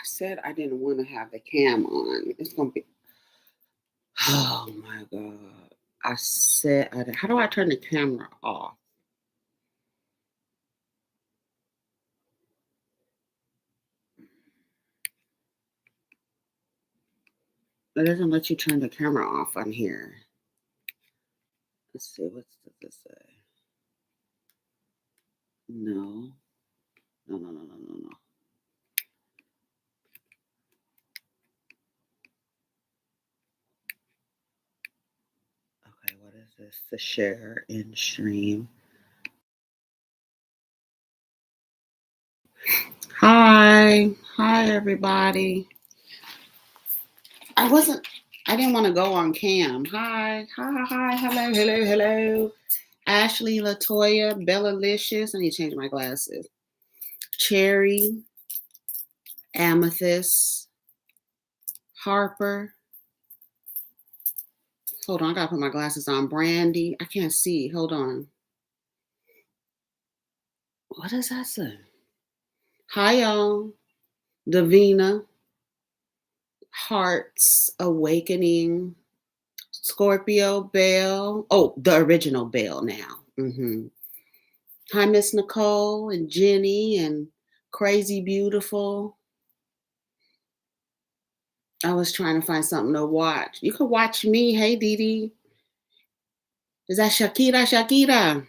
said I didn't want to have the cam on. It's gonna be. Oh my god! I said, how do I turn the camera off? It doesn't let you turn the camera off on here. Let's see. What does this say? No. No. No. No. No. No. No. Okay. What is this? The share in stream. Hi. Hi, everybody. I didn't want to go on cam. Hi. Hi. Hello. Hello. Hello. Ashley, Latoya, Bellalicious. I need to change my glasses. Cherry, Amethyst, Harper. Hold on, I gotta put my glasses on. Brandy. I can't see. Hold on. What does that say? Hi, y'all. Davina. Hearts, Awakening. Scorpio, Belle. Oh, the original Belle now. Hi, Miss Nicole and Jenny and Crazy Beautiful. I was trying to find something to watch. You could watch me. Hey, Dee Dee. Is that Shakira? Shakira.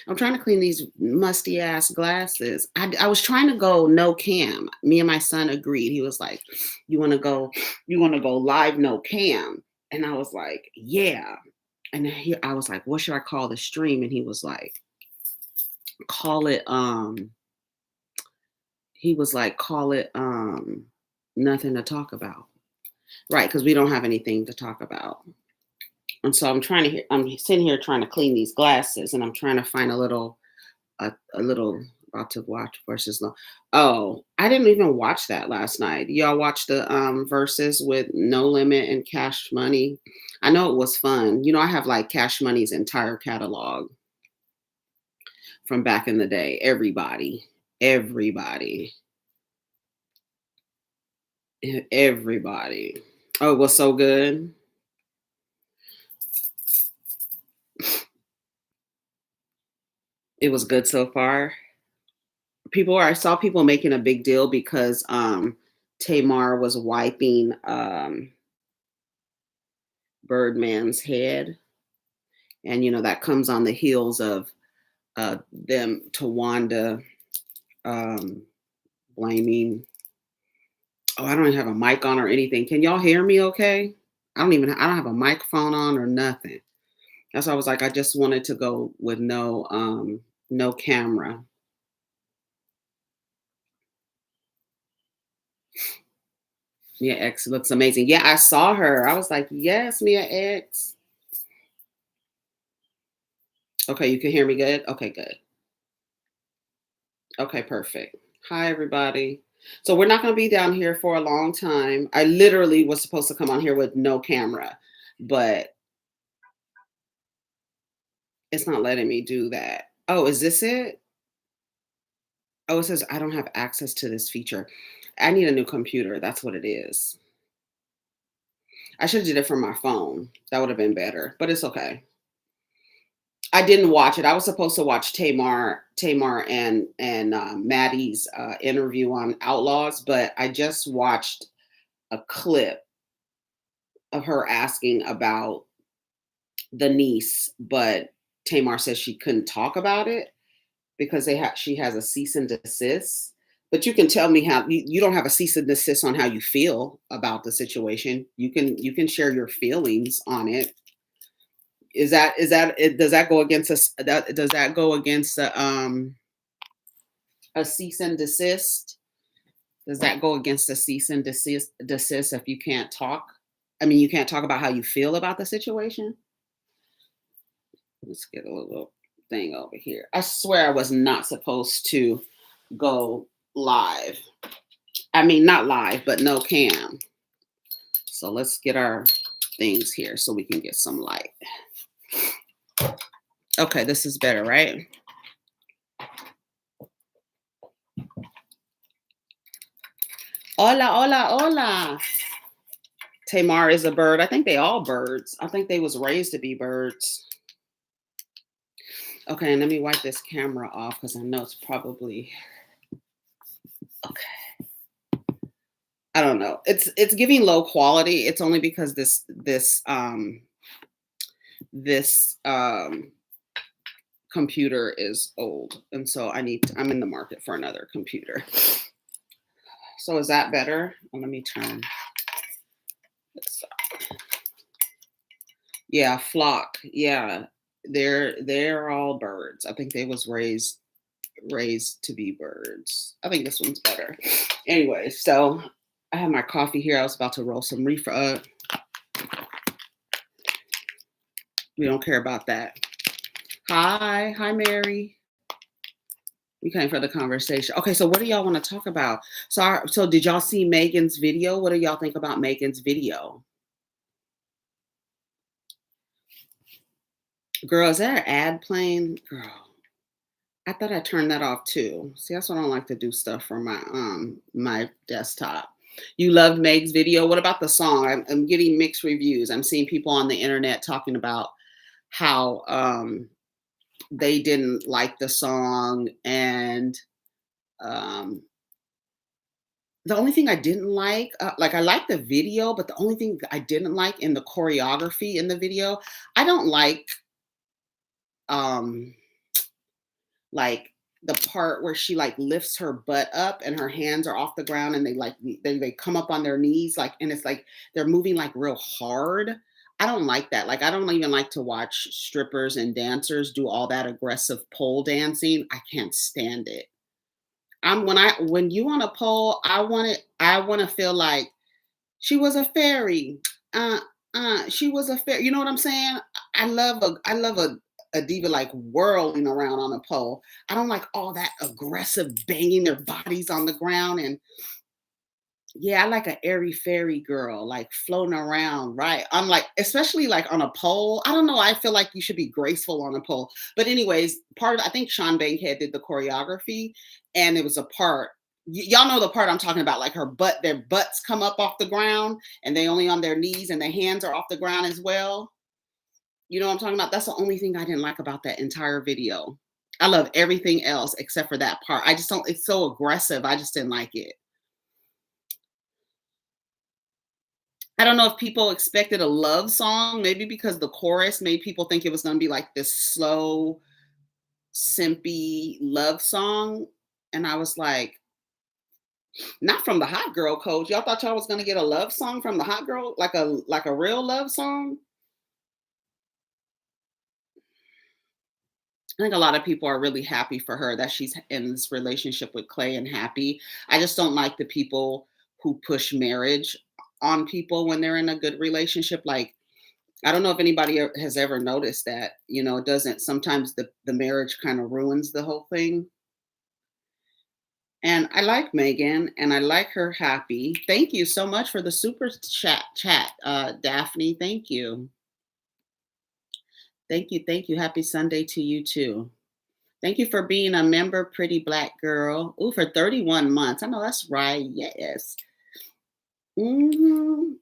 I'm trying to clean these musty ass glasses. I was trying to go no cam. Me and my son agreed. He was like, "You want to go? You want to go live no cam?" And I was like, "Yeah." And I was like, "What should I call the stream?" And he was like, "Call it." He was like, "Call it nothing to talk about." Right, because we don't have anything to talk about. And so I'm sitting here trying to clean these glasses, and I'm trying to find a little about to watch versus no. Oh, I didn't even watch that last night. Y'all watched the verses with No Limit and Cash Money. I know it was fun. You know, I have like Cash Money's entire catalog from back in the day. Everybody. Everybody. Oh, it was so good. It was good so far. I saw people making a big deal because Tamar was wiping Birdman's head, and you know that comes on the heels of them Tawanda blaming. Oh, I don't even have a mic on or anything. Can y'all hear me? Okay. I don't have a microphone on or nothing. That's why I was like, I just wanted to go with no camera. Mia X looks amazing. Yeah, I saw her. I was like, yes, Mia X. Okay, you can hear me good? Okay, good. Okay, perfect. Hi, everybody. So we're not going to be down here for a long time. I literally was supposed to come on here with no camera, but it's not letting me do that. Oh, is this it? Oh, it says I don't have access to this feature. I need a new computer. That's what it is. I should have did it from my phone. That would have been better, but it's okay. I didn't watch it. I was supposed to watch Tamar and Maddie's interview on Outlaws, but I just watched a clip of her asking about the niece, but Tamar says she couldn't talk about it because she has a cease and desist. But you can tell me how you don't have a cease and desist on how you feel about the situation. You can share your feelings on it. Does that go against us? Does that go against a cease and desist? Does that go against a cease and desist if you can't talk? I mean, you can't talk about how you feel about the situation. Let's get a little thing over here. I swear I was not supposed to go live. I mean, not live, but no cam. So let's get our things here so we can get some light. Okay, this is better, right? Hola, hola, hola. Tamar is a bird. I think they all birds. I think they was raised to be birds. Okay, and let me wipe this camera off because I know it's probably okay. I don't know. It's giving low quality. It's only because this computer is old, and so I'm in the market for another computer. So is that better? Well, let me turn this up. Yeah, flock. Yeah, they're all birds. I think they was raised to be birds. I think this one's better. Anyway, so I have my coffee here. I was about to roll some reefer. We don't care about that. Hi, Mary. We came for the conversation. Okay, so what do y'all want to talk about? So did y'all see Megan's video? What do y'all think about Megan's video? Girl, is that an ad playing? Girl, I thought I turned that off too. See, that's why I don't like to do stuff from my desktop. You loved Meg's video. What about the song? I'm getting mixed reviews. I'm seeing people on the internet talking about how they didn't like the song, and um, the only thing I didn't like I liked the video, but the only thing I didn't like in the choreography in the video, I don't um like the part where she like lifts her butt up and her hands are off the ground and they come up on their knees like, and it's like they're moving like real hard. I don't like that. Like I don't even like to watch strippers and dancers do all that aggressive pole dancing. I can't stand it. When you on a pole, I want to feel like she was a fairy. Uh, she was a fairy. You know what I'm saying? I love a diva like whirling around on a pole. I don't like all that aggressive banging their bodies on the ground. And yeah, I like an airy fairy girl, like floating around, right? I'm like, especially like on a pole. I don't know. I feel like you should be graceful on a pole. But anyways, I think Sean Bankhead did the choreography, and it was a part. Y'all know the part I'm talking about, like their butts come up off the ground, and they only on their knees, and their hands are off the ground as well. You know what I'm talking about? That's the only thing I didn't like about that entire video. I love everything else except for that part. I just don't. It's so aggressive. I just didn't like it. I don't know if people expected a love song, maybe because the chorus made people think it was gonna be like this slow, simpy love song. And I was like, not from the hot girl coach. Y'all thought y'all was gonna get a love song from the hot girl, like a real love song. I think a lot of people are really happy for her that she's in this relationship with Clay and happy. I just don't like the people who push marriage on people when they're in a good relationship. Like I don't know if anybody has ever noticed that, it doesn't sometimes the marriage kind of ruins the whole thing. And I like Megan and I like her happy. Thank you so much for the super chat, Daphne. Thank you. Thank you. Thank you. Happy Sunday to you too. Thank you for being a member, pretty black girl. Ooh, for 31 months. I know that's right. Yes. hmm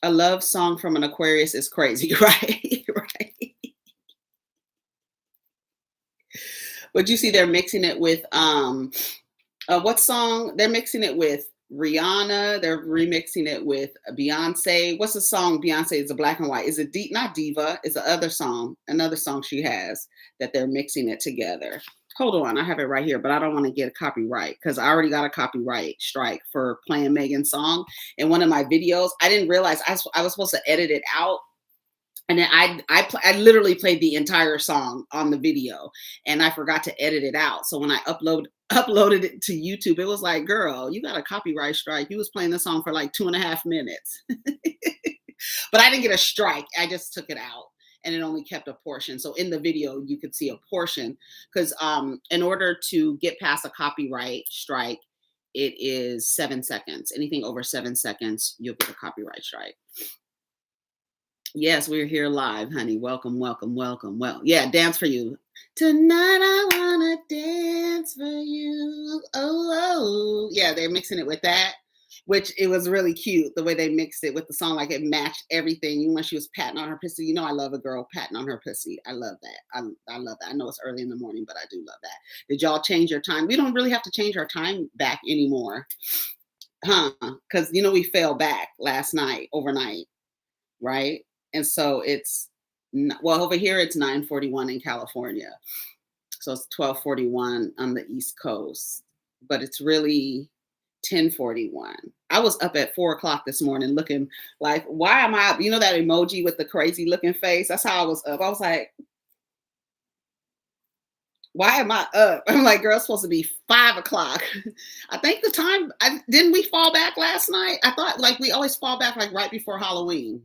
A love song from an Aquarius is crazy, right? Right. But you see, they're mixing it with what song? They're mixing it with Rihanna. They're remixing it with Beyonce. What's the song Beyonce is a black and white? Is it not Diva? It's the other song, another song she has that they're mixing it together. Hold on, I have it right here, but I don't want to get a copyright because I already got a copyright strike for playing Megan's song in one of my videos. I didn't realize I was supposed to edit it out, and then I literally played the entire song on the video, and I forgot to edit it out. So when I uploaded it to YouTube, it was like, "Girl, you got a copyright strike. You was playing the song for like 2.5 minutes." But I didn't get a strike. I just took it out, and it only kept a portion. So in the video, you could see a portion because in order to get past a copyright strike, it is 7 seconds. Anything over 7 seconds, you'll get a copyright strike. Yes, we're here live, honey. Welcome, welcome, welcome. Well, yeah, dance for you. Tonight I wanna dance for you. Oh, oh. Yeah, they're mixing it with that. which it was really cute the way they mixed it with the song. Like it matched everything. Even when she was patting on her pussy, I love a girl patting on her pussy. I love that. I love that. I know it's early in the morning, but I do love that. Did y'all change your time? We don't really have to change our time back anymore, huh? Because we fell back last night overnight, right? And so well, over here it's 9:41 in California, so it's 12:41 on the East Coast, but it's really 10:41. I was up at 4 o'clock this morning looking like, why am I up? You know that emoji with the crazy looking face? That's how I was up. I was like, why am I up? I'm like, girl, it's supposed to be 5 o'clock. I think the time, didn't we fall back last night? I thought like we always fall back like right before Halloween.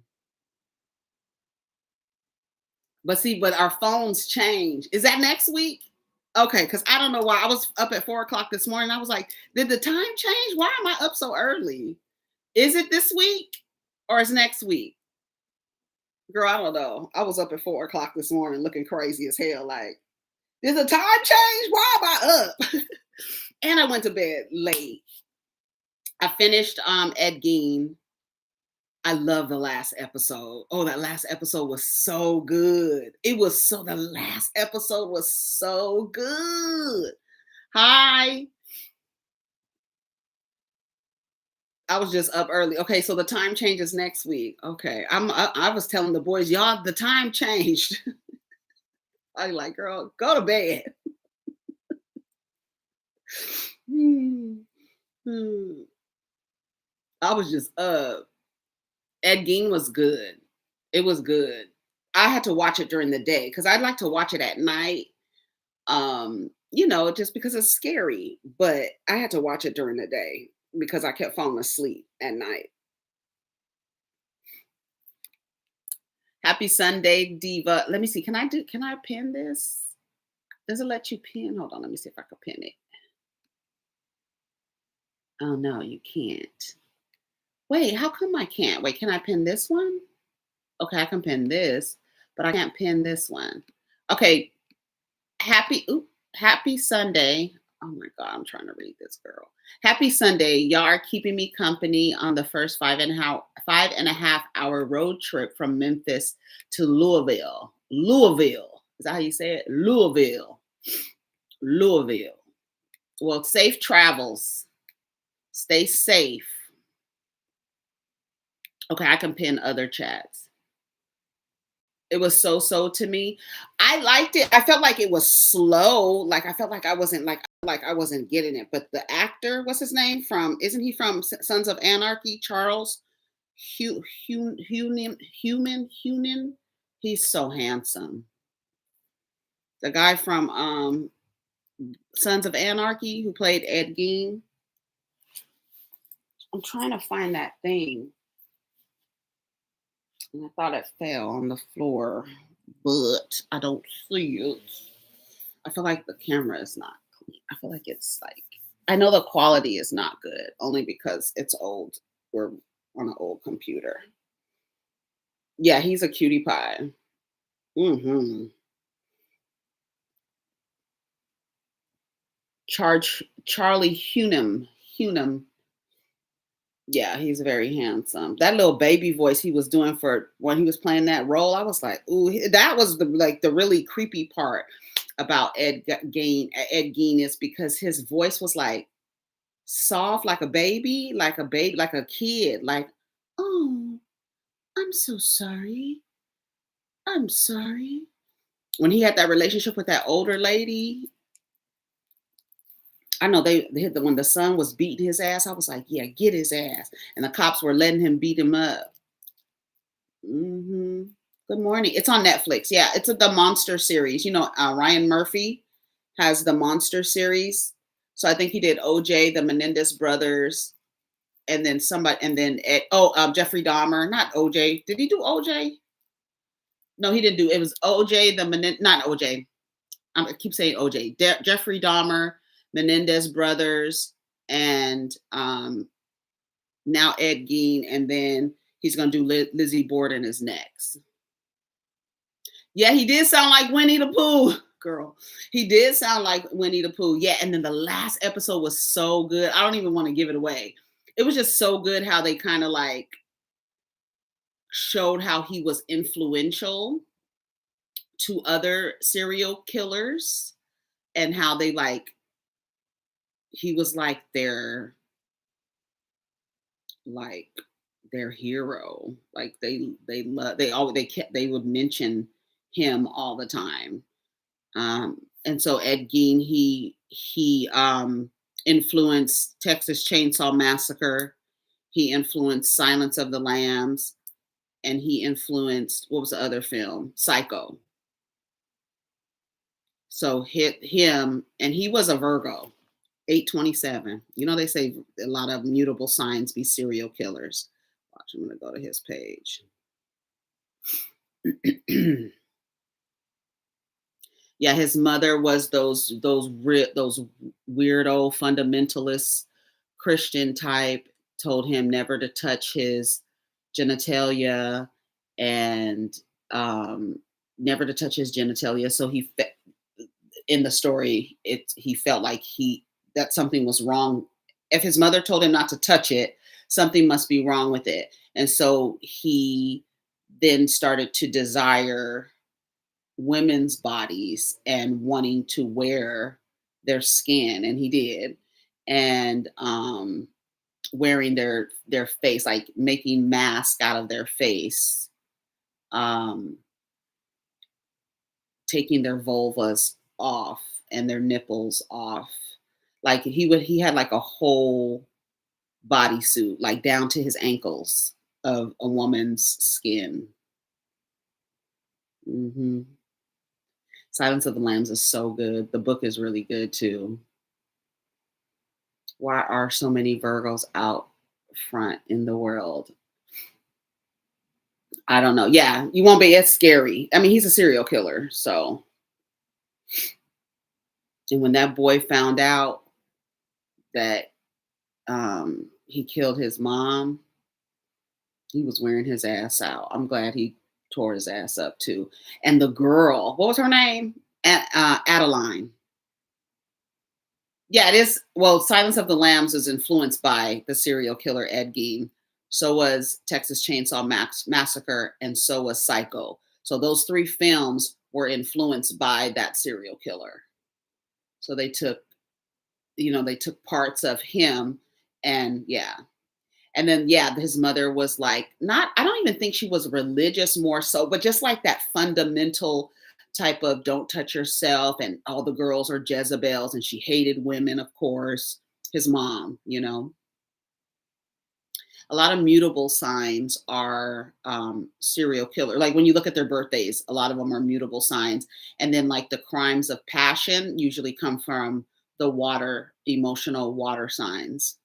But see, but our phones change. Is that next week? Okay, because I don't know why. I was up at 4 o'clock this morning. I was like, did the time change? Why am I up so early? Is it this week or is next week? Girl, I don't know. I was up at 4 o'clock this morning looking crazy as hell. Like, did the time change? Why am I up? And I went to bed late. I finished Ed Gein. I love the last episode. Oh, that last episode was so good. The last episode was so good. Hi. I was just up early. Okay, so the time changes next week. Okay. I was telling the boys, y'all, the time changed. I like, girl, go to bed. Hmm. Hmm. I was just up. Ed Gein was good. It was good. I had to watch it during the day because I'd like to watch it at night. Just because it's scary. But I had to watch it during the day because I kept falling asleep at night. Happy Sunday, Diva. Let me see. Can I pin this? Does it let you pin? Hold on, let me see if I can pin it. Oh no, you can't. Wait, how come I can't? Wait, can I pin this one? Okay, I can pin this, but I can't pin this one. Okay, happy Sunday. Oh my God, I'm trying to read this, girl. Happy Sunday. Y'all are keeping me company on the first 5.5 hour road trip from Memphis to Louisville. Louisville. Is that how you say it? Louisville. Louisville. Well, safe travels. Stay safe. Okay, I can pin other chats. It was so to me. I liked it. I felt like it was slow. Like I felt like I wasn't like I wasn't getting it. But the actor, what's his name from? Isn't he from Sons of Anarchy? Charles Hunan. He's so handsome. The guy from Sons of Anarchy who played Ed Gein. I'm trying to find that thing. And I thought it fell on the floor, but I don't see it. I feel like the camera is not clean. I feel like it's like, I know the quality is not good only because it's old. We're on an old computer. Yeah, he's a cutie pie. Mm-hmm. Charlie Hunnam. Yeah, he's very handsome. That little baby voice he was doing for when he was playing that role, I was like, ooh, that was the really creepy part about Ed Gein. Ed Gein is because his voice was like soft, like a baby, like a kid, like, oh, I'm so sorry. I'm sorry. When he had that relationship with that older lady, I know they hit when the son was beating his ass. I was like, yeah, get his ass. And the cops were letting him beat him up. Hmm. Good morning. It's on Netflix. Yeah, it's the Monster series. Ryan Murphy has the Monster series. So I think he did OJ, the Menendez brothers, and then Jeffrey Dahmer. Not OJ. Did he do OJ? No, he didn't do. It was OJ, not OJ. I keep saying OJ. Jeffrey Dahmer, Menendez brothers, and now Ed Gein, and then he's gonna do Lizzie Borden is next. Yeah, he did sound like Winnie the Pooh, girl. He did sound like Winnie the Pooh. Yeah, and then the last episode was so good. I don't even want to give it away. It was just so good how they kind of like showed how he was influential to other serial killers and how they like he was like their hero. Like they would mention him all the time. And so Ed Gein, he influenced Texas Chainsaw Massacre. He influenced Silence of the Lambs, and he influenced what was the other film? Psycho. So hit him, and he was a Virgo, 827. You know they say a lot of mutable signs be serial killers. Watch, I'm gonna go to his page. Yeah, his mother was those weirdo fundamentalist Christian type. Told him never to touch his genitalia and um, never to touch his genitalia. So in the story, he felt like that something was wrong. If his mother told him not to touch it, something must be wrong with it, and so he then started to desire women's bodies and wanting to wear their skin, and he did, and wearing their face, like making masks out of their face, um taking their vulvas off and their nipples off. Like he had like a whole bodysuit, like down to his ankles, of a woman's skin. hmm Silence of the Lambs is so good. The book is really good too. Why are so many Virgos out front in the world? I don't know. Yeah, you won't be as scary. I mean, he's a serial killer. So, and when that boy found out that he killed his mom, he was wearing his ass out. I'm glad he tore his ass up too. And the girl, what was her name? Adeline. Yeah, it is. Well, Silence of the Lambs is influenced by the serial killer Ed Gein. So was Texas Chainsaw Massacre, and so was Psycho. So those three films were influenced by that serial killer. So they took parts of him, and yeah. And then yeah, his mother was like not. I don't even think she was religious, more so, but just like that fundamental type of don't touch yourself, and all the girls are Jezebels, and she hated women, of course. His mom, a lot of mutable signs are serial killer. Like when you look at their birthdays, a lot of them are mutable signs. And then like the crimes of passion usually come from the emotional water signs.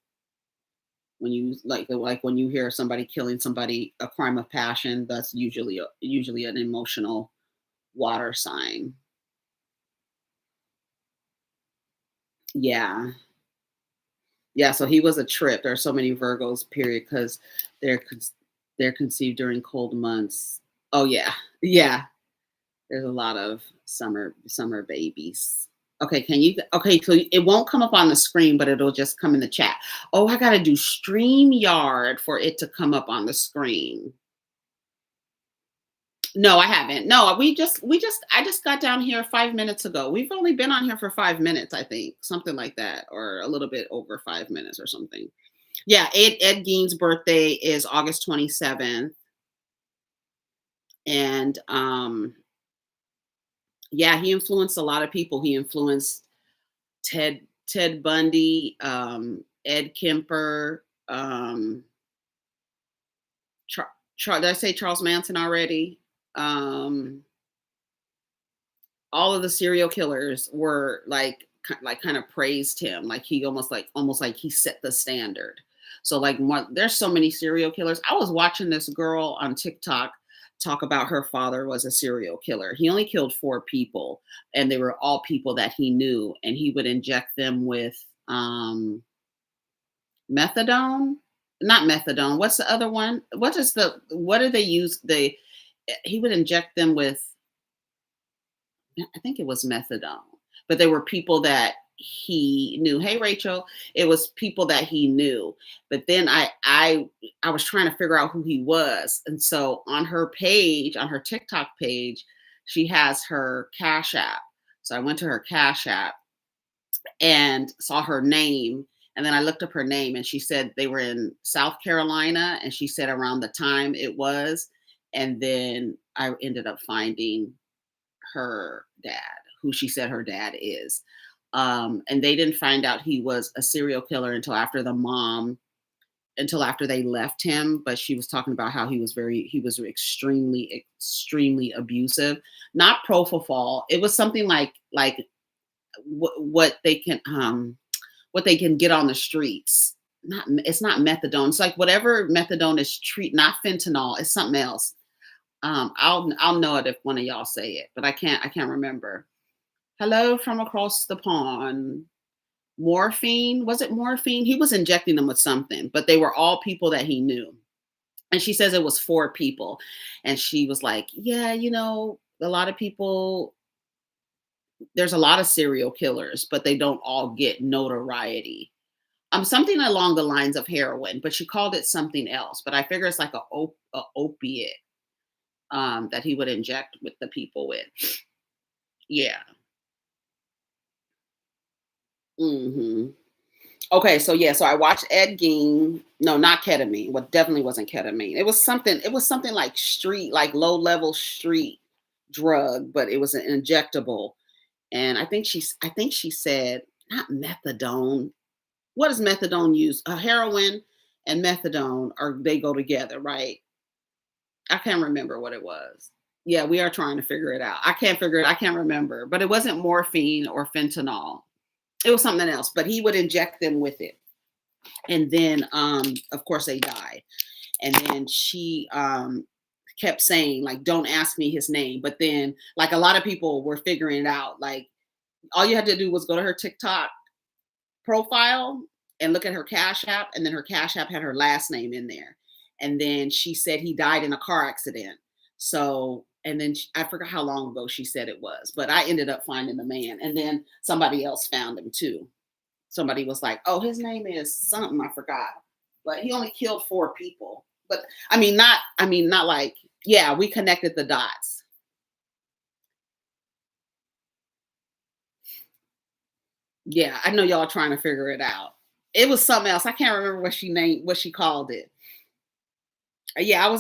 When you like when you hear somebody killing somebody, a crime of passion, that's usually an emotional water sign. Yeah. Yeah, so he was a trip. There are so many Virgos, period, because they're they're conceived during cold months. Oh yeah, yeah. There's a lot of summer babies. Okay, can you? Okay, so it won't come up on the screen, but it'll just come in the chat. Oh, I gotta do StreamYard for it to come up on the screen. No, I haven't. No, I just got down here 5 minutes ago. We've only been on here for 5 minutes, I think, something like that, or a little bit over 5 minutes or something. Yeah, Ed Gein's birthday is August 27th. And yeah, he influenced a lot of people. He influenced Ted Bundy, Ed Kemper, did I say Charles Manson already? Um, all of the serial killers were like kind of praised him, like he almost like he set the standard. So like there's so many serial killers. I was watching this girl on TikTok talk about her father was a serial killer. He only killed 4 people, and they were all people that he knew, and he would inject them with methadone. Not methadone, what's the other one? What do they use? He would inject them with, I think it was methadone. But there were people that he knew. Hey Rachel, it was people that he knew. But then I was trying to figure out who he was. And so on her page, on her TikTok page, she has her Cash App. So I went to her Cash App and saw her name. And then I looked up her name and she said they were in South Carolina and she said around the time it was. And then I ended up finding her dad, who she said her dad is. And they didn't find out he was a serial killer until after they left him. But she was talking about how he was extremely, extremely abusive. Not propofol. It was something like what they can get on the streets. Not it's not methadone. It's like whatever methadone is not fentanyl. It's something else. I'll know it if one of y'all say it, but I can't remember. Hello from across the pond. Morphine, was it morphine? He was injecting them with something, but they were all people that he knew. And she says it was 4 people. And she was like, yeah, a lot of people, there's a lot of serial killers, but they don't all get notoriety. Something along the lines of heroin, but she called it something else. But I figure it's like a opiate that he would inject with the people with. Yeah. hmm Okay, so yeah, so I watched Ed Gein. No, not ketamine. What definitely wasn't ketamine. It was something. It was something like like low level street drug, but it was an injectable. And I think she said not methadone. What is methadone used? Heroin and methadone are they go together, right? I can't remember what it was. Yeah, we are trying to figure it out. I can't figure it. I can't remember, but it wasn't morphine or fentanyl. It was something else. But he would inject them with it, and then of course they died. And then she kept saying like, "Don't ask me his name." But then like a lot of people were figuring it out. Like all you had to do was go to her TikTok profile and look at her Cash App, and then her Cash App had her last name in there. And then she said he died in a car accident. So, and then I forgot how long ago she said it was, but I ended up finding the man, and then somebody else found him too. Somebody was like, "Oh, his name is something I forgot," but he only killed 4 people. But not like yeah, we connected the dots. Yeah, I know y'all trying to figure it out. It was something else. I can't remember what she called it. Yeah,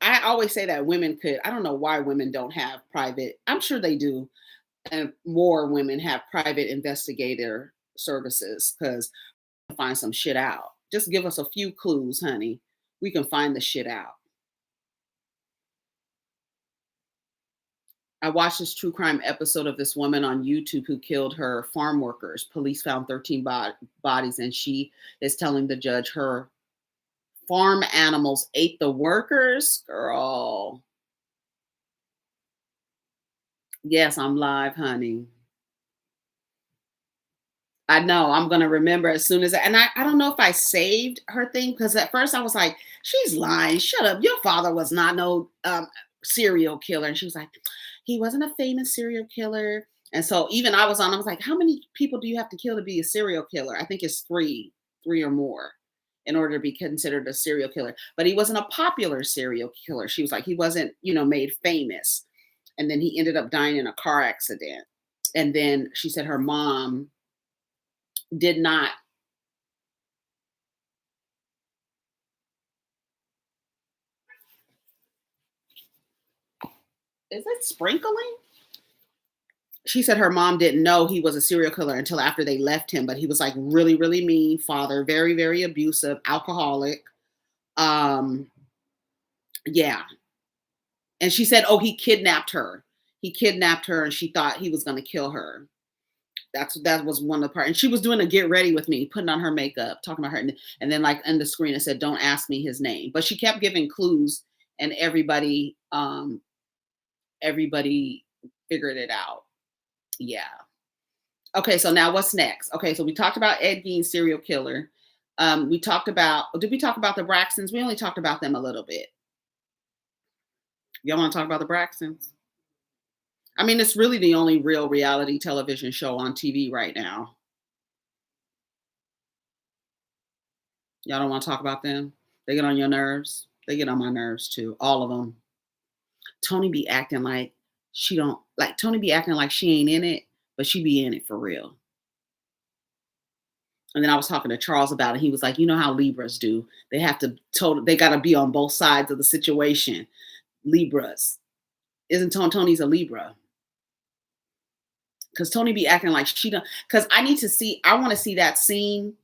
I always say that women could. I don't know why women don't have private. I'm sure they do, and more women have private investigator services because find some shit out. Just give us a few clues, honey. We can find the shit out. I watched this true crime episode of this woman on YouTube who killed her farm workers. Police found 13 bodies, and she is telling the judge her farm animals ate the workers. Girl, yes, I'm live, honey. I know I'm gonna remember as soon as I don't know if I saved her thing because at first I was like, she's lying. Shut up. Your father was not no serial killer. And she was like, he wasn't a famous serial killer. And so even I was like, how many people do you have to kill to be a serial killer? I think it's three or more in order to be considered a serial killer. But he wasn't a popular serial killer. She was like, he wasn't, made famous. And then he ended up dying in a car accident. And then she said her mom did not. Is it sprinkling? She said her mom didn't know he was a serial killer until after they left him, but he was like really, really mean father, very, very abusive, alcoholic. Um, yeah. And she said, oh, he kidnapped her. He kidnapped her and she thought he was gonna kill her. That was one of the part. And she was doing a get ready with me, putting on her makeup, talking about her, and then like in the screen it said, don't ask me his name. But she kept giving clues and everybody figured it out. Yeah. Okay, so now what's next? Okay, so we talked about Ed Gein, serial killer. We talked about, did we talk about the Braxtons? We only talked about them a little bit. Y'all want to talk about the Braxtons? I mean, it's really the only real reality television show on TV right now. Y'all don't want to talk about them? They get on your nerves. They get on my nerves too. All of them. Tony be acting like she don't like Tony be acting like she ain't in it, but she be in it for real. And then I was talking to Charles about it. He was like, you know how Libras do. They have to they gotta be on both sides of the situation. Libras. Isn't Tony's a Libra? Because Tony be acting like she don't. Because I want to see that scene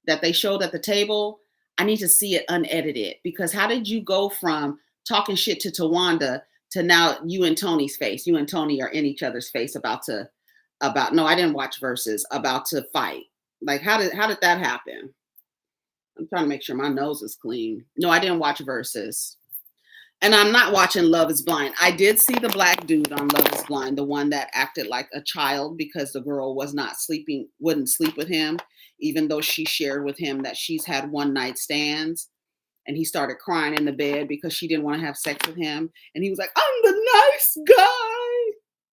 that they showed at the table. I need to see it unedited. Because how did you go from talking shit to Tawanda to now you and Tony's face? You and Tony are in each other's face no, I didn't watch Versus, about to fight. Like how did that happen? I'm trying to make sure my nose is clean. No, I didn't watch Versus. And I'm not watching Love is Blind. I did see the black dude on Love is Blind, the one that acted like a child because the girl wouldn't sleep with him, even though she shared with him that she's had one night stands. And he started crying in the bed because she didn't want to have sex with him. And he was like, I'm the nice guy.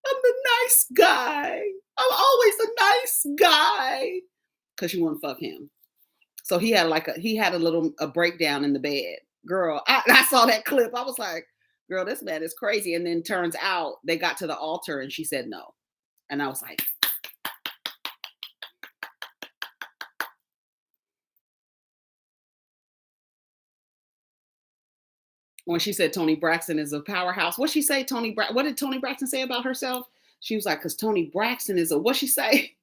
I'm the nice guy. I'm always a nice guy. Because she wouldn't fuck him. So he had a breakdown in the bed. Girl, I saw that clip. I was like, girl, this man is crazy. And then turns out they got to the altar and she said no. And I was like, when she said Toni Braxton is a powerhouse, what'd she say? What did Toni Braxton say about herself? She was like, because Toni Braxton is what'd she say?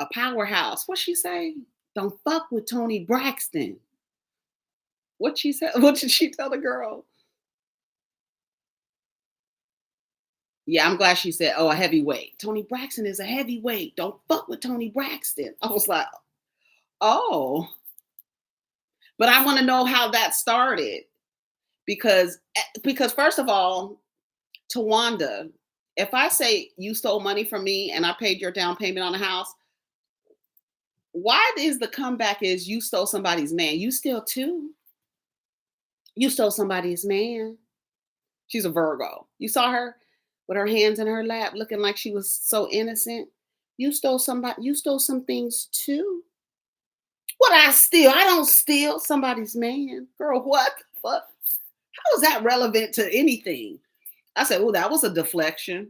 A powerhouse. What'd she say? Don't fuck with Toni Braxton. What she said? What did she tell the girl? Yeah, I'm glad she said, oh, a heavyweight. Toni Braxton is a heavyweight. Don't fuck with Toni Braxton. I was like, oh. But I want to know how that started. Because first of all, Tawanda, if I say you stole money from me and I paid your down payment on the house, why is the comeback is you stole somebody's man? You steal too. You stole somebody's man. She's a Virgo. You saw her with her hands in her lap looking like she was so innocent. You stole some things too. What I steal? I don't steal somebody's man. Girl, what the fuck? How is that relevant to anything? I said, oh, that was a deflection.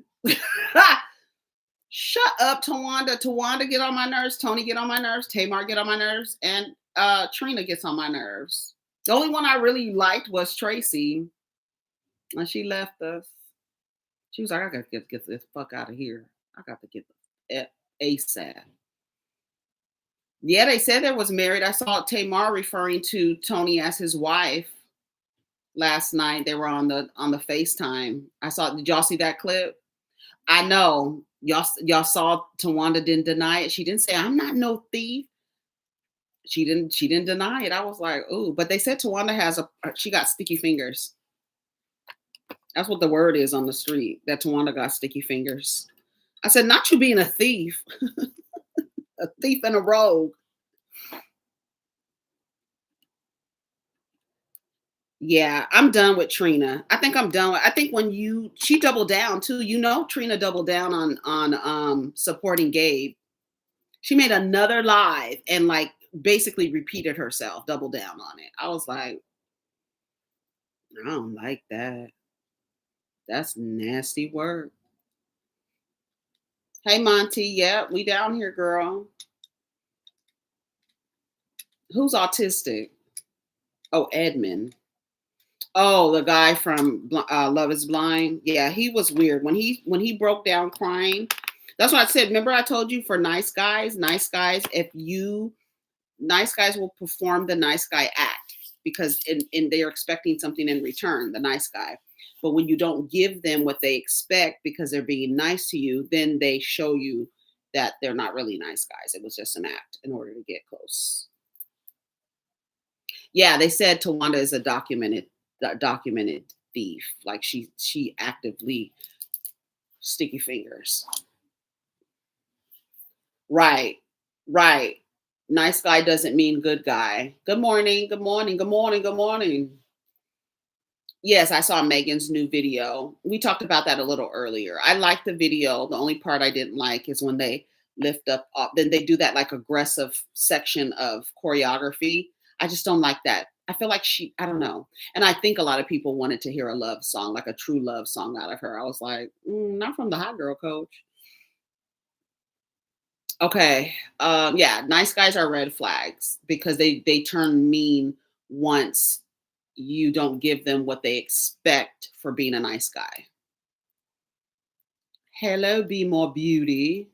Shut up, Tawanda. Tawanda get on my nerves. Tony get on my nerves. Tamar get on my nerves. And Trina gets on my nerves. The only one I really liked was Tracy. And she left us. She was like, I got to get this fuck out of here. I got to get the ASAP. Yeah, they said they was married. I saw Tamar referring to Tony as his wife last night. They were on the FaceTime. Did y'all see that clip? I know. Y'all saw Tawanda didn't deny it. She didn't say, I'm not no thief. She didn't deny it. I was like, ooh, but they said Tawanda she got sticky fingers. That's what the word is on the street, that Tawanda got sticky fingers. I said, not you being a thief. A thief and a rogue. Yeah, I'm done with Trina. I think I'm done. I think she doubled down too. Trina doubled down on supporting Gabe. She made another live and like basically repeated herself, doubled down on it. I was like, I don't like that. That's nasty work. Hey Monty, yeah, we down here, girl. Who's autistic? Oh, Edmund. Oh, the guy from Love Is Blind. Yeah, he was weird when he broke down crying. That's what I said. Remember, I told you for nice guys, nice guys will perform the nice guy act because they're expecting something in return. The nice guy, but when you don't give them what they expect because they're being nice to you, then they show you that they're not really nice guys. It was just an act in order to get close. Yeah, they said Tawanda is a documented thief. Like she actively sticky fingers. Right. Nice guy doesn't mean good guy. Good morning. Good morning. Good morning. Good morning. Yes, I saw Megan's new video. We talked about that a little earlier. I liked the video. The only part I didn't like is when they lift up, then they do that like aggressive section of choreography. I just don't like that. I feel like I don't know. And I think a lot of people wanted to hear a love song, like a true love song out of her. I was like, not from the hot girl coach. Okay. Yeah, nice guys are red flags because they turn mean once you don't give them what they expect for being a nice guy. Hello, Be More Beauty.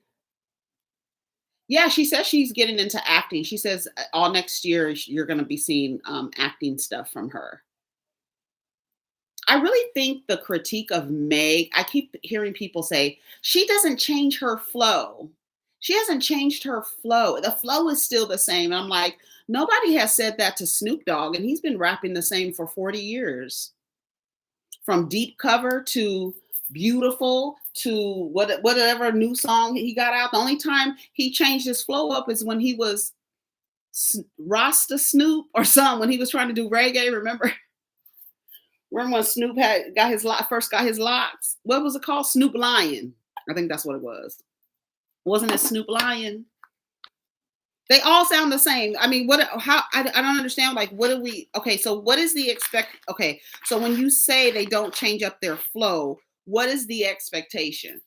Yeah, she says she's getting into acting. She says all next year you're going to be seeing acting stuff from her. I really think the critique of Meg, I keep hearing people say she doesn't change her flow. She hasn't changed her flow. The flow is still the same. I'm like, nobody has said that to Snoop Dogg, and he's been rapping the same for 40 years. From deep cover to beautiful to whatever new song he got out. The only time he changed his flow up is when he was Rasta Snoop or something, when he was trying to do reggae. Remember when Snoop had got his first got his locks? What was it called? Snoop Lion. I think that's what it was. Wasn't it Snoop Lion? They all sound the same. I mean, what? How? I don't understand. Like, what do we? Okay, so what is the expect? Okay, so when you say they don't change up their flow, what is the expectation?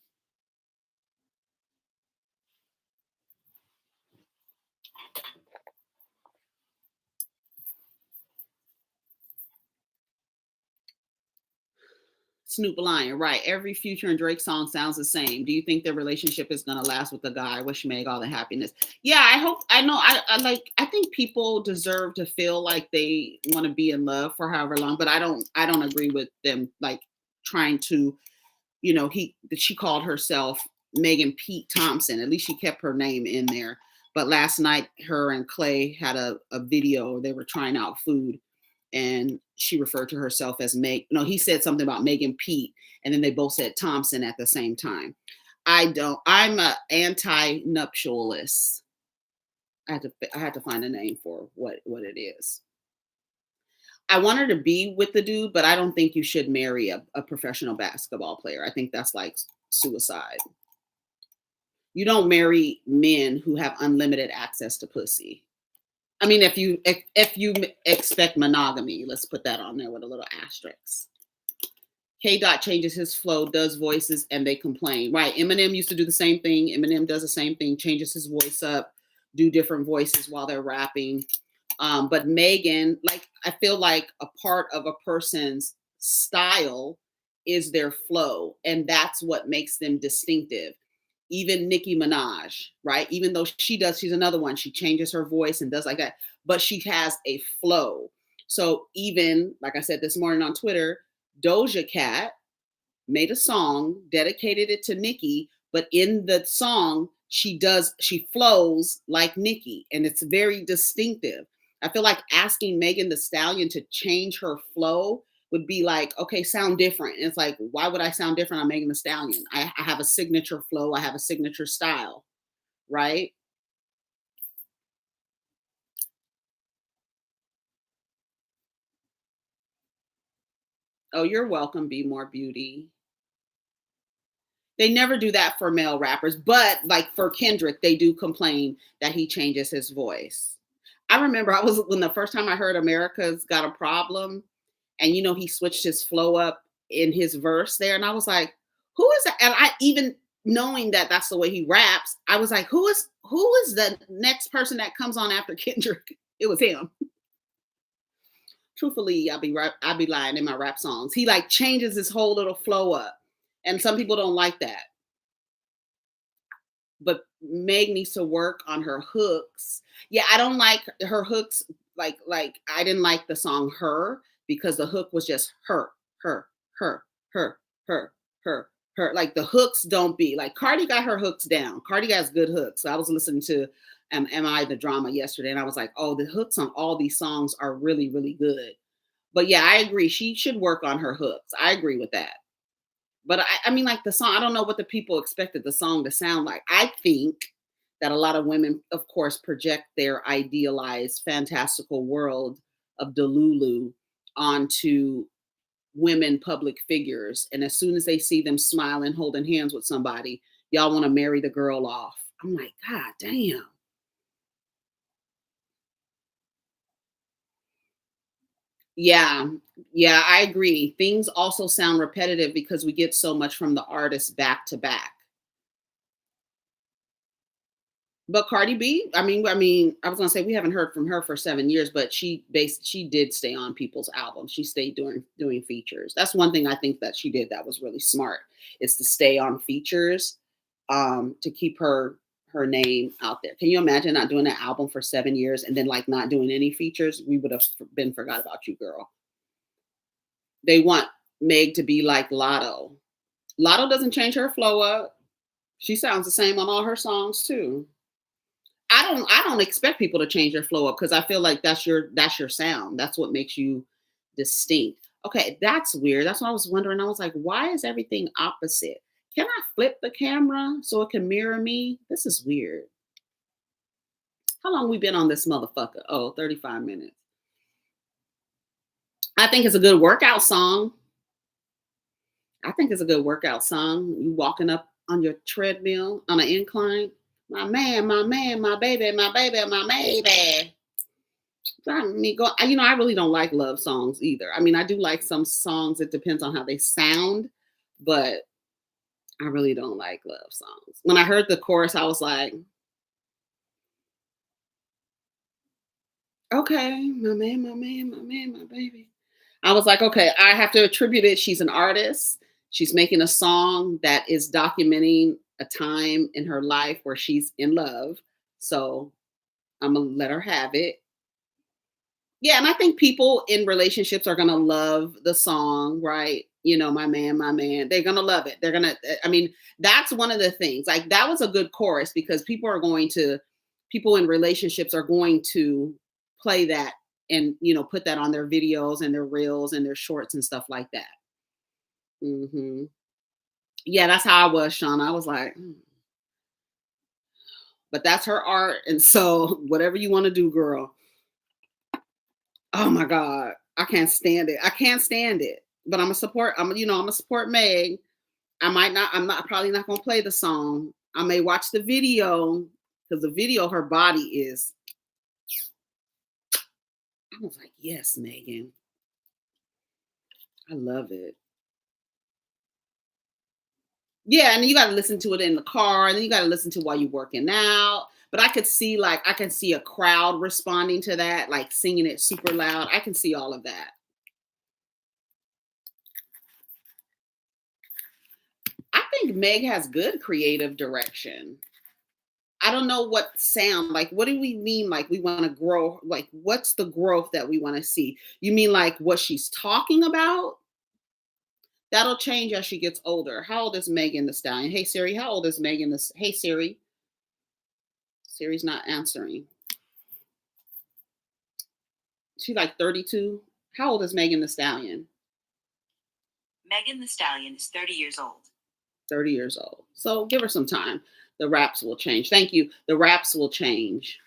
Snoop Lion, right? Every Future and Drake song sounds the same. Do you think their relationship is gonna last with the guy? Wish Meg all the happiness. Yeah, I hope. I know. I like. I think people deserve to feel like they want to be in love for however long, but I don't. I don't agree with them like trying to, she called herself Megan Pete Thompson. At least she kept her name in there. But last night, her and Clay had a video. They were trying out food, and she referred to herself as Meg. No, he said something about Megan Pete, and then they both said Thompson at the same time. I don't. I'm a anti-nuptialist. I had to find a name for what it is. I want her to be with the dude, but I don't think you should marry a professional basketball player. I think that's like suicide. You don't marry men who have unlimited access to pussy. I mean, if you expect monogamy, let's put that on there with a little asterisk. K Dot changes his flow, does voices, and they complain. Right? Eminem used to do the same thing. Eminem does the same thing, changes his voice up, do different voices while they're rapping. But Megan, like, I feel like a part of a person's style is their flow, and that's what makes them distinctive. Even Nicki Minaj, right? Even though she's another one, she changes her voice and does like that, but she has a flow. So even like I said this morning on Twitter, Doja Cat made a song, dedicated it to Nicki, but in the song, she flows like Nicki, and it's very distinctive. I feel like asking Megan the Stallion to change her flow would be like, okay, sound different. And it's like, why would I sound different on Megan the Stallion? I have a signature flow, I have a signature style, right? Oh, you're welcome, Be More Beauty. They never do that for male rappers, but like for Kendrick, they do complain that he changes his voice. I remember I was when the first time I heard America's Got a Problem, and he switched his flow up in his verse there, and I was like, who is that? And I even knowing that that's the way he raps, I was like, who is the next person that comes on after Kendrick? It was him. Truthfully, I'll be lying in my rap songs. He like changes his whole little flow up, and some people don't like that. But Meg needs to work on her hooks. Yeah, I don't like her hooks. Like I didn't like the song "Her" because the hook was just her, her, her, her, her. Like the hooks don't be like Cardi got her hooks down. Cardi has good hooks. So I was listening to Am I the Drama yesterday, and I was like, oh, the hooks on all these songs are really, really good. But yeah, I agree. She should work on her hooks. I agree with that. But I mean, like the song, I don't know what the people expected the song to sound like. I think that a lot of women, of course, project their idealized, fantastical world of Delulu onto women public figures, and as soon as they see them smiling, holding hands with somebody, y'all want to marry the girl off. I'm like, God damn. Yeah, yeah, I agree. Things also sound repetitive because we get so much from the artist back to back. But Cardi B, I was gonna say we haven't heard from her for 7 years, but she did stay on people's albums. She stayed doing features. That's one thing I think that she did that was really smart, is to stay on features, to keep her name out there. Can you imagine not doing an album for 7 years and then like not doing any features? We would have been forgot about you, girl. They want Meg to be like Lotto. Lotto doesn't change her flow up. She sounds the same on all her songs too. I don't expect people to change their flow up because I feel like that's your sound. That's what makes you distinct. Okay, that's weird. That's what I was wondering. I was like, why is everything opposite? Can I flip the camera so it can mirror me? This is weird. How long we been on this motherfucker? Oh, 35 minutes. I think it's a good workout song. I think it's a good workout song. You walking up on your treadmill on an incline. My man, my man, my baby, my baby, my baby. I really don't like love songs either. I mean, I do like some songs. It depends on how they sound, but I really don't like love songs. When I heard the chorus, I was like, okay, my man, my man, my man, my baby. I was like, okay, I have to attribute it. She's an artist. She's making a song that is documenting a time in her life where she's in love. So I'm gonna let her have it. Yeah, and I think people in relationships are gonna love the song, right? My man, my man. They're gonna love it. They're gonna. I mean, that's one of the things. Like that was a good chorus because people in relationships are going to play that and put that on their videos and their reels and their shorts and stuff like that. Yeah, that's how I was, Shauna. I was like, but that's her art, and so whatever you want to do, girl. Oh my God. I can't stand it. I can't stand it. But I'm a support Meg. I'm not probably not gonna play the song. I may watch the video because the video, her body is. I was like, yes, Megan. I love it. Yeah, and you gotta listen to it in the car, and then you gotta listen to while you're working out. But I can see a crowd responding to that, like singing it super loud. I can see all of that. I think Meg has good creative direction. I don't know what sound, like, what do we mean? Like, we want to grow, like, what's the growth that we want to see? You mean like what she's talking about? That'll change as she gets older. How old is Megan the Stallion? Hey Siri, how old is Megan this? Hey Siri. Siri's not answering. She's like 32. How old is Megan the Stallion? Megan the Stallion is 30 years old. 30 years old. So give her some time. The raps will change. Thank you. The raps will change.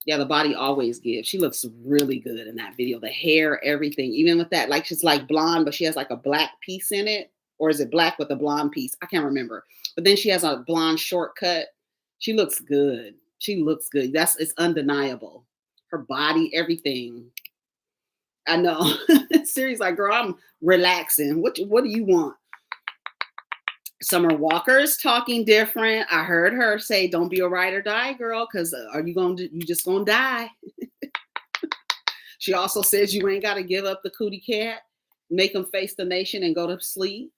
Yeah, the body always gives. She looks really good in that video. The hair, everything, even with that, like she's like blonde, but she has like a black piece in it. Or is it black with a blonde piece? I can't remember. But then she has a blonde shortcut. She looks good. She looks good. It's undeniable. Her body, everything. I know. Seriously, like, girl, I'm relaxing. What do you want? Summer Walker's talking different. I heard her say, "Don't be a ride or die, girl, because are you just gonna die?" She also says you ain't got to give up the cootie cat, make them face the nation, and go to sleep.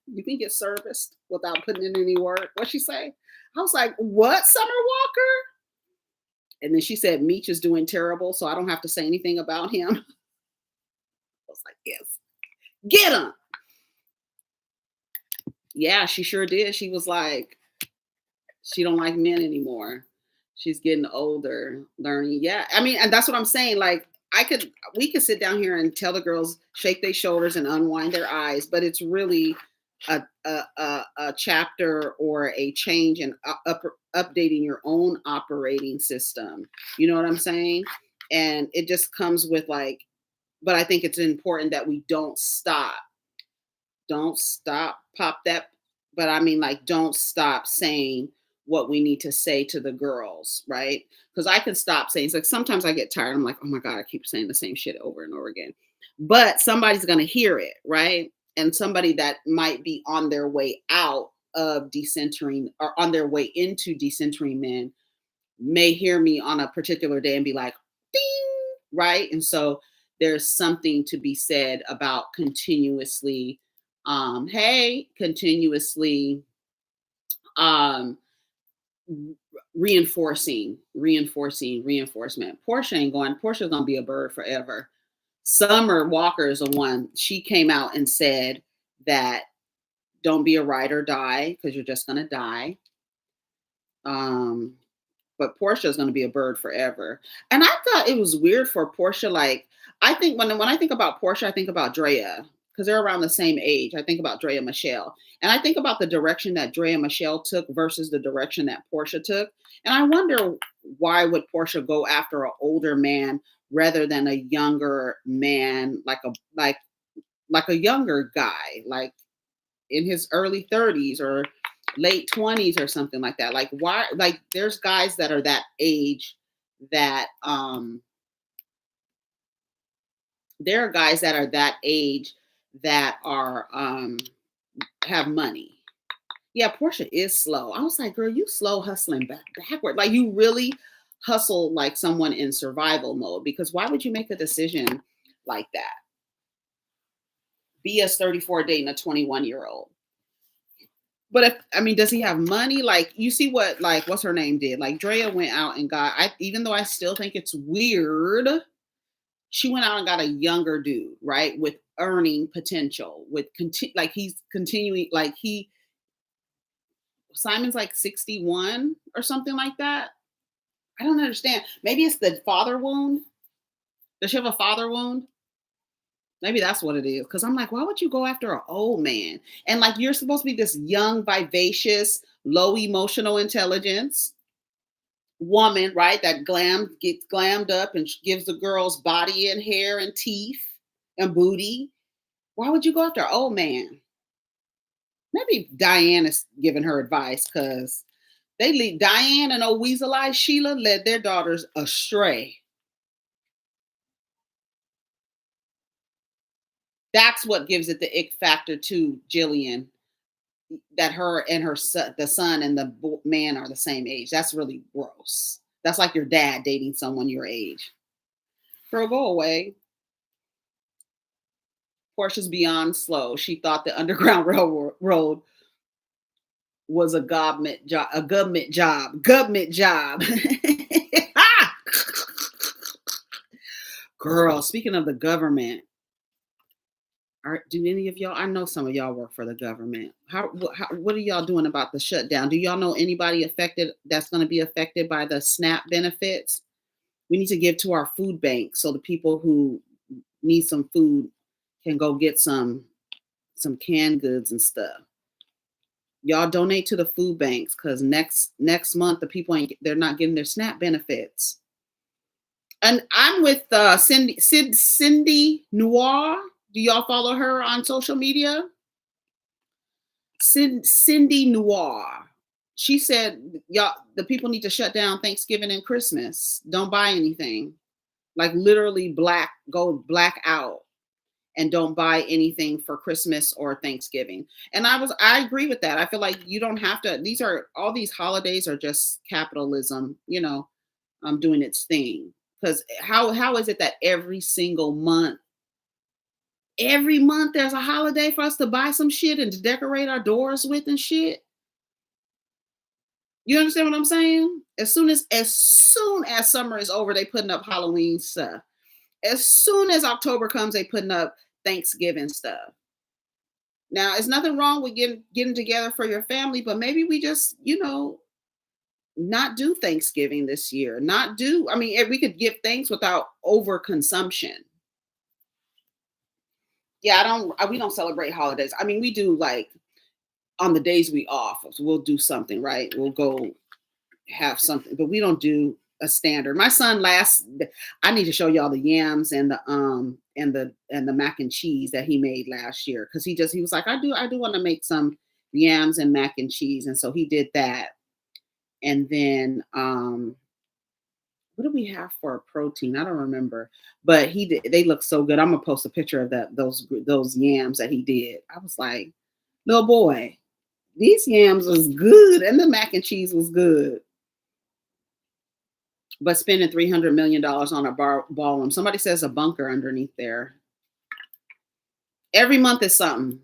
You can get serviced without putting in any work. What she say? I was like, "What, Summer Walker?" And then she said, "Meech is doing terrible, so I don't have to say anything about him." I was like, "Yes, get him." Yeah, she sure did. She was like, she don't like men anymore. She's getting older, learning. Yeah, I mean, and that's what I'm saying. Like, we could sit down here and tell the girls shake their shoulders and unwind their eyes, but it's really a chapter or a change in updating your own operating system. You know what I'm saying? And it just comes with like but I think it's important that we don't stop, pop that, but I mean, like, don't stop saying what we need to say to the girls, right? Because I can stop saying, it's like sometimes I get tired. I'm like, oh my God, I keep saying the same shit over and over again. But somebody's going to hear it, right? And somebody that might be on their way out of decentering or on their way into decentering men may hear me on a particular day and be like, ding, right? And so there's something to be said about continuously, continuously um, reinforcement. Portia ain't going, Portia's gonna be a bird forever. Summer Walker is the one, she came out and said that don't be a ride or die because you're just gonna die. Um, but Portia is going to be a bird forever. And I thought it was weird for Portia. Like, I think when I think about Portia, I think about Drea because they're around the same age. I think about Drea Michelle, and I think about the direction that Drea Michelle took versus the direction that Portia took. And I wonder why would Portia go after an older man rather than a younger man, like a younger guy, like in his early 30s or late 20s or something like that. Like why, like there's guys that are that age that there are guys that are that age that are have money. Yeah, Portia is slow. I was like, girl, you slow hustling backward. Like you really hustle like someone in survival mode because why would you make a decision like that? BS 34 dating a 21-year-old. But if, I mean, does he have money? Like, you see what, like, what's her name did? Like, Drea went out and got, even though I still think it's weird, she went out and got a younger dude, right? With earning potential, like, he's continuing, like, Simon's like 61 or something like that. I don't understand. Maybe it's the father wound. Does she have a father wound? Maybe that's what it is. Because I'm like, why would you go after an old man? And like, you're supposed to be this young, vivacious, low emotional intelligence woman, right? That gets glammed up and gives the girls body and hair and teeth and booty. Why would you go after an old man? Maybe Diane is giving her advice because they lead Diane and old Weasel Eye Sheila led their daughters astray. That's what gives it the ick factor to Jillian, that her and her son, the son and the man are the same age. That's really gross. That's like your dad dating someone your age. Girl, go away. Portia's beyond slow. She thought the Underground Railroad was a government job. A government job. Government job. Girl, speaking of the government, do any of y'all? I know some of y'all work for the government. What are y'all doing about the shutdown? Do y'all know anybody affected that's going to be affected by the SNAP benefits? We need to give to our food bank so the people who need some food can go get some canned goods and stuff. Y'all donate to the food banks because next month the people they're not getting their SNAP benefits. And I'm with Cindy Noir. Do y'all follow her on social media? Cindy Noir. She said, y'all, the people need to shut down Thanksgiving and Christmas. Don't buy anything. Like literally go black out and don't buy anything for Christmas or Thanksgiving. And I agree with that. I feel like you don't have to, all these holidays are just capitalism, doing its thing. Because how is it that every month there's a holiday for us to buy some shit and to decorate our doors with and shit? You understand what I'm saying? As soon as summer is over, they putting up Halloween stuff. As soon as October comes, they putting up Thanksgiving stuff. Now, there's nothing wrong with getting together for your family, but maybe we just, not do Thanksgiving this year. We could give thanks without overconsumption. Yeah, we don't celebrate holidays. I mean, we do like on the days we off, we'll do something, right? We'll go have something, but we don't do a standard. My son last I need to show y'all the yams and the mac and cheese that he made last year because he was like, I do want to make some yams and mac and cheese. And so he did that. And then what do we have for a protein? I don't remember. But he did they look so good. I'm gonna post a picture of those yams that he did. I was like, little boy, these yams was good and the mac and cheese was good. But spending $300 million on a ballroom. Somebody says a bunker underneath there. Every month is something.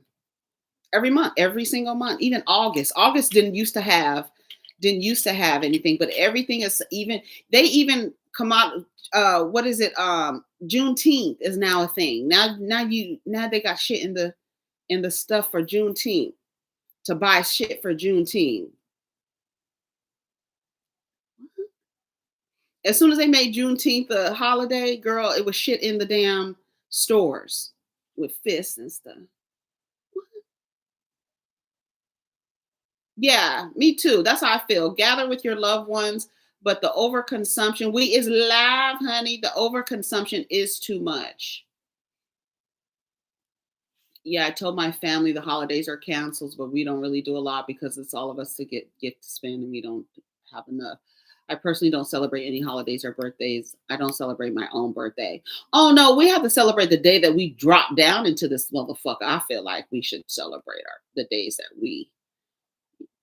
Every month, every single month. Even August. August didn't used to have anything, but everything is even. They even come out. What is it? Juneteenth is now a thing. Now they got shit in the stuff for Juneteenth to buy shit for Juneteenth. As soon as they made Juneteenth a holiday, girl, it was shit in the damn stores with fists and stuff. Yeah, me too. That's how I feel. Gather with your loved ones, but the overconsumption, we is live, honey. The overconsumption is too much. Yeah, I told my family the holidays are canceled, but we don't really do a lot because it's all of us to get to spend and we don't have enough. I personally don't celebrate any holidays or birthdays. I don't celebrate my own birthday. Oh no, we have to celebrate the day that we drop down into this motherfucker. I feel like we should celebrate the days that we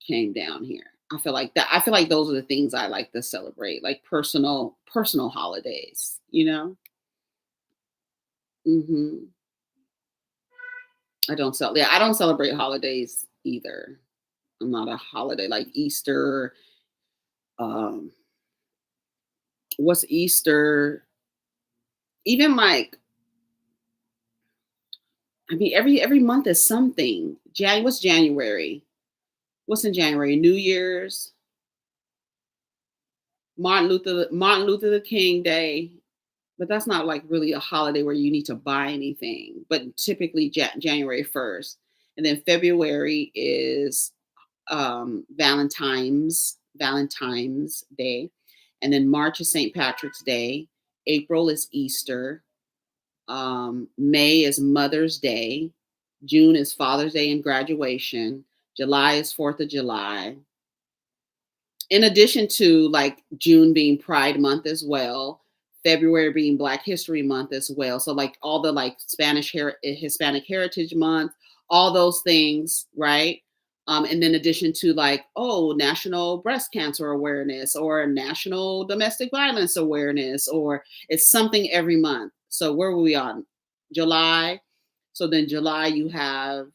came down here. I feel like that. I feel like those are the things I like to celebrate, like personal holidays. Hmm. I don't celebrate holidays either. I'm not a holiday like Easter. Um, what's Easter? Even like, I mean, every month is something. What's January? What's in January? New Year's, Martin Luther King Day. But that's not like really a holiday where you need to buy anything. But typically January 1st, and then February is Valentine's Day, and then March is St. Patrick's Day. April is Easter. May is Mother's Day. June is Father's Day and graduation. July is 4th of July. In addition to like June being Pride Month as well, February being Black History Month as well. So like all the like Hispanic Heritage Month, all those things, right? And then in addition to like, oh, National Breast Cancer Awareness or National Domestic Violence Awareness, or it's something every month. So where were we on? July. So then July you have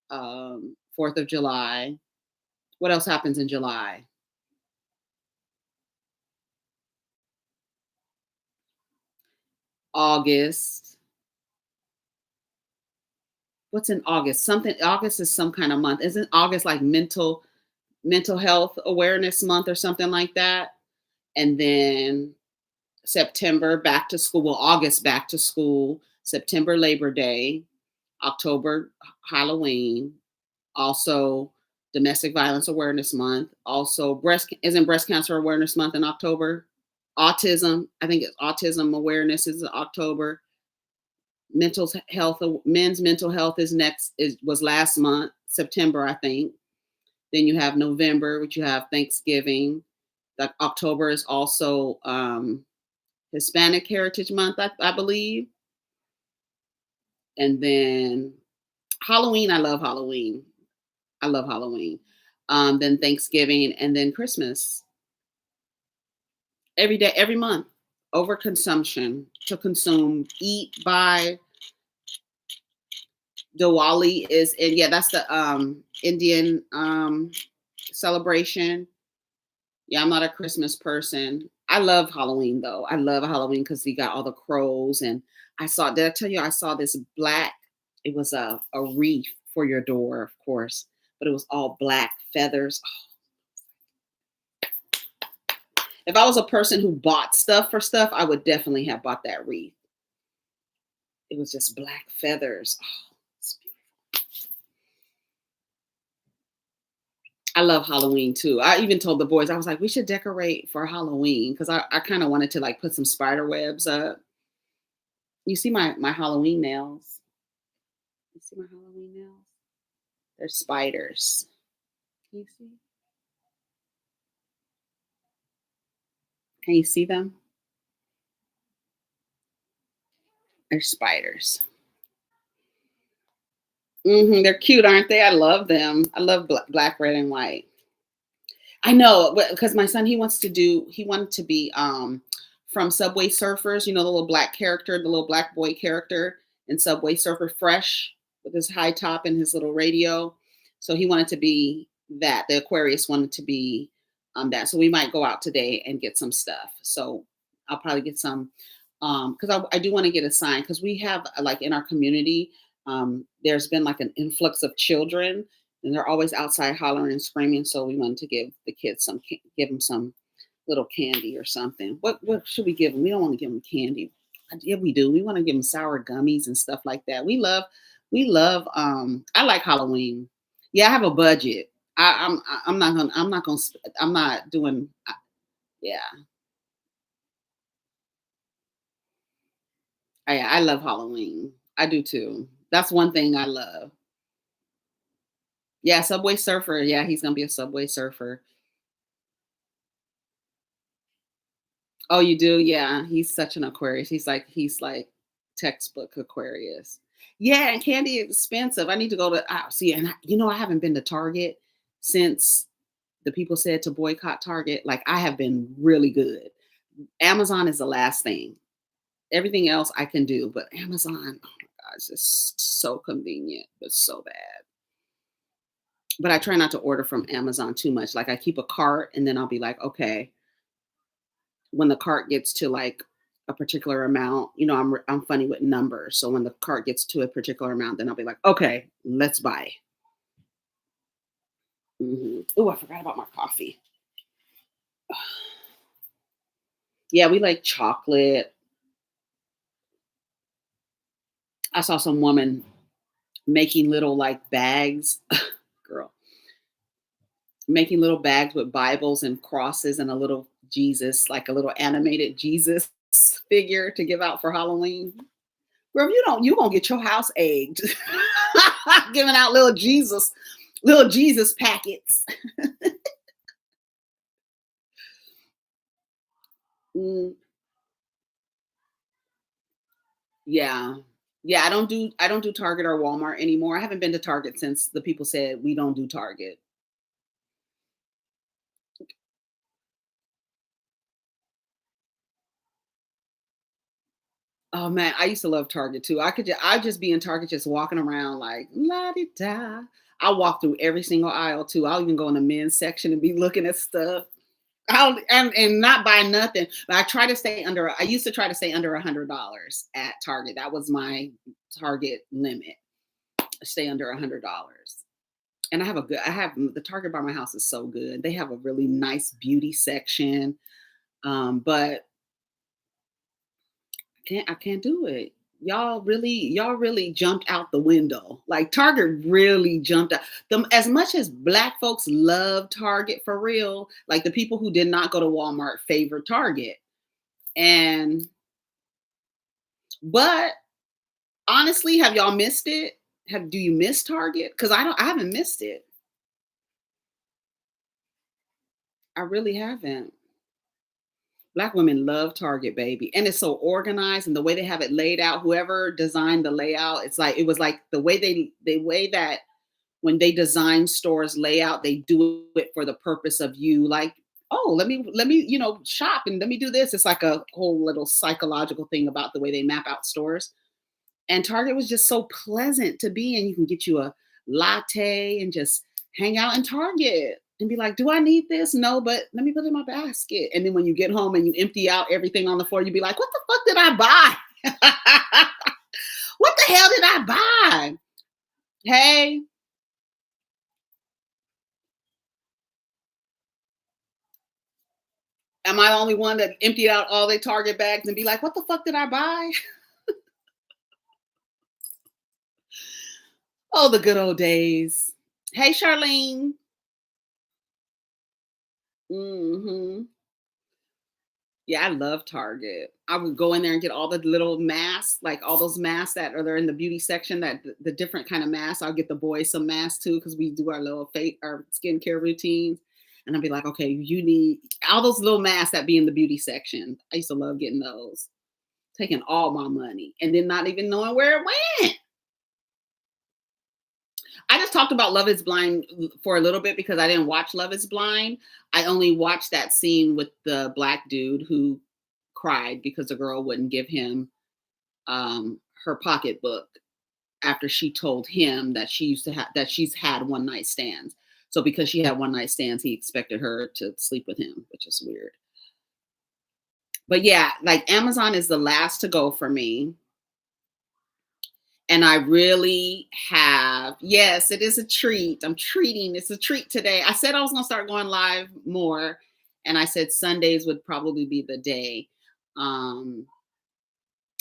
4th of July. What else happens in July? August. What's in August? Something August is some kind of month. Isn't August like mental health awareness month or something like that? And then September back to school. Well, August back to school. September Labor Day. October Halloween. Also Domestic Violence Awareness Month. Also Breast Cancer Awareness Month in October. Autism. I think it's Autism Awareness is in October. Men's mental health is next is was last month, September, I think. Then you have November, which you have Thanksgiving. Like October is also Hispanic Heritage Month, I believe. And then Halloween, I love Halloween. I love Halloween. Then Thanksgiving and then Christmas. Every day, every month. Overconsumption to consume, eat, buy. Diwali is, and yeah, that's the Indian celebration. Yeah, I'm not a Christmas person. I love Halloween though. I love Halloween because you got all the crows, and did I tell you I saw this black, it was a wreath for your door, of course, but it was all black feathers. If I was a person who bought stuff for stuff, I would definitely have bought that wreath. It was just black feathers. Oh, I love Halloween too. I even told the boys, I was like, we should decorate for Halloween because I kind of wanted to like put some spider webs up. You see my Halloween nails? You see my Halloween nails? They're spiders. Can you see? Can you see them? They're spiders. They're cute, aren't they? I love them. I love black, red, and white. I know, because my son he wanted to be from Subway Surfers, the little black character, the little black boy character in Subway Surfer Fresh with his high top and his little radio. So he wanted to be that. The Aquarius wanted to be that. So we might go out today and get some stuff. So I'll probably get some because I do want to get a sign because we have like in our community, there's been like an influx of children and they're always outside hollering and screaming. So we wanted to give the kids give them some little candy or something. What should we give them? We don't want to give them candy. Yeah, we do. We want to give them sour gummies and stuff like that. We love. I like Halloween. Yeah, I have a budget. I'm not doing. Yeah, I love Halloween. I do too. That's one thing I love. Yeah, Subway Surfer. Yeah, he's gonna be a Subway Surfer. Oh, you do? Yeah, he's such an Aquarius. He's like textbook Aquarius. Yeah, and candy is expensive. I need to go to see, and I haven't been to Target since the people said to boycott Target. Like I have been really good. Amazon is the last thing. Everything else I can do, but Amazon, oh my God, it's just so convenient, but so bad. But I try not to order from Amazon too much. Like I keep a cart and then I'll be like, okay, when the cart gets to like a particular amount, I'm funny with numbers. So when the cart gets to a particular amount, then I'll be like, okay, let's buy. Oh, I forgot about my coffee. Yeah, we like chocolate. I saw some woman making little like bags, girl, making little bags with Bibles and crosses and a little Jesus, like a little animated Jesus figure to give out for Halloween. Girl, if you don't, you won't get your house egged. Giving out little Jesus packets. Mm, yeah. Yeah, I don't do Target or Walmart anymore. I haven't been to Target since the people said we don't do Target. Oh man, I used to love Target too. I'd just be in Target just walking around like la di da. I'll walk through every single aisle too. I'll even go in the men's section and be looking at stuff. And not buy nothing. But I used to try to stay under $100 at Target. That was my Target limit. Stay under $100. And I have the Target by my house is so good. They have a really nice beauty section. But I can't do it. Y'all really jumped out the window. Like Target really jumped out. As much as black folks love Target for real, like the people who did not go to Walmart favor Target. And but honestly, have y'all missed it? Do you miss Target? Because I haven't missed it. I really haven't. Black women love Target, baby. And it's so organized and the way they have it laid out, whoever designed the layout, it was like the way that when they design stores layout, they do it for the purpose of you like, oh, let me, shop and let me do this. It's like a whole little psychological thing about the way they map out stores. And Target was just so pleasant to be in. You can get you a latte and just hang out in Target and be like, do I need this? No, but let me put it in my basket. And then when you get home and you empty out everything on the floor, you be like, what the fuck did I buy? What the hell did I buy? Hey, am I the only one that emptied out all their Target bags and be like, what the fuck did I buy? Oh, the good old days. Hey, Charlene. Mhm. Yeah, I love Target. I would go in there and get all the little masks, like all those masks that are there in the beauty section, that the different kind of masks. I'll get the boys some masks too, because we do our little our skincare routines. And I'll be like, okay, you need all those little masks that be in the beauty section. I used to love getting those, taking all my money and then not even knowing where it went. I just talked about Love is Blind for a little bit because I didn't watch Love is Blind. I only watched that scene with the black dude who cried because the girl wouldn't give him her pocketbook after she told him that she's had one night stands. So because she had one night stands, he expected her to sleep with him, which is weird. But yeah, like Amazon is the last to go for me. And I really have, yes, it is a treat. I'm treating, it's a treat today. I said I was going to start going live more. And I said Sundays would probably be the day. Um,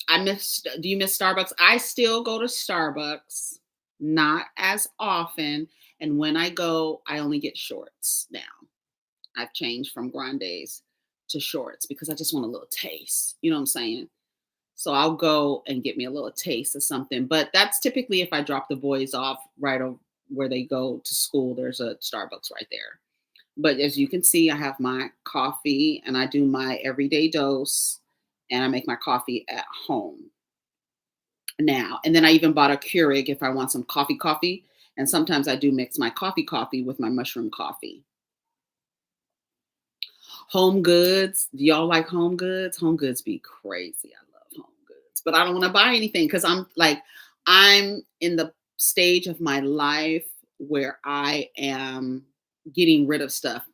do you miss Starbucks? I still go to Starbucks, not as often. And when I go, I only get shorts now. I've changed from grandes to shorts because I just want a little taste. You know what I'm saying? So I'll go and get me a little taste of something. But that's typically if I drop the boys off right over where they go to school. There's a Starbucks right there. But as you can see, I have my coffee and I do my everyday dose and I make my coffee at home now. And then I even bought a Keurig if I want some coffee. And sometimes I do mix my coffee with my mushroom coffee. Home Goods. Do y'all like Home Goods? Home Goods be crazy. I love Home Goods, but I don't want to buy anything because I'm in the stage of my life where I am getting rid of stuff.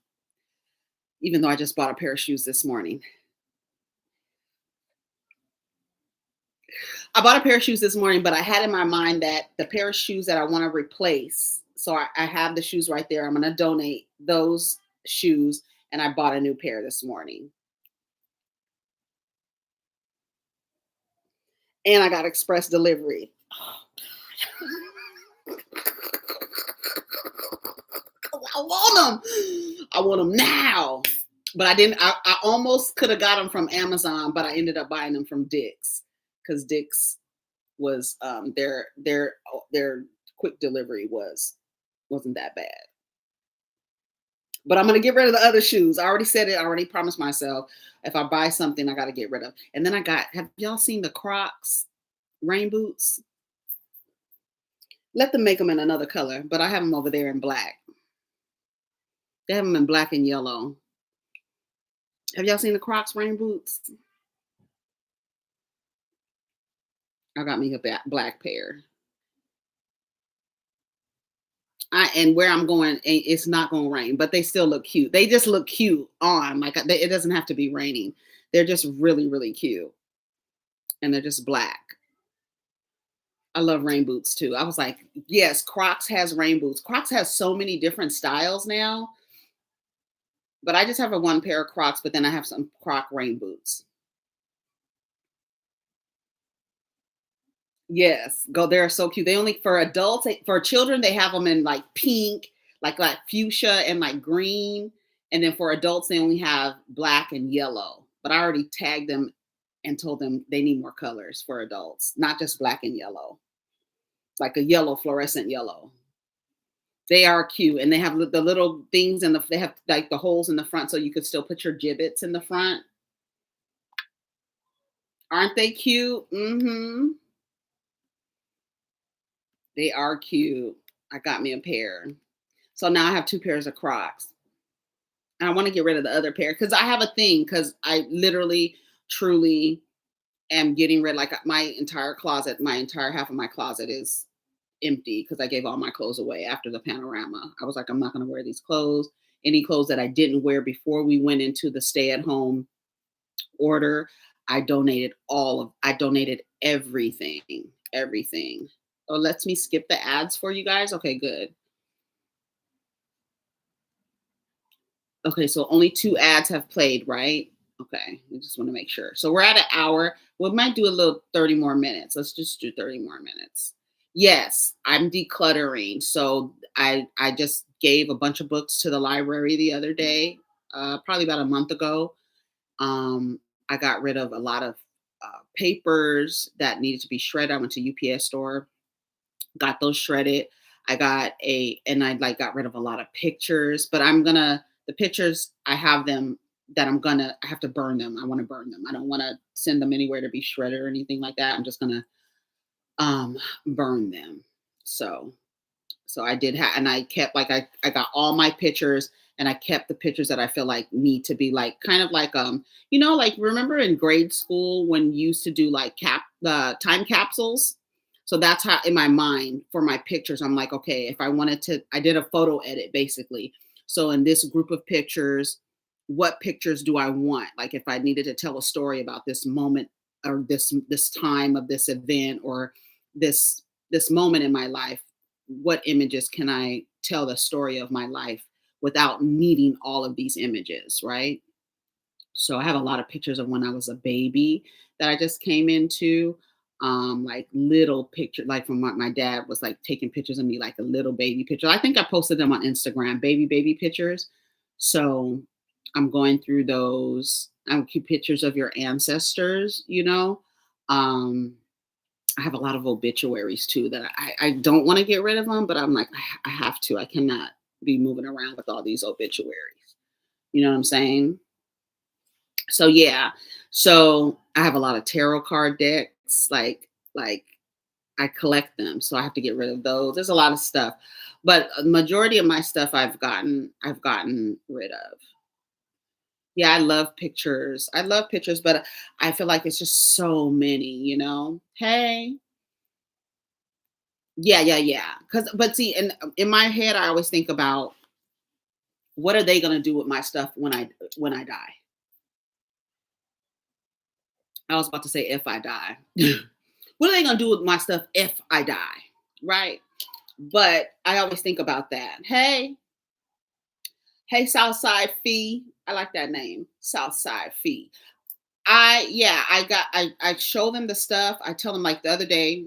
Even though I just bought a pair of shoes this morning, I bought a pair of shoes this morning, but I had in my mind that the pair of shoes that I want to replace. So I have the shoes right there. I'm going to donate those shoes, and I bought a new pair this morning. And I got express delivery. I want them. I want them now. But I didn't. I almost could have got them from Amazon, but I ended up buying them from Dick's because Dick's was their quick delivery wasn't that bad. But I'm gonna get rid of the other shoes. I already said it. I already promised myself if I buy something, I got to get rid of. And then have y'all seen the Crocs rain boots? Let them make them in another color, but I have them over there in black. They have them in black and yellow. Have y'all seen the Crocs rain boots? I got me a black pair. And where I'm going, it's not going to rain, but they still look cute. They just look cute on. It doesn't have to be raining. They're just really, really cute, and they're just black. I love rain boots too. I was like, yes, Crocs has rain boots. Crocs has so many different styles now, but I just have a one pair of Crocs, but then I have some Croc rain boots. Yes, go. They're so cute. They only for adults, for children, they have them in like pink, like fuchsia and like green, and then for adults, they only have black and yellow. But I already tagged them and told them they need more colors for adults, not just black and yellow, like a yellow, fluorescent yellow. They are cute, and they have the little things they have like the holes in the front, so you could still put your gibbets in the front. Aren't they cute? Mm-hmm. They are cute. I got me a pair. So now I have two pairs of Crocs. And I want to get rid of the other pair because I have a thing because I literally, truly am getting rid. Like my entire closet, my entire half of my closet is empty because I gave all my clothes away after the panorama. I was like, I'm not going to wear these clothes. Any clothes that I didn't wear before we went into the stay-at-home order, I donated everything, everything. Oh, lets me skip the ads for you guys. Okay, good. Okay, so only 2 ads have played, right? Okay, we just want to make sure. So we're at an hour. We might do a little 30 more minutes. Let's just do 30 more minutes. Yes, I'm decluttering. So I just gave a bunch of books to the library the other day. probably about a month ago. Um, I got rid of a lot of papers that needed to be shredded. I went to UPS store, got those shredded. And I like got rid of a lot of pictures, but the pictures I have them that I have to burn them. I want to burn them. I don't want to send them anywhere to be shredded or anything like that. I'm just gonna burn them. So so I did have, and I kept like I got all my pictures, and I kept the pictures that I feel like need to be like kind of like like remember in grade school when you used to do like time capsules. So that's how in my mind for my pictures I'm like, okay, if I wanted to, I did a photo edit basically. So in this group of pictures, what pictures do I want? Like if I needed to tell a story about this moment or this time of this event or this this moment in my life, what images can I tell the story of my life without needing all of these images, right? So I have a lot of pictures of when I was a baby that I just came into. Like little picture, like from my dad was like taking pictures of me, like a little baby picture. I think I posted them on Instagram, baby pictures. So I'm going through those. I would keep pictures of your ancestors. Um, I have a lot of obituaries too that I don't want to get rid of them, but I'm like, I have to. I cannot be moving around with all these obituaries. You know what I'm saying? So yeah. So I have a lot of tarot card decks. Like I collect them, so I have to get rid of those. There's a lot of stuff, but a majority of my stuff I've gotten rid of. Yeah, I love pictures. I love pictures, but I feel like it's just so many. Hey. Yeah, yeah, yeah. Cause but see, in my head, I always think about what are they gonna do with my stuff when I die? I was about to say if I die. What are they gonna do with my stuff if I die? Right? But I always think about that. Hey, Southside Fee. I like that name, Southside Fee. I show them the stuff. I tell them like the other day,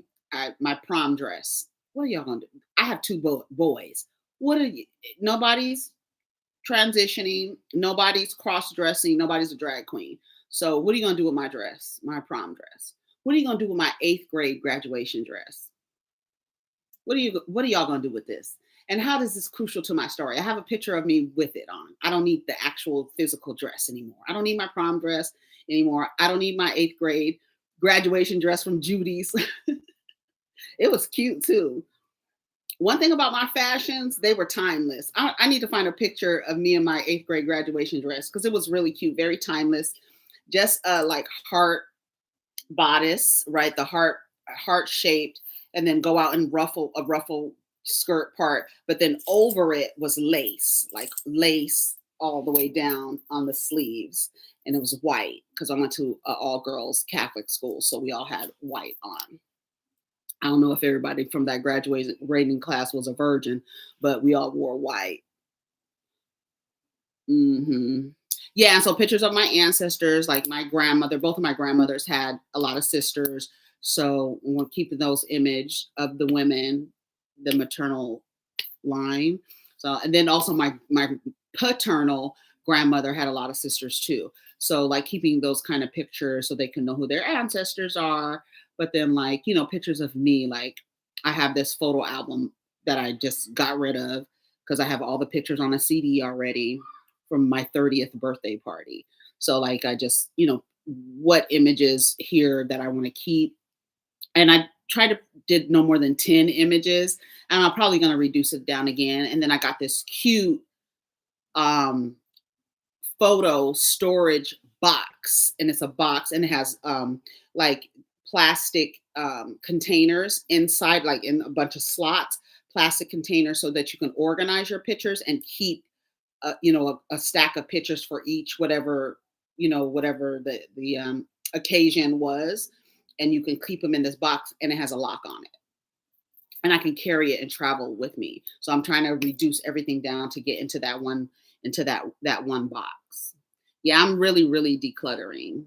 my prom dress. What are y'all gonna do? I have two boys. What are you? Nobody's transitioning. Nobody's cross dressing. Nobody's a drag queen. So what are you gonna do with my dress, my prom dress? What are you gonna do with my eighth grade graduation dress? What are y'all gonna do with this? And how does this crucial to my story? I have a picture of me with it on. I don't need the actual physical dress anymore. I don't need my prom dress anymore. I don't need my eighth grade graduation dress from Judy's. It was cute too. One thing about my fashions, they were timeless. I need to find a picture of me in my eighth grade graduation dress because it was really cute, very timeless. Just like heart bodice, right? The heart shaped, and then go out and ruffle a ruffle skirt part, but then over it was lace, like lace all the way down on the sleeves, and it was white because I went to all girls Catholic school, so we all had white on. I don't know if everybody from that graduating class was a virgin, but we all wore white. Yeah, and so pictures of my ancestors, like my grandmother, both of my grandmothers had a lot of sisters. So we're keeping those image of the women, the maternal line. So and then also my paternal grandmother had a lot of sisters too. So like keeping those kind of pictures so they can know who their ancestors are. But then like, pictures of me, like I have this photo album that I just got rid of because I have all the pictures on a CD already from my 30th birthday party. So like I just, what images here that I want to keep. And I tried to did no more than 10 images, and I'm probably going to reduce it down again. And then I got this cute um photo storage box, and it's a box, and it has like plastic containers inside, like in a bunch of slots, plastic containers, so that you can organize your pictures and keep a stack of pictures for each whatever the occasion was, and you can keep them in this box, and it has a lock on it, and I can carry it and travel with me. So I'm trying to reduce everything down to get into that one box. Yeah, I'm really decluttering.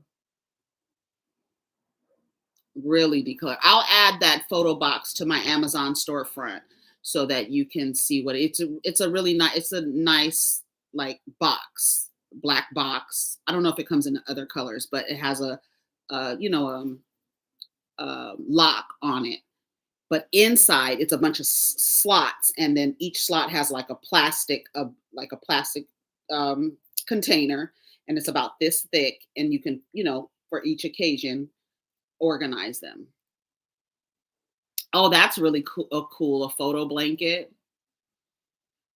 Really declutter. I'll add that photo box to my Amazon storefront so that you can see what it's a really nice, it's a nice like box, black box. I don't know if it comes in other colors, but it has a lock on it. But inside, it's a bunch of slots, and then each slot has like a plastic um, container, and it's about this thick, and you can, for each occasion, organize them. Oh, that's really cool. A photo blanket.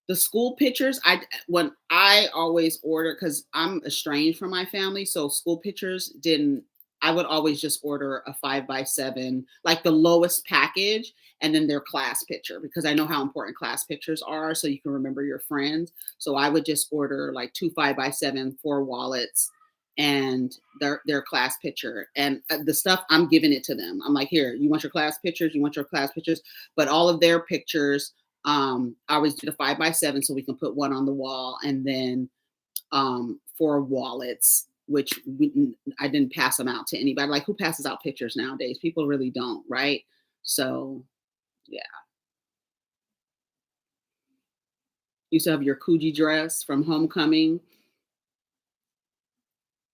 The school pictures, when I always order, because I'm estranged from my family, so school pictures didn't. I would always just order a 5x7, like the lowest package, and then their class picture, because I know how important class pictures are, so you can remember your friends. So I would just order like two 5x7, four wallets, and their class picture, and the stuff I'm giving it to them. I'm like, here, you want your class pictures? You want your class pictures? But all of their pictures, I always do the 5x7 so we can put one on the wall, and then for wallets, which I didn't pass them out to anybody. Like, who passes out pictures nowadays? People really don't, right? So yeah, you still have your Coogee dress from homecoming.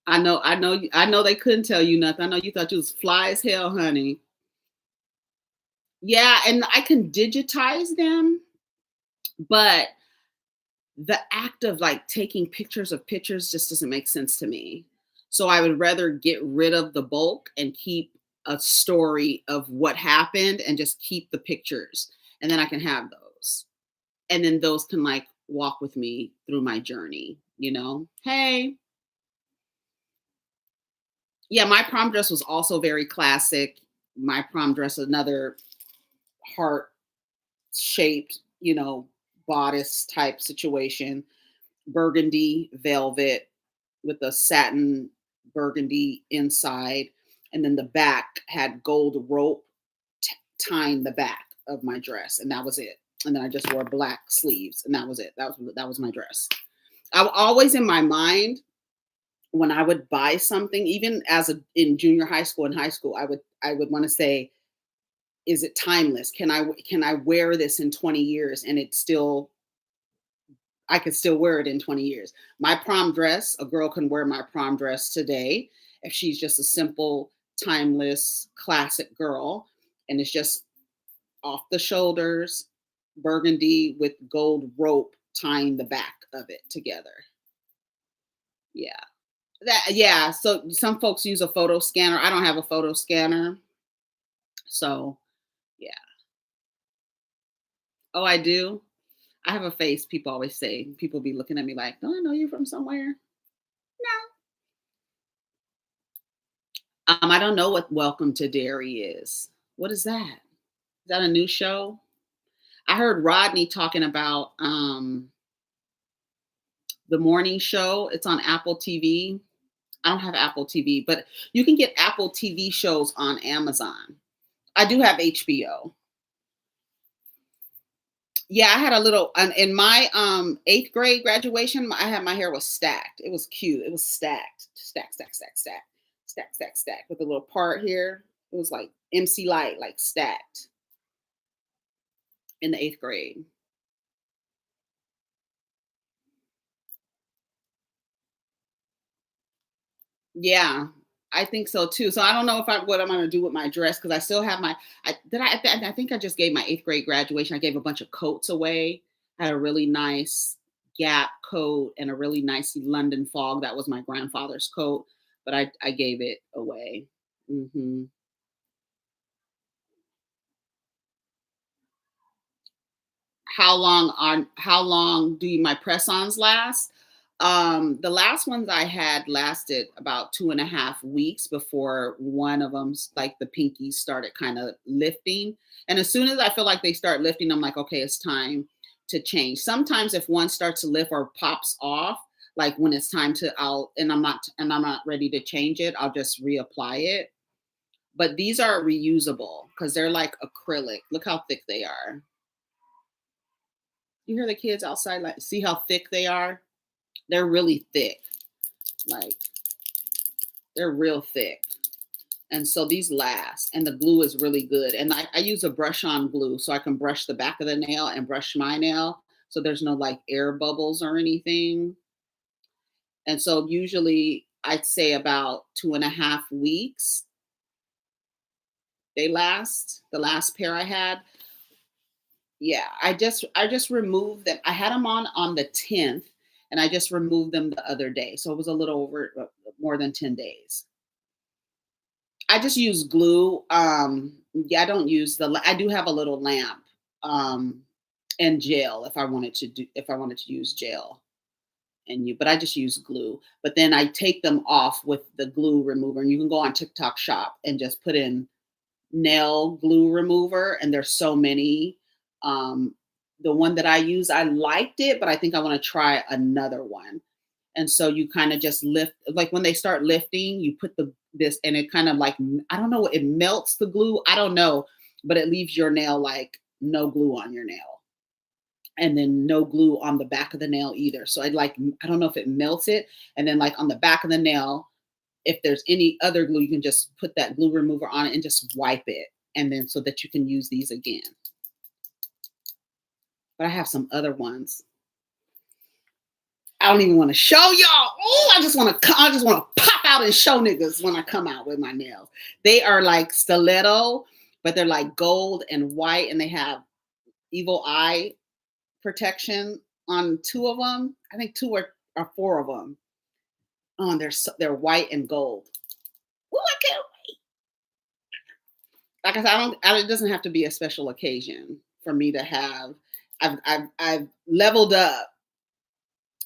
I know they couldn't tell you nothing. I know you thought you was fly as hell, honey. Yeah, and I can digitize them, but the act of like taking pictures of pictures just doesn't make sense to me. So I would rather get rid of the bulk and keep a story of what happened and just keep the pictures. And then I can have those. And then those can like walk with me through my journey, you know? Hey. Yeah, my prom dress was also very classic. My prom dress, another heart shaped, bodice type situation, burgundy velvet with a satin burgundy inside, and then the back had gold rope tying the back of my dress, and that was it. And then I just wore black sleeves, and that was it. That was my dress. I always in my mind, when I would buy something, even in junior high school and high school, I would want to say, is it timeless? Can I wear this in 20 years and I could still wear it in 20 years. My prom dress, a girl can wear my prom dress today if she's just a simple, timeless, classic girl. And it's just off the shoulders, burgundy with gold rope tying the back of it together. Yeah. Yeah. So some folks use a photo scanner. I don't have a photo scanner. So yeah. Oh, I do. I have a face. People always say, people be looking at me like, don't I know you from somewhere? I don't know what Welcome to Dairy is. What is that? Is that a new show? I heard Rodney talking about the morning show. It's on Apple TV. I don't have Apple TV, but you can get Apple TV shows on Amazon. I do have HBO. Yeah, I had a little in my eighth grade graduation. I had my hair was stacked. It was cute. It was stacked, stacked with a little part here. It was like MC Light, like stacked in the eighth grade. Yeah, I think so too. So I don't know if what I'm gonna do with my dress, because I still have my. I think I just gave my eighth grade graduation. I gave a bunch of coats away. I had a really nice Gap coat and a really nice London Fog. That was my grandfather's coat, but I gave it away. hmm How long do my press-ons last? The last ones I had lasted about 2.5 weeks before one of them, like the pinkies, started kind of lifting. And as soon as I feel like they start lifting, I'm like, okay, it's time to change. Sometimes if one starts to lift or pops off, like when it's time to, I'm not ready to change it, I'll just reapply it. But these are reusable because they're like acrylic. Look how thick they are. You hear the kids outside, like, see how thick they are? They're really thick. Like, they're real thick. And so these last, and the glue is really good. And I use a brush on glue so I can brush the back of the nail and brush my nail. So there's no like air bubbles or anything. And so usually I'd say about 2.5 weeks they last. The last pair I had. Yeah, I just removed them. I had them on the 10th, and I just removed them the other day. So it was a little over more than 10 days. I just use glue. Yeah, I don't use I do have a little lamp um and gel if I wanted to use gel but I just use glue. But then I take them off with the glue remover, and you can go on TikTok shop and just put in nail glue remover, and there's so many. Um, the one that I use, I liked it, but I think I want to try another one. And so you kind of just lift, like when they start lifting, you put this, and it kind of like I don't know, it melts the glue. I don't know, but it leaves your nail like no glue on your nail, and then no glue on the back of the nail either. So I don't know if it melts it, and then like on the back of the nail, if there's any other glue, you can just put that glue remover on it and just wipe it, and then so that you can use these again. But I have some other ones. I don't even want to show y'all. Oh, I just want to pop out and show niggas when I come out with my nails. They are like stiletto, but they're like gold and white, and they have evil eye protection on two of them. I think two or four of them. Oh, and they're white and gold. Oh, I can't. Like I said, it doesn't have to be a special occasion for me to have. I've leveled up,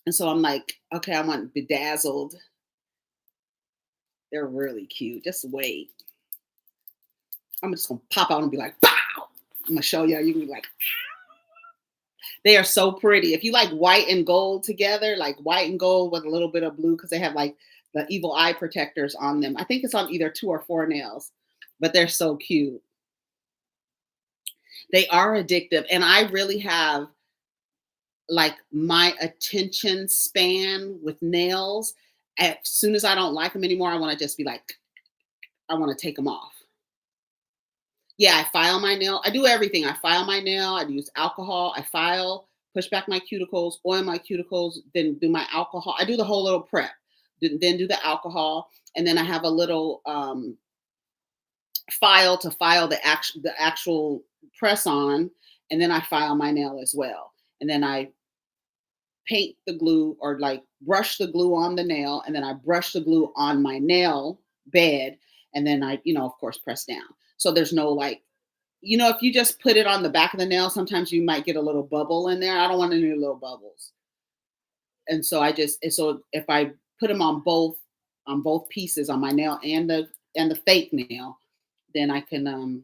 and so I'm like, okay, I want bedazzled. They're really cute. Just wait. I'm just gonna pop out and be like, "Pow!" I'm gonna show you. You can be like, they are so pretty. If you like white and gold together, like white and gold with a little bit of blue, because they have like the evil eye protectors on them. I think it's on either two or four nails, but they're so cute. They are addictive, and I really have like my attention span with nails. As soon as I don't like them anymore, I want to just be like, I want to take them off. Yeah, I file my nail. I do everything. I file my nail. I use alcohol. I file, push back my cuticles, oil my cuticles, then do my alcohol. I do the whole little prep. Then do the alcohol, and then I have a little file to file the actual press on, and then I file my nail as well. And then I paint the glue or like brush the glue on the nail, and then I brush the glue on my nail bed, and then I of course press down. So there's no like, if you just put it on the back of the nail, sometimes you might get a little bubble in there. I don't want any little bubbles. And so so if I put them on both pieces, on my nail and the fake nail, then I can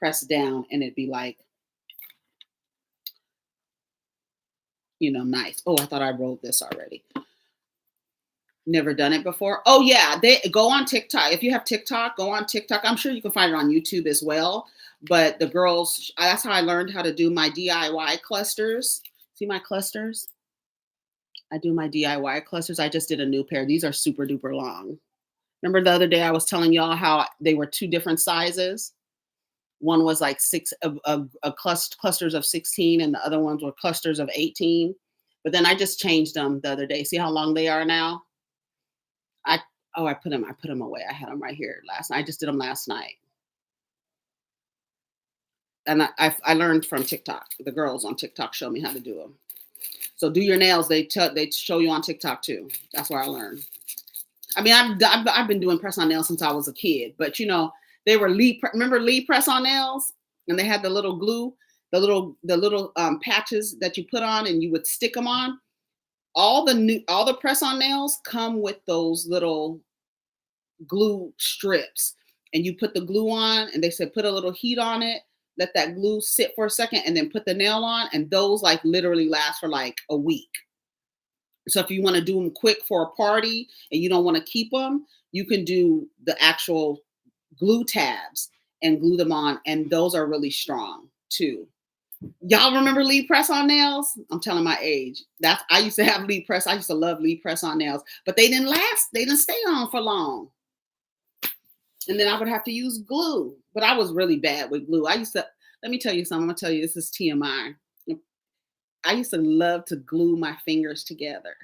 press down, and it'd be like, nice. Oh, I thought I wrote this already. Never done it before. Oh yeah, they go on TikTok. If you have TikTok, go on TikTok. I'm sure you can find it on YouTube as well. But the girls, that's how I learned how to do my DIY clusters. See my clusters? I do my DIY clusters. I just did a new pair. These are super duper long. Remember the other day I was telling y'all how they were two different sizes? One was like clusters of 16, and the other ones were clusters of 18. But then I just changed them the other day. See how long they are now? I I put them away. I had them right here last night. I just did them last night. And I learned from TikTok. The girls on TikTok show me how to do them. So do your nails. They show you on TikTok too. That's where I learned. I mean, I've been doing press on nails since I was a kid, but they were remember lead press on nails, and they had the little glue, the little patches that you put on, and you would stick them on. All the press on nails come with those little glue strips, and you put the glue on, and they said put a little heat on it, let that glue sit for a second, and then put the nail on, and those like literally last for like a week. So if you want to do them quick for a party and you don't want to keep them, you can do the actual glue tabs and glue them on, and those are really strong too. Y'all remember lead press on nails? I'm telling my age. I used to have lead press. I used to love lead press on nails, but they didn't last. They didn't stay on for long. And then I would have to use glue. But I was really bad with glue. Let me tell you something. I'm gonna tell you, this is TMI. I used to love to glue my fingers together.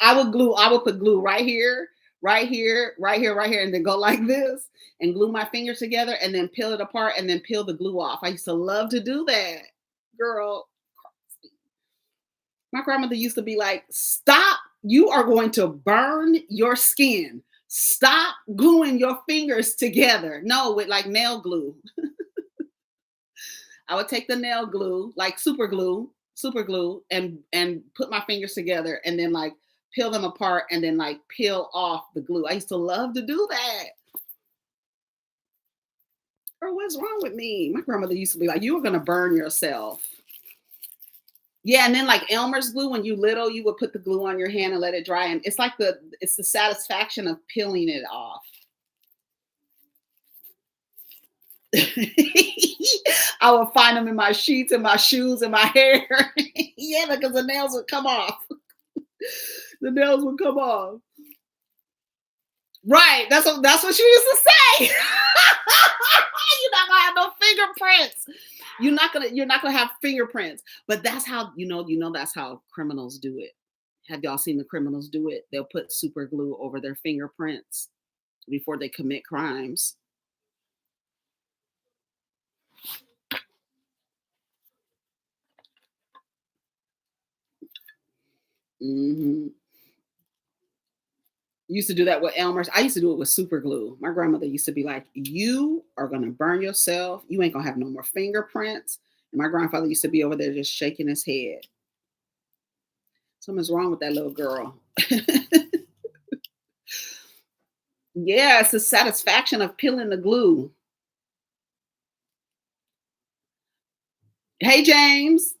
I would put glue right here, right here, right here, right here, and then go like this and glue my fingers together and then peel it apart and then peel the glue off. I used to love to do that. Girl, my grandmother used to be like, "Stop, you are going to burn your skin. Stop gluing your fingers together." No, with like nail glue. I would take the nail glue, like super glue, and put my fingers together and then like peel them apart and then like peel off the glue. I used to love to do that. Girl, what's wrong with me? My grandmother used to be like, "You are gonna burn yourself." Yeah, and then like Elmer's glue, when you little, you would put the glue on your hand and let it dry, and it's the satisfaction of peeling it off. I would find them in my sheets and my shoes and my hair. Yeah, because the nails would come off. The nails would come off. Right. That's what she used to say. You're not gonna have no fingerprints. You're not gonna have fingerprints. But that's how that's how criminals do it. Have y'all seen the criminals do it? They'll put super glue over their fingerprints before they commit crimes. Hmm. Used to do that with Elmer's. I used to do it with super glue. My grandmother used to be like, "You are gonna burn yourself. You ain't gonna have no more fingerprints." And my grandfather used to be over there just shaking his head. Something's wrong with that little girl. Yeah, it's the satisfaction of peeling the glue. Hey, James,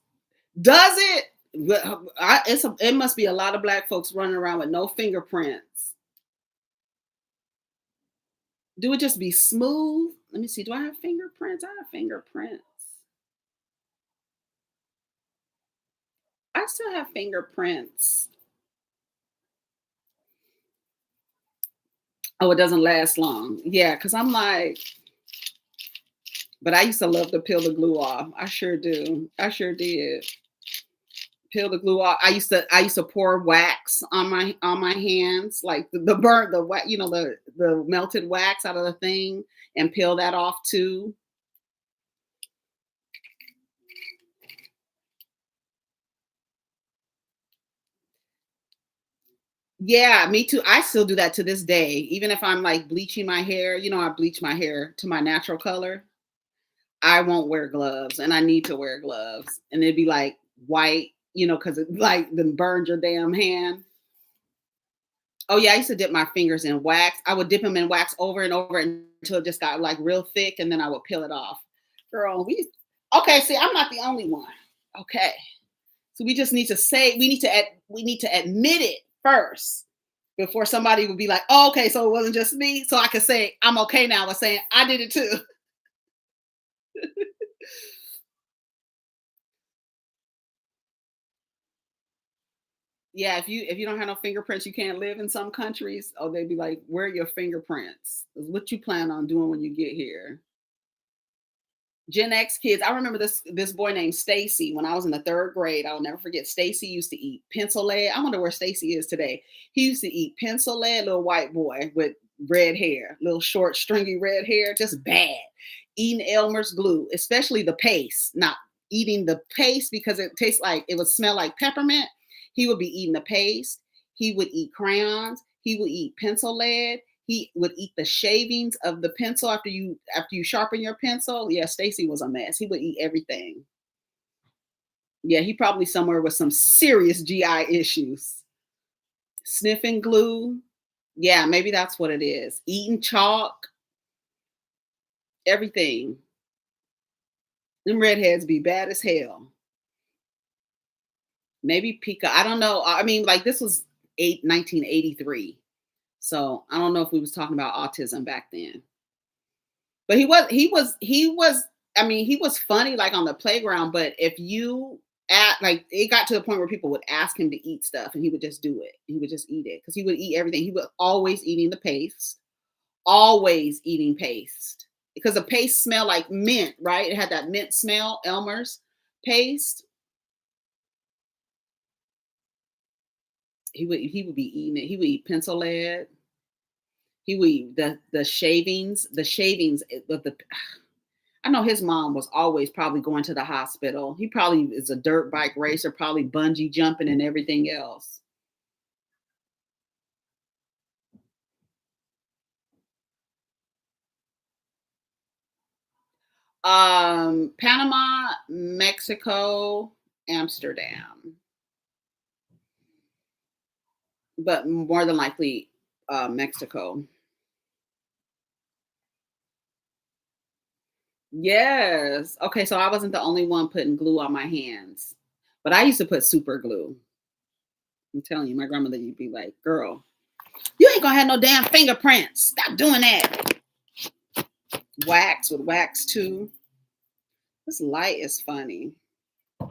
does it? Well, it must be a lot of black folks running around with no fingerprints. Do it just be smooth? Let me see. Do I have fingerprints? I have fingerprints. I still have fingerprints. Oh, it doesn't last long. Yeah, because I'm like, but I used to love to peel the glue off. I sure do. I sure did. Peel the glue off. I used to pour wax on my hands, like the burnt the wax, the melted wax out of the thing, and peel that off too. Yeah, me too. I still do that to this day. Even if I'm like bleaching my hair, I bleach my hair to my natural color. I won't wear gloves, and I need to wear gloves, and it'd be like white, because it like then burned your damn hand. Oh yeah, I used to dip my fingers in wax. I would dip them in wax over and over until it just got like real thick, and then I would peel it off. Girl, okay. See, I'm not the only one. Okay, so we just need to say we need to admit it first before somebody would be like, "Oh, okay, so it wasn't just me." So I could say I'm okay now with saying I did it too. Yeah, if you don't have no fingerprints, you can't live in some countries. Oh, they'd be like, "Where are your fingerprints? What you plan on doing when you get here?" Gen X kids. I remember this boy named Stacy when I was in the third grade. I'll never forget. Stacy used to eat pencil lead. I wonder where Stacy is today. He used to eat pencil lead. Little white boy with red hair, little short, stringy red hair, just bad. Eating Elmer's glue, especially the paste. Not eating the paste because it tastes like it would smell like peppermint. He would be eating the paste. He would eat crayons. He would eat pencil lead. He would eat the shavings of the pencil after you sharpen your pencil. Yeah, Stacy was a mess. He would eat everything. Yeah, he probably somewhere with some serious GI issues. Sniffing glue. Yeah, maybe that's what it is. Eating chalk, everything. Them redheads be bad as hell. Maybe Pika. I don't know. I mean, like this was 1983. So I don't know if we was talking about autism back then. But he was I mean, he was funny like on the playground, but if you at like it got to the point where people would ask him to eat stuff and he would just do it. He would just eat it because he would eat everything. He was always eating the paste, always eating paste because the paste smelled like mint, right? It had that mint smell, Elmer's paste. He would be eating it. He would eat pencil lead. He would eat the shavings. The shavings of the I know his mom was always probably going to the hospital. He probably is a dirt bike racer, probably bungee jumping and everything else. Panama, Mexico, Amsterdam, but more than likely, Mexico. Yes. Okay, so I wasn't the only one putting glue on my hands, but I used to put super glue. I'm telling you, my grandmother, you'd be like, "Girl, you ain't gonna have no damn fingerprints. Stop doing that." Wax with wax too. This light is funny. I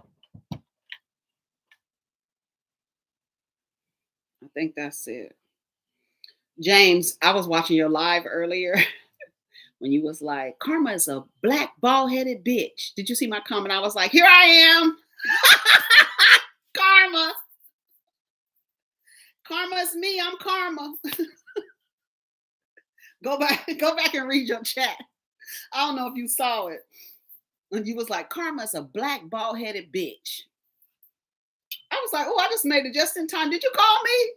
think that's it. James, I was watching your live earlier when you was like, "Karma is a black bald-headed bitch." Did you see my comment? I was like, "Here I am." Karma. Karma is me. I'm karma. Go back and read your chat. I don't know if you saw it. And you was like, "Karma's a black bald-headed bitch." I was like, "Oh, I just made it just in time. Did you call me?"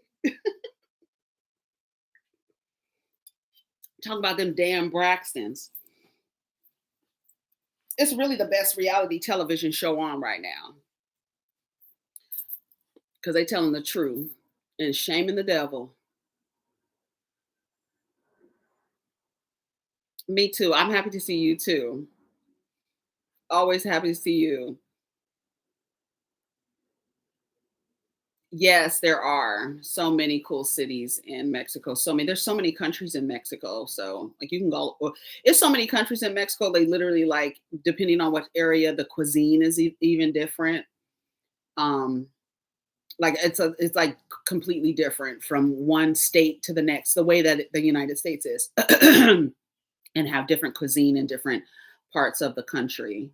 Talking about them damn Braxtons. It's really the best reality television show on right now because they telling the truth and shaming the devil. Me too. I'm happy to see you too. Always happy to see you. Yes, there are so many cool cities in Mexico. So many. There's so many countries in Mexico. So like you can go. Well, it's so many countries in Mexico. They literally like depending on what area, the cuisine is even different. Um, like it's like completely different from one state to the next. The way that the United States is, and have different cuisine in different parts of the country.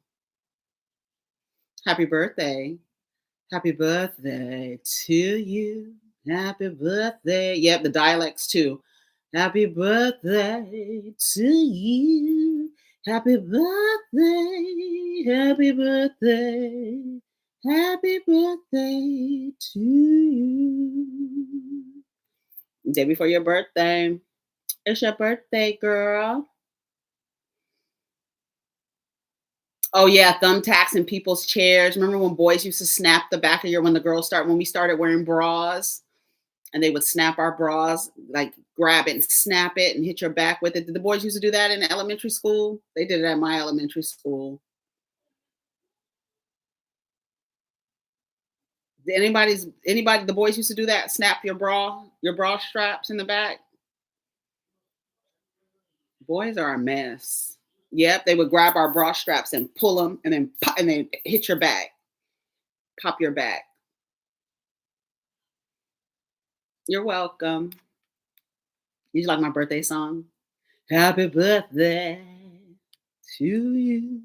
Happy birthday. Happy birthday to you. Happy birthday. Yep, the dialects too. Happy birthday to you. Happy birthday. Happy birthday. Happy birthday to you. Day before your birthday. It's your birthday, girl. Oh yeah, thumbtacks in people's chairs. Remember when boys used to snap the back of your when we started wearing bras and they would snap our bras, like grab it and snap it and hit your back with it. Did the boys used to do that in elementary school? They did it at my elementary school. Did anybody the boys used to do that? Snap your bra straps in the back? Boys are a mess. Yep, they would grab our bra straps and pull them and then pop, and then hit your back, pop your back. You're welcome. You like my birthday song? Happy birthday to you.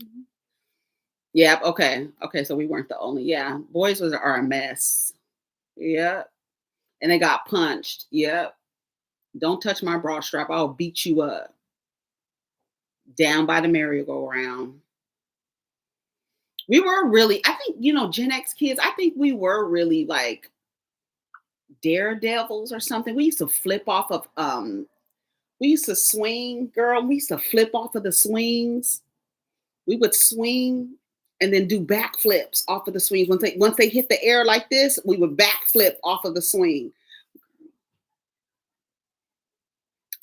Yep. Okay. Okay. So we weren't the only. Yeah. Boys are a mess. Yep. And they got punched. Yep. Don't touch my bra strap. I'll beat you up. Down by the merry-go-round. We were really, I think, Gen X kids, I think we were really like daredevils or something. We used to flip off of we used to swing, girl. We used to flip off of the swings. We would swing and then do backflips off of the swings. Once they hit the air like this, we would backflip off of the swing.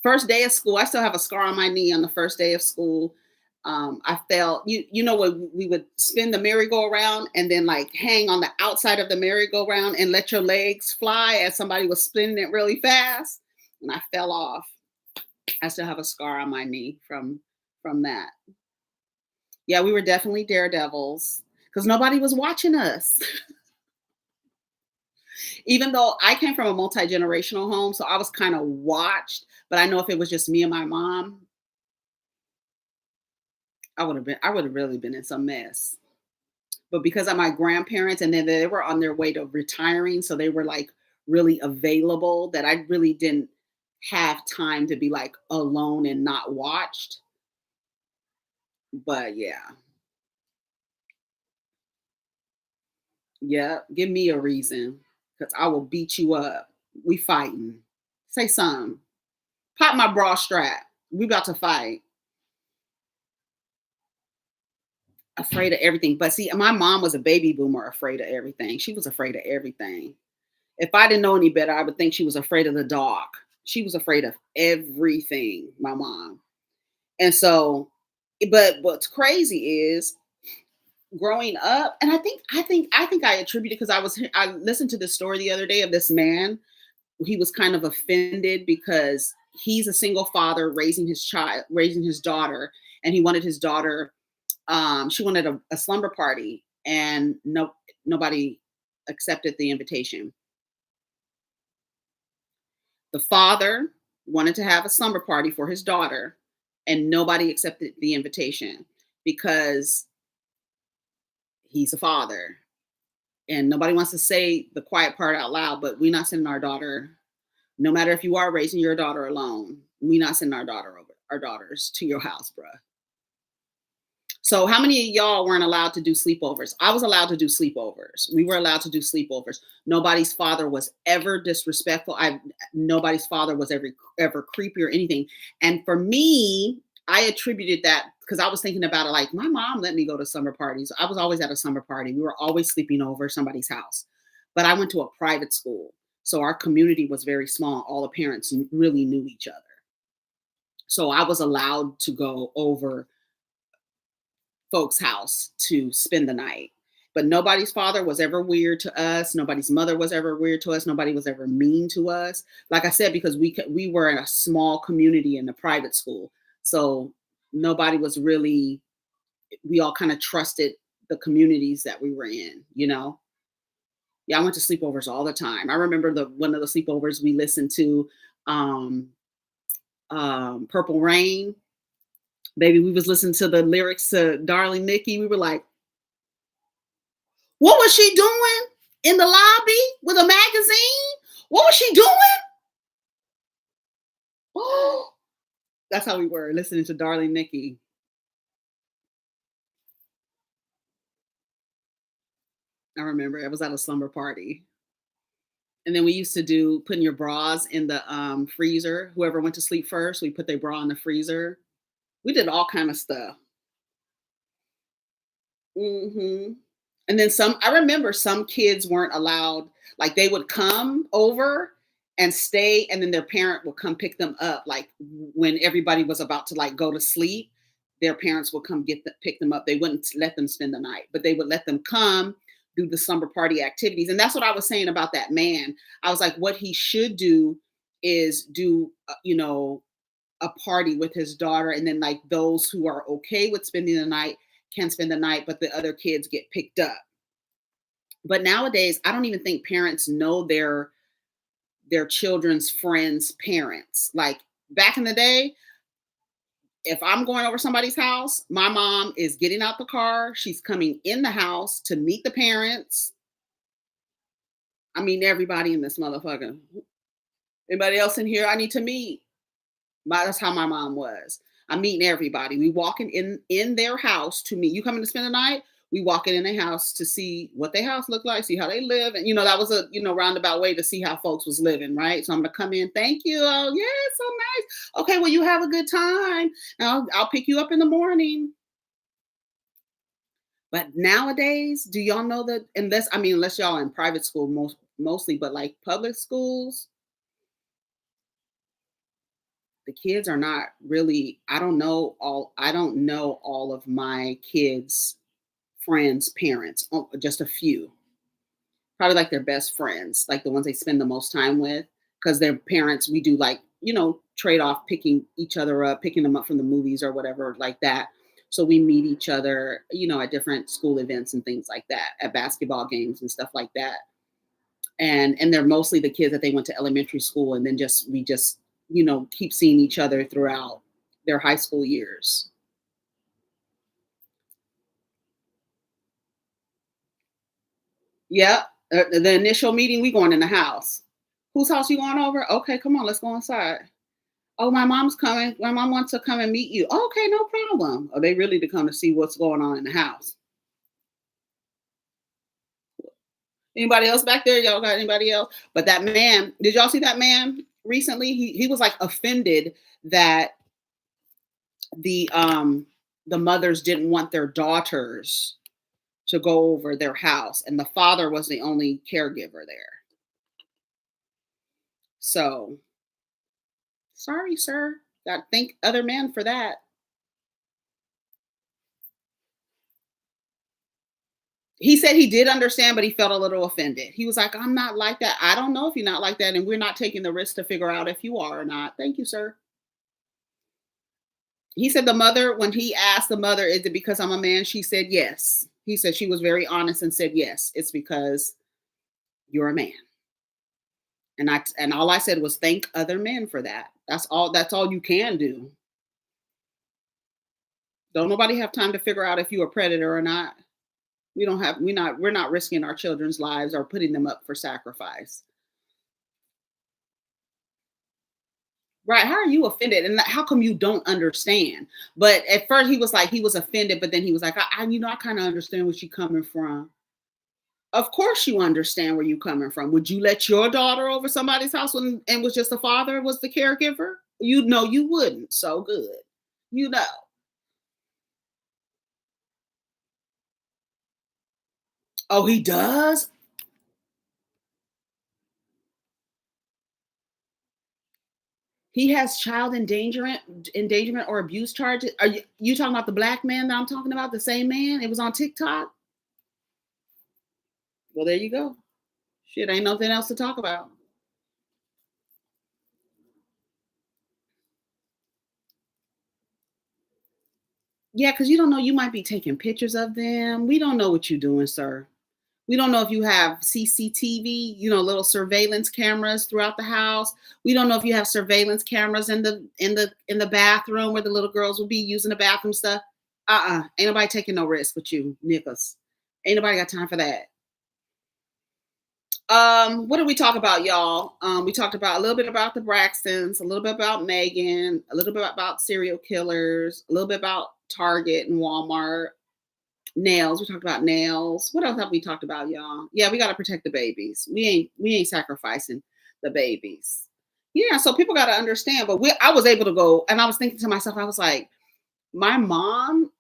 First day of school, I still have a scar on my knee on the first day of school. I fell. You know what? We would spin the merry-go-round and then like hang on the outside of the merry-go-round and let your legs fly as somebody was spinning it really fast, and I fell off. I still have a scar on my knee from that. Yeah, we were definitely daredevils because nobody was watching us. Even though I came from a multi-generational home, so I was kind of watched. But I know if it was just me and my mom, I would have really been in some mess. But because of my grandparents, and then they were on their way to retiring, so they were like really available that I really didn't have time to be like alone and not watched. But yeah, yeah, give me a reason because I will beat you up. We fighting. Say something. Pop my bra strap. We about to fight. Afraid of everything. But see, my mom was a baby boomer afraid of everything. She was afraid of everything. If I didn't know any better, I would think she was afraid of the dark. She was afraid of everything, my mom. And so, but what's crazy is growing up, and I attribute it because I listened to this story the other day of this man. He was kind of offended because he's a single father raising his daughter, and he wanted his daughter, she wanted a slumber party, and nobody accepted the invitation. The father wanted to have a slumber party for his daughter, and nobody accepted the invitation because he's a father. And nobody wants to say the quiet part out loud, but we're not sending our daughter, no matter if you are raising your daughter alone, we're not sending our daughters to your house, bruh. So how many of y'all weren't allowed to do sleepovers? I was allowed to do sleepovers. We were allowed to do sleepovers. Nobody's father was ever disrespectful. I Nobody's father was ever creepy or anything. And for me, I attributed that because I was thinking about it like my mom let me go to summer parties. I was always at a summer party. We were always sleeping over somebody's house. But I went to a private school. So our community was very small. All the parents really knew each other. So I was allowed to go over folks' house to spend the night. But nobody's father was ever weird to us. Nobody's mother was ever weird to us. Nobody was ever mean to us. Like I said, because we were in a small community in a private school, so nobody was really. We all kind of trusted the communities that we were in. Yeah, I went to sleepovers all the time. I remember the one of the sleepovers we listened to, um, Purple Rain. Baby, we was listening to the lyrics to Darling Nikki. We were like, what was she doing in the lobby with a magazine? What was she doing? Oh, that's how we were listening to Darling Nikki. I remember it was at a slumber party. And then we used to do putting your bras in the freezer. Whoever went to sleep first, we put their bra in the freezer. We did all kind of stuff. Hmm. And then some, I remember some kids weren't allowed, like they would come over and stay, and then their parent would come pick them up. Like when everybody was about to like go to sleep, their parents would come pick them up. They wouldn't let them spend the night, but they would let them come do the slumber party activities. And that's what I was saying about that man. I was like, what he should do is do, a party with his daughter, and then like those who are okay with spending the night can spend the night, but the other kids get picked up. But nowadays, I don't even think parents know their children's friends' parents. Like back in the day, if I'm going over somebody's house, my mom is getting out the car. She's coming in the house to meet the parents. I mean, everybody in this motherfucker. Anybody else in here I need to meet? That's how my mom was. I'm meeting everybody. We walking in their house to meet. You coming to spend the night? We walking in their house to see what their house looked like, see how they live, and that was a roundabout way to see how folks was living, right? So I'm gonna come in. Thank you. Oh yeah, so nice. Okay, well you have a good time. I'll pick you up in the morning. But nowadays, do y'all know that? Unless y'all in private school mostly, but like public schools, the kids are not really. I don't know all of my kids friends parents, just a few, probably like their best friends, like the ones they spend the most time with, because their parents, we do like trade off picking each other up, picking them up from the movies or whatever like that. So we meet each other, at different school events and things like that, at basketball games and stuff like that. And they're mostly the kids that they went to elementary school, and then we just keep seeing each other throughout their high school years. Yep. The initial meeting, we going in the house. Whose house you going over? Okay, come on, let's go inside. Oh, my mom's coming. My mom wants to come and meet you. Okay, no problem. Are they really to come to see what's going on in the house? Anybody else back there? Y'all got anybody else? But that man, did y'all see that man recently? He was like offended that the um the mothers didn't want their daughters to go over their house, and the father was the only caregiver there. So sorry, sir. Got to thank other men for that. He said he did understand, but he felt a little offended. He was like, I'm not like that. I don't know if you're not like that, and we're not taking the risk to figure out if you are or not. Thank you, sir. He said the mother, when he asked the mother, is it because I'm a man? She said yes. He said she was very honest and said yes, it's because you're a man. And all I said was thank other men for that. That's all you can do. Don't nobody have time to figure out if you're a predator or not. We're not risking our children's lives or putting them up for sacrifice. Right. How are you offended? And how come you don't understand? But at first he was like, he was offended, but then he was like, I kind of understand where she's coming from. Of course you understand where you're coming from. Would you let your daughter over somebody's house and was just the father was the caregiver? You know you wouldn't. So good. You know. Oh, he does? He has child endangerment or abuse charges. Are you talking about the black man that I'm talking about? The same man? It was on TikTok? Well, there you go. Shit, ain't nothing else to talk about. Yeah, because you don't know, you might be taking pictures of them. We don't know what you're doing, sir. We don't know if you have CCTV, little surveillance cameras throughout the house. We don't know if you have surveillance cameras in the bathroom where the little girls will be using the bathroom stuff. Ain't nobody taking no risk with you, niggas. Ain't nobody got time for that. What did we talk about, y'all? We talked about a little bit about the Braxtons, a little bit about Megan, a little bit about serial killers, a little bit about Target and Walmart. Nails. We talked about nails. What else have we talked about, y'all? Yeah, we got to protect the babies. We ain't sacrificing the babies. Yeah, so people got to understand. But I was able to go, and I was thinking to myself, I was like, my mom,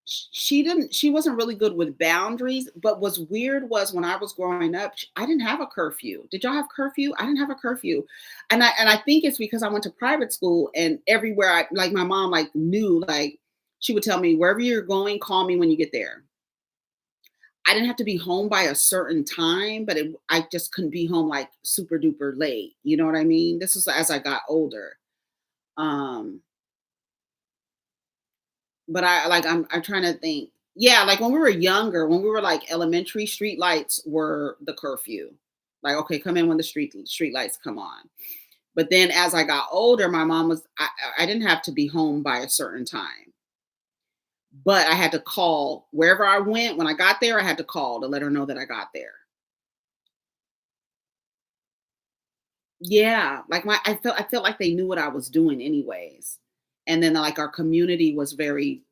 she wasn't really good with boundaries. But what's weird was when I was growing up, I didn't have a curfew. Did y'all have curfew? I didn't have a curfew, and I think it's because I went to private school, and everywhere I like my mom like knew like she would tell me wherever you're going, call me when you get there. I didn't have to be home by a certain time, but I just couldn't be home like super duper late. You know what I mean? This was as I got older. Um, but I'm trying to think. Yeah, like when we were younger, when we were like elementary, street lights were the curfew. Like, okay, come in when the street lights come on. But then as I got older, my mom was I didn't have to be home by a certain time. But I had to call wherever I went. When I got there, I had to call to let her know that I got there. Yeah, like I felt like they knew what I was doing anyways. And then like our community was very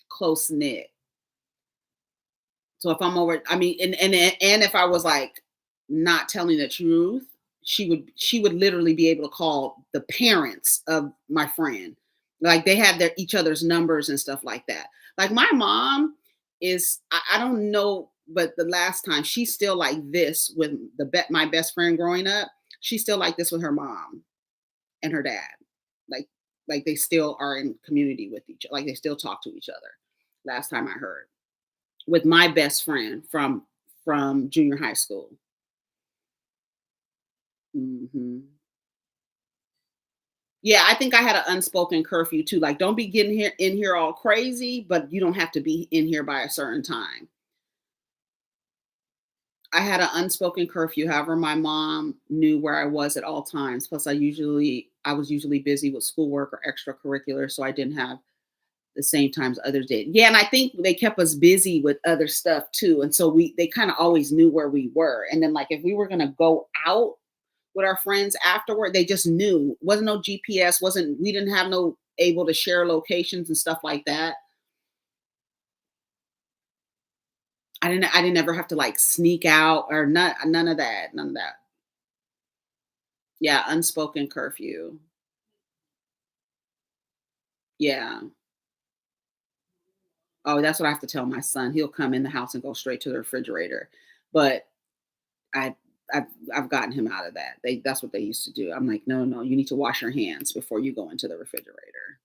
close knit. So if I'm over, I mean, and if I was like not telling the truth, she would literally be able to call the parents of my friend. Like they had their each other's numbers and stuff like that. Like my mom is, I don't know, but the last time she's still like this with my best friend growing up. She's still like this with her mom and her dad. Like like they still are in community with each other. Like they still talk to each other. Last time I heard with my best friend from junior high school. Mhm. Yeah, I think I had an unspoken curfew too. Like, don't be getting here in here all crazy, but you don't have to be in here by a certain time. I had an unspoken curfew. However, my mom knew where I was at all times. Plus, I was usually busy with schoolwork or extracurricular, so I didn't have the same times others did. Yeah, and I think they kept us busy with other stuff too. And so they kind of always knew where we were. And then like if we were gonna go out with our friends afterward, they just knew. Wasn't no GPS, wasn't we didn't have no able to share locations and stuff like that. I didn't ever have to like sneak out or none of that. None of that. Yeah, unspoken curfew. Yeah. Oh, that's what I have to tell my son. He'll come in the house and go straight to the refrigerator. But I I've gotten him out of that. That's what they used to do. I'm like, "No, no, you need to wash your hands before you go into the refrigerator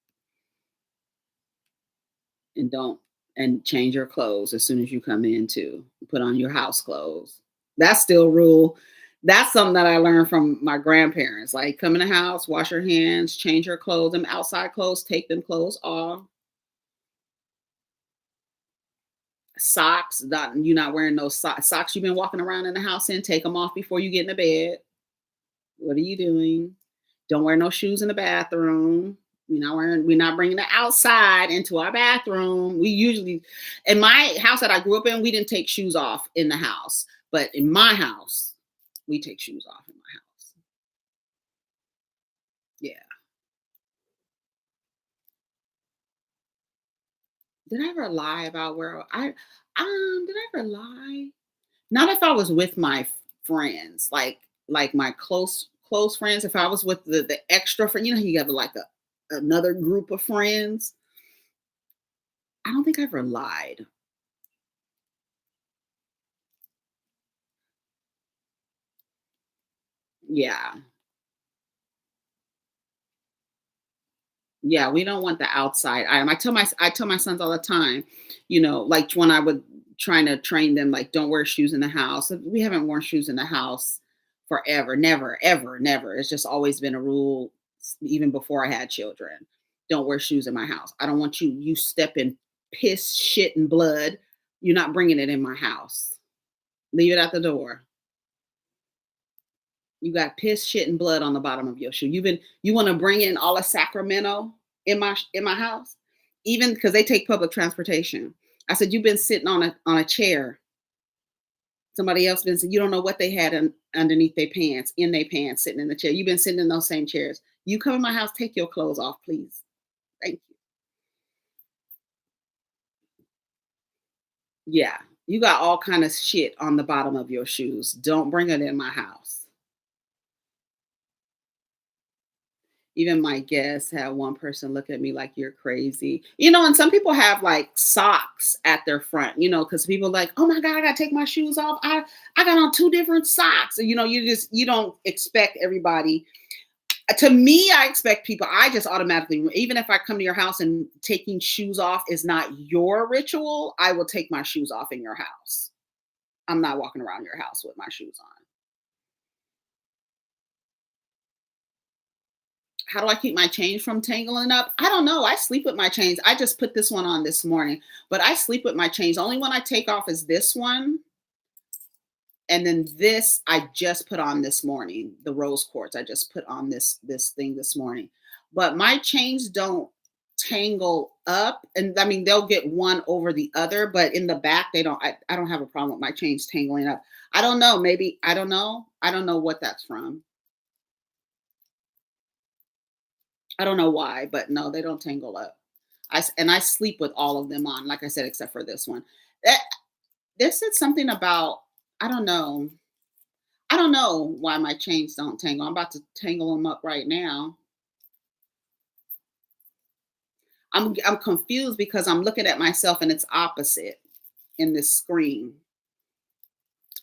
and don't and change your clothes as soon as you come in too. Put on your house clothes." That's still rule. That's something that I learned from my grandparents. Like, come in the house, wash your hands, change your clothes, them outside clothes, take them clothes off. Socks, not you're not wearing those socks you've been walking around in the house in, take them off before you get into bed. What are you doing? Don't wear no shoes in the bathroom. We're not bringing it outside into our bathroom. We usually, in my house that I grew up in, we didn't take shoes off in the house. But in my house, we take shoes off in my house. Yeah. Did I ever lie about where did I ever lie? Not if I was with my friends, like my close friends. If I was with the extra friend, you have like another group of friends. I don't think I ever lied. Yeah. Yeah, we don't want the outside item. I tell my sons all the time, like when I would trying to train them, like, don't wear shoes in the house. We haven't worn shoes in the house forever. Never, ever, never. It's just always been a rule, even before I had children. Don't wear shoes in my house. I don't want you step in piss, shit, and blood. You're not bringing it in my house. Leave it at the door. You got piss, shit, and blood on the bottom of your shoe. You want to bring in all of Sacramento in my house, even because they take public transportation. I said you've been sitting on a chair. Somebody else been you don't know what they had underneath their pants, in their pants, sitting in the chair. You've been sitting in those same chairs. You come in my house, take your clothes off, please. Thank you. Yeah, you got all kind of shit on the bottom of your shoes. Don't bring it in my house. Even my guests had one person look at me like you're crazy. And some people have like socks at their front, because people like, oh my God, I gotta take my shoes off. I got on two different socks. You don't expect everybody. To me, I expect people, I just automatically, even if I come to your house and taking shoes off is not your ritual, I will take my shoes off in your house. I'm not walking around your house with my shoes on. How do I keep my change from tangling up? I don't know. I sleep with my chains. I just put this one on this morning, but I sleep with my chains. The only one I take off is this one. And then this I just put on this morning, the rose quartz. I just put on this thing this morning. But my chains don't tangle up. And I mean they'll get one over the other, but in the back they don't I don't have a problem with my chains tangling up. I don't know. Maybe I don't know. I don't know what that's from. I don't know why, but no, they don't tangle up. And I sleep with all of them on, like I said, except for this one. That This said something about I don't know. I don't know why my chains don't tangle. I'm about to tangle them up right now. I'm confused because I'm looking at myself and it's opposite in this screen.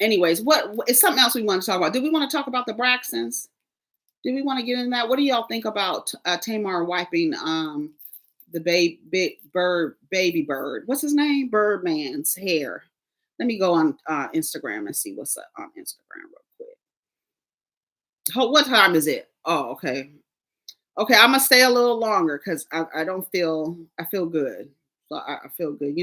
Anyways, what is something else we want to talk about? Do we want to talk about the Braxtons? Do we want to get in that? What do y'all think about Tamar wiping the baby bird? What's his name? Birdman's hair. Let me go on Instagram and see what's up on Instagram real quick. What time is it? Oh, okay. Okay, I'm gonna stay a little longer because I don't feel I feel good. So I feel good.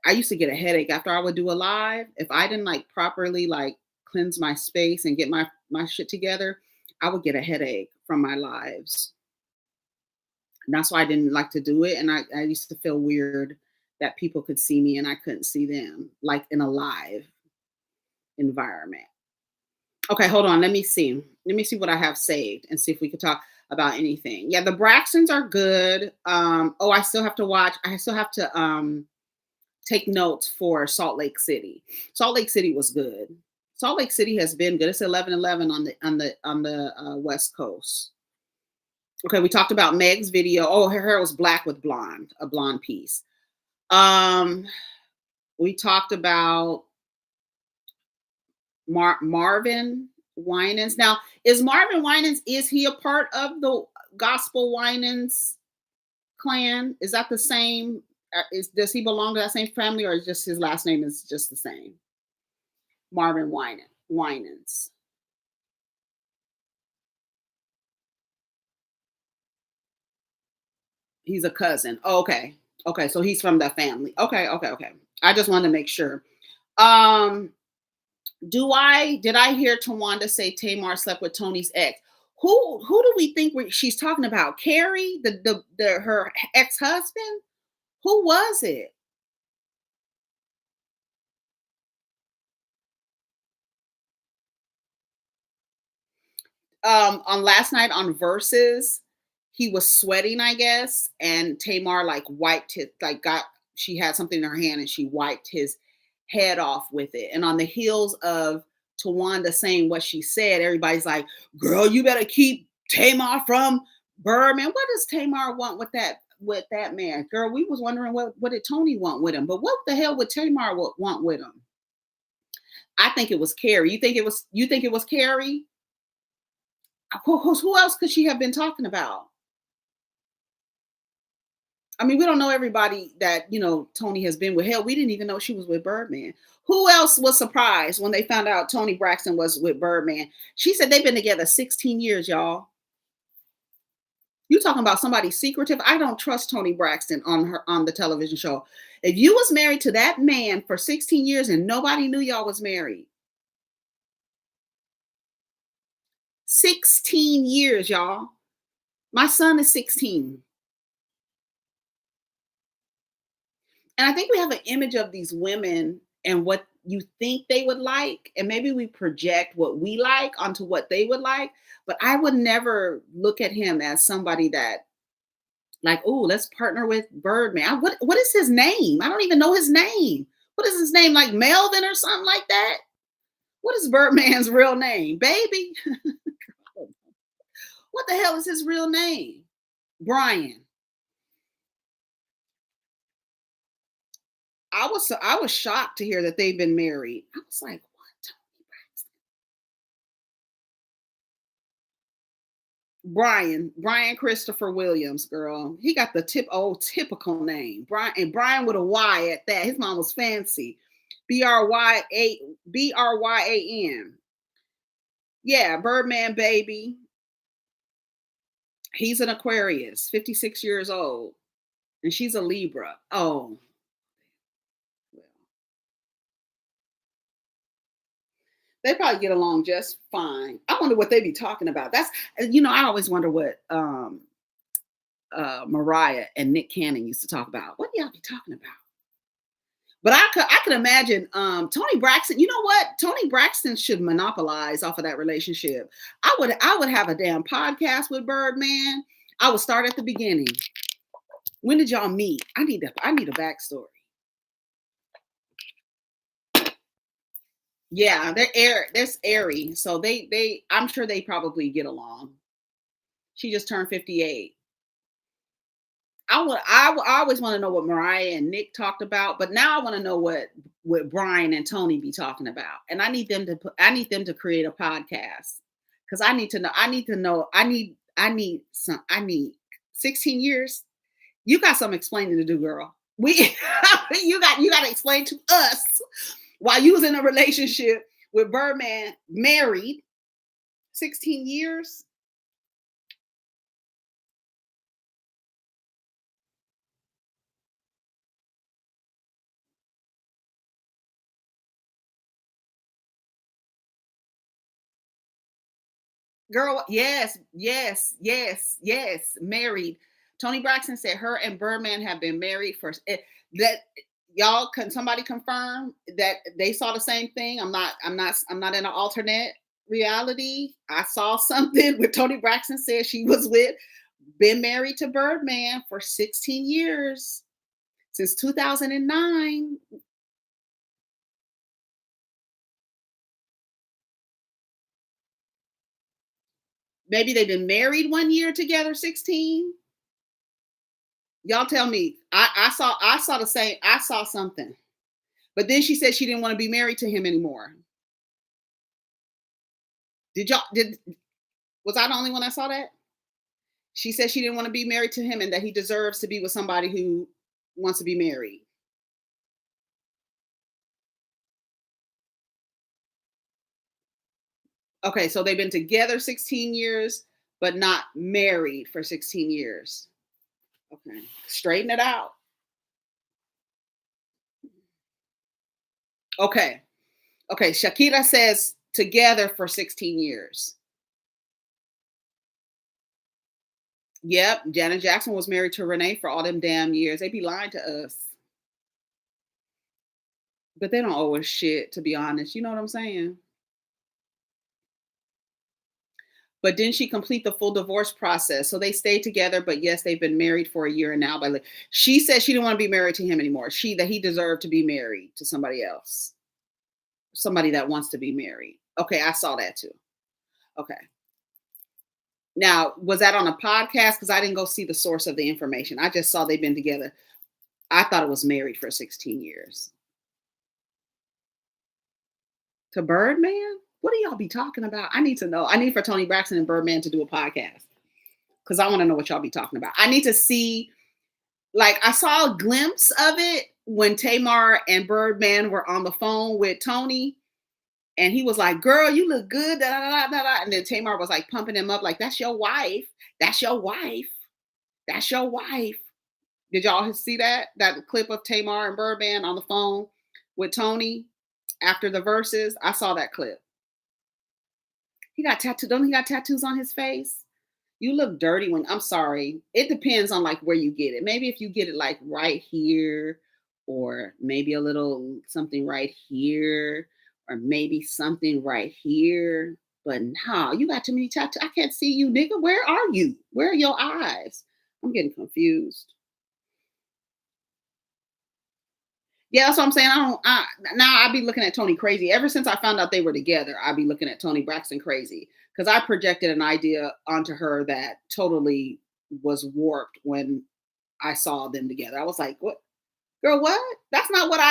I used to get a headache after I would do a live. If I didn't like properly like cleanse my space and get my shit together, I would get a headache from my lives. And that's why I didn't like to do it. And I used to feel weird that people could see me and I couldn't see them, like in a live environment. Okay, hold on. Let me see. Let me see what I have saved and see if we could talk about anything. Yeah, the Braxtons are good. Oh, I still have to watch. I still have to take notes for Salt Lake City. Salt Lake City was good. Salt Lake City has been good. It's 11/11 on the West Coast. Okay, we talked about Meg's video. Oh, her hair was black with blonde, a blonde piece. Um, we talked about Marvin Winans. Now, is Marvin Winans, is he a part of the Gospel Winans clan? Is that the same? Does he belong to that same family, or is just his last name is just the same? Marvin Winans. He's a cousin. Oh, okay. Okay, so he's from that family. Okay, okay, okay. I just wanted to make sure. Um, did I hear Tawanda say Tamar slept with Tony's ex? Who do we think she's talking about? Carrie, the her ex husband. Who was it? On last night on Versus, he was sweating, I guess, and Tamar like wiped his, like got, she had something in her hand and she wiped his head off with it. And on the heels of Tawanda saying what she said, everybody's like, "Girl, you better keep Tamar from Birdman." What does Tamar want with that man? Girl, we was wondering what did Tony want with him, but what the hell would Tamar want with him? I think it was Carrie. You think it was Carrie? Who else could she have been talking about? I mean, we don't know everybody that Tony has been with. Hell, we didn't even know she was with Birdman. Who else was surprised when they found out Tony Braxton was with Birdman? She said they've been together 16 years, y'all. You talking about somebody secretive? I don't trust Tony Braxton on the television show. If you was married to that man for 16 years and nobody knew y'all was married, 16 years, y'all. My son is 16. And I think we have an image of these women and what you think they would like, and maybe we project what we like onto what they would like. But I would never look at him as somebody that, like, oh, let's partner with Birdman. What is his name? I don't even know his name. What is his name? Like Melvin or something like that? What is Birdman's real name? Baby. What the hell is his real name? Brian. I was shocked to hear that they've been married. I was like, what? Brian Christopher Williams, girl. He got the typical name. Brian with a Y at that. His mom was fancy. Bryan. Yeah, Birdman baby. He's an Aquarius, 56 years old. And she's a Libra. Oh, well. They probably get along just fine. I wonder what they be talking about. I always wonder what Mariah and Nick Cannon used to talk about. What do y'all be talking about? But I could imagine Tony Braxton. You know what? Tony Braxton should monopolize off of that relationship. I would have a damn podcast with Birdman. I would start at the beginning. When did y'all meet? I need a backstory. Yeah, that's airy. So they I'm sure they probably get along. She just turned 58. I always want to know what Mariah and Nick talked about, but now I want to know what Brian and Tony be talking about. And I need them to create a podcast because I need 16 years. You got some explaining to do, girl. We you got to explain to us why you was in a relationship with Birdman, married 16 years. Girl, yes, yes, yes, yes, married Tony Braxton said her and Birdman have been married for that. Y'all, can somebody confirm that they saw the same thing? I'm not in an alternate reality. I saw something where Tony Braxton said she was with, been married to Birdman for 16 years since 2009. Maybe they've been married 1 year together, 16. Y'all tell me. I saw the same. I saw something. But then she said she didn't want to be married to him anymore. Did was I the only one that saw that? She said she didn't want to be married to him and that he deserves to be with somebody who wants to be married. Okay, so they've been together 16 years, but not married for 16 years. Okay, straighten it out. Okay, okay. Shakira says together for 16 years. Yep, Janet Jackson was married to Renee for all them damn years. They be lying to us, but they don't owe us shit, to be honest. You know what I'm saying? But didn't she complete the full divorce process? So they stayed together, but yes, they've been married for a year now. But she said she didn't want to be married to him anymore. That he deserved to be married to somebody else, somebody that wants to be married. Okay, I saw that too. Okay. Now, was that on a podcast? Because I didn't go see the source of the information. I just saw they've been together. I thought it was married for 16 years. To Birdman? What do y'all be talking about? I need to know. I need for Tony Braxton and Birdman to do a podcast because I want to know what y'all be talking about. I need to see, like, I saw a glimpse of it when Tamar and Birdman were on the phone with Tony, and he was like, "Girl, you look good." Da, da, da, da, da. And then Tamar was like pumping him up, like, "That's your wife. That's your wife. That's your wife." Did y'all see that clip of Tamar and Birdman on the phone with Tony after the verses? I saw that clip. He got tattooed. Don't he got tattoos on his face? You look dirty when I'm sorry. It depends on like where you get it. Maybe if you get it like right here, or maybe a little something right here, or maybe something right here. But no, you got too many tattoos. I can't see you, nigga. Where are you? Where are your eyes? I'm getting confused. Yeah, that's what I'm saying. Now I be looking at Tony crazy. Ever since I found out they were together, I be looking at Tony Braxton crazy because I projected an idea onto her that totally was warped when I saw them together. I was like, "What, girl? What? That's not what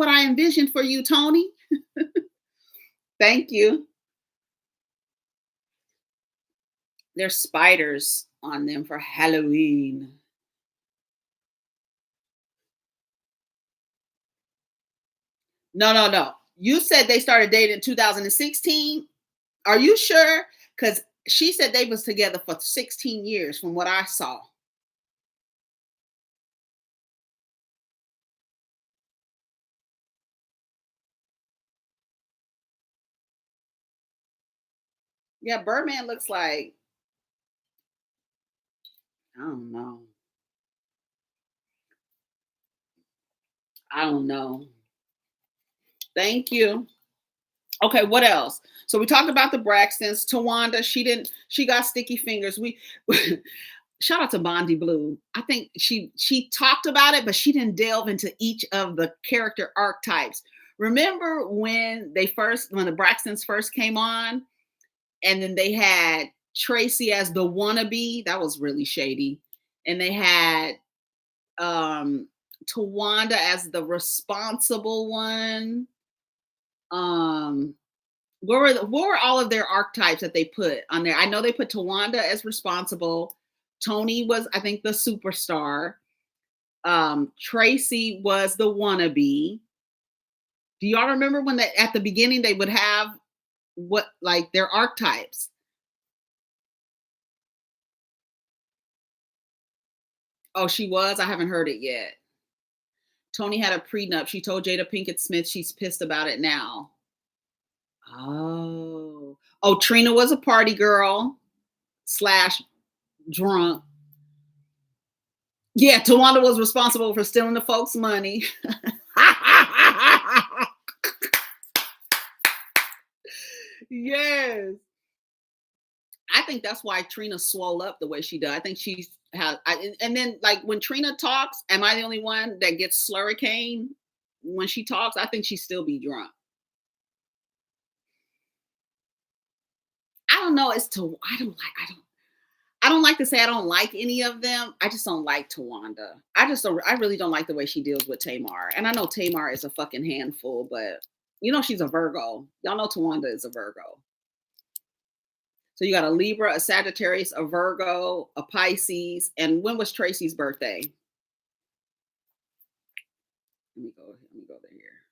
I envisioned for you, Tony." Thank you. There's spiders on them for Halloween. No, no, no. You said they started dating in 2016. Are you sure? Because she said they was together for 16 years from what I saw. Yeah, Birdman looks like, I don't know. I don't know. Thank you. Okay, what else? So we talked about the Braxtons. Tawanda, she got sticky fingers. We shout out to Bondi Blue. I think she talked about it, but she didn't delve into each of the character archetypes. Remember when the Braxtons first came on, and then they had Tracy as the wannabe? That was really shady. And they had Tawanda as the responsible one. What were all of their archetypes that they put on there? I know they put Tawanda as responsible. Tony was, I think, the superstar. Tracy was the wannabe. Do y'all remember when at the beginning they would have what like their archetypes? Oh, she was? I haven't heard it yet. Tony had a prenup. She told Jada Pinkett Smith she's pissed about it now. Oh. Oh, Trina was a party girl slash drunk. Yeah, Tawanda was responsible for stealing the folks' money. Yes. I think that's why Trina swole up the way she does. I think she's has, and then like when Trina talks, am I the only one that gets slurricane when she talks? I think she still be drunk. I don't know. I don't like to say I don't like any of them. I just don't like Tawanda. I really don't like the way she deals with Tamar. And I know Tamar is a fucking handful, but she's a Virgo. Y'all know Tawanda is a Virgo. So you got a Libra, a Sagittarius, a Virgo, a Pisces. And when was Tracy's birthday? Let me go there here.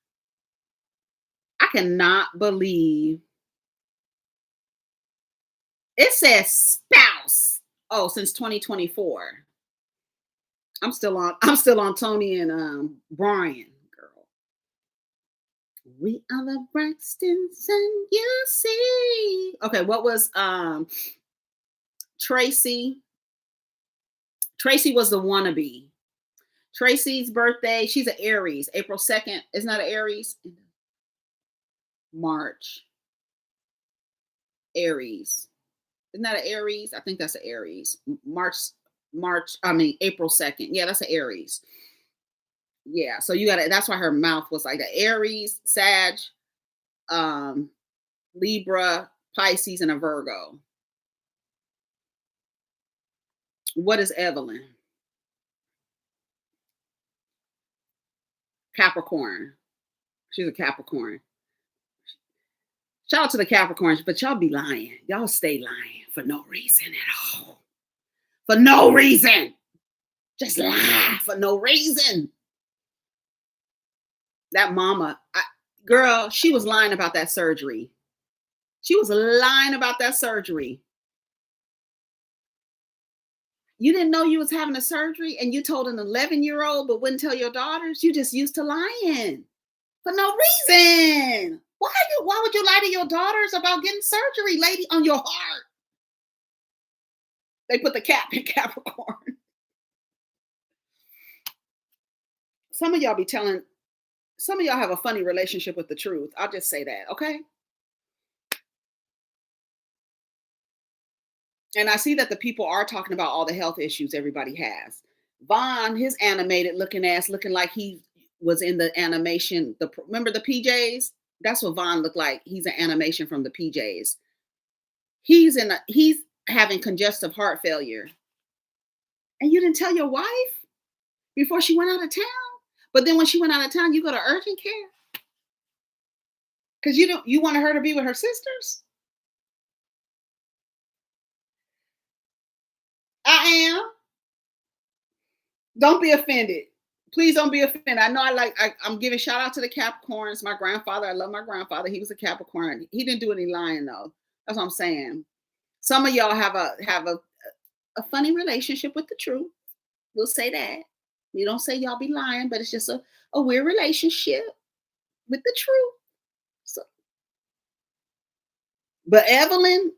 I cannot believe it says spouse. Oh, since 2024. I'm still on Tony and Brian, girl. We are the Braxtons and you see. Okay, what was Tracy? Tracy was the wannabe. Tracy's birthday, she's an Aries. April 2nd. Isn't that an Aries? March. Aries. Isn't that an Aries? I think that's an Aries. April 2nd. Yeah, that's an Aries. Yeah, so you got to that's why her mouth was like the Aries, Sag, um, Libra, Pisces, and a Virgo. What is Evelyn? Capricorn. She's a Capricorn. Shout out to the Capricorns, but y'all be lying. Y'all stay lying for no reason at all. For no reason. Just lie for no reason. That mama, girl, she was lying about that surgery. She was lying about that surgery. You didn't know you was having a surgery and you told an 11-year-old but wouldn't tell your daughters? You just used to lying for no reason. Why would you lie to your daughters about getting surgery, lady, on your heart? They put the cap in Capricorn. Some of y'all have a funny relationship with the truth. I'll just say that, okay? And I see that the people are talking about all the health issues everybody has. Vaughn, his animated looking ass, looking like he was in the animation. Remember the PJs? That's what Vaughn looked like. He's an animation from the PJs. He's having congestive heart failure. And you didn't tell your wife before she went out of town? But then when she went out of town, you go to urgent care? Because you wanted her to be with her sisters? I am. Don't be offended. Please don't be offended. I know I'm giving shout out to the Capricorns. My grandfather, I love my grandfather. He was a Capricorn. He didn't do any lying though. That's what I'm saying. Some of y'all have a funny relationship with the truth. We'll say that. We don't say y'all be lying, but it's just a weird relationship with the truth. So, but Evelyn,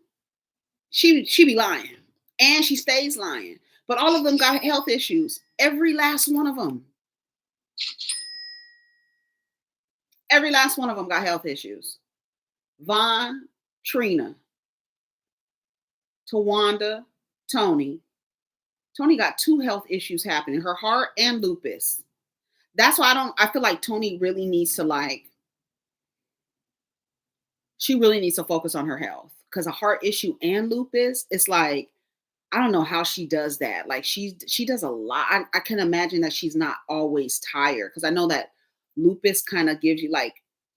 she be lying. And she stays lying. But all of them got health issues. Every last one of them. Every last one of them got health issues. Vaughn, Trina, Tawanda, Tony. Tony got 2 health issues happening, her heart and lupus. That's why I feel like Tony really needs to she really needs to focus on her health. Because a heart issue and lupus, it's like, I don't know how she does that. Like she does a lot. I can imagine that she's not always tired because I know that lupus kind of gives you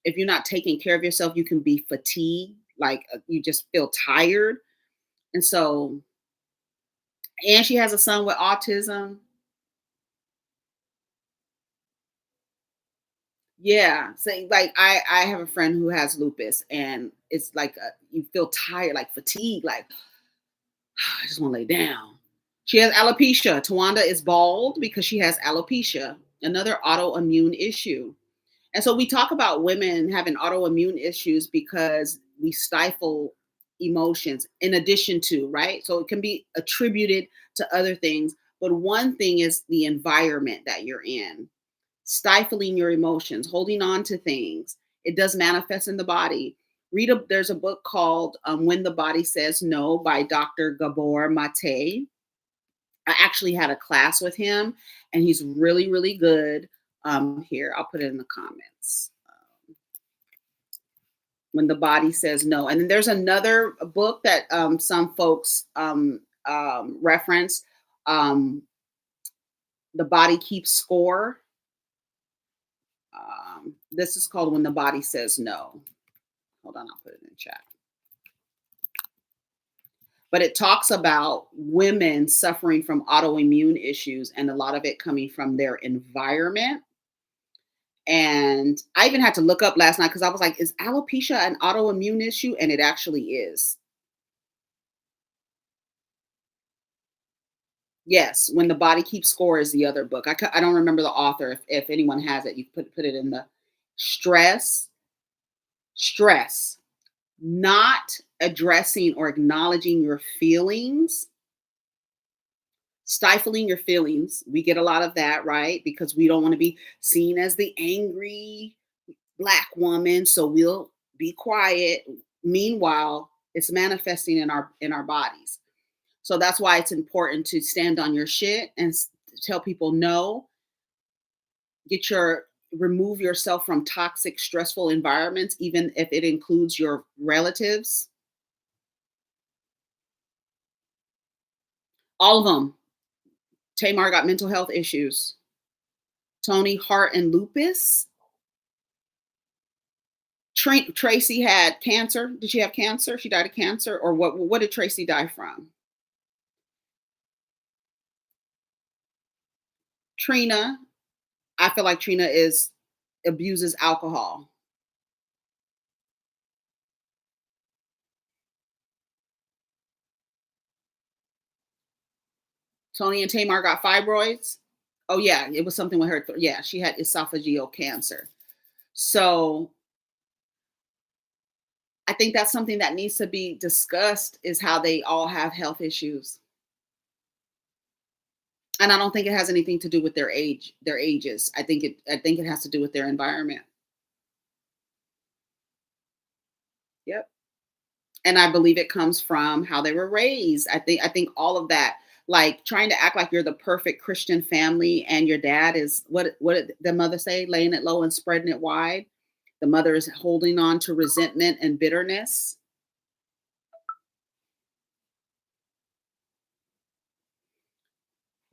if you're not taking care of yourself, you can be fatigued. You just feel tired. And so, and she has a son with autism. Yeah. So I have a friend who has lupus and it's you feel tired, like fatigue, I just want to lay down. She has alopecia. Tawanda is bald because she has alopecia, another autoimmune issue. And so we talk about women having autoimmune issues because we stifle emotions in addition to, right? So it can be attributed to other things, But one thing is the environment that you're in, stifling your emotions, holding on to things. It does manifest in the body. There's a book called When the Body Says No by Dr. Gabor Mate. I actually had a class with him, and he's really, really good. Here, I'll put it in the comments. When the Body Says No. And then there's another book that some folks reference. Um, the Body Keeps Score. This is called When the Body Says No. Hold on, I'll put it in chat. But it talks about women suffering from autoimmune issues and a lot of it coming from their environment. And I even had to look up last night because I was like, is alopecia an autoimmune issue? And it actually is. Yes, When the Body Keeps Score is the other book. I don't remember the author. If anyone has it, you put it in the stress. Stress, not addressing or acknowledging your feelings, stifling your feelings. We get a lot of that, right? Because we don't want to be seen as the angry Black woman, so we'll be quiet. Meanwhile, it's manifesting in our bodies. So that's why it's important to stand on your shit and tell people no. Remove yourself from toxic, stressful environments, even if it includes your relatives. All of them. Tamar got mental health issues. Tony, heart and lupus. Tracy had cancer. Did she have cancer? She died of cancer, or what? What did Tracy die from? Trina. I feel like Trina abuses alcohol. Tony and Tamar got fibroids. Oh yeah, it was something with her. Yeah, she had esophageal cancer. So I think that's something that needs to be discussed, is how they all have health issues. And I don't think it has anything to do with their ages. I think it has to do with their environment. Yep. And I believe it comes from how they were raised. I think all of that, like trying to act like you're the perfect Christian family and your dad is, what did the mother say, laying it low and spreading it wide. The mother is holding on to resentment and bitterness,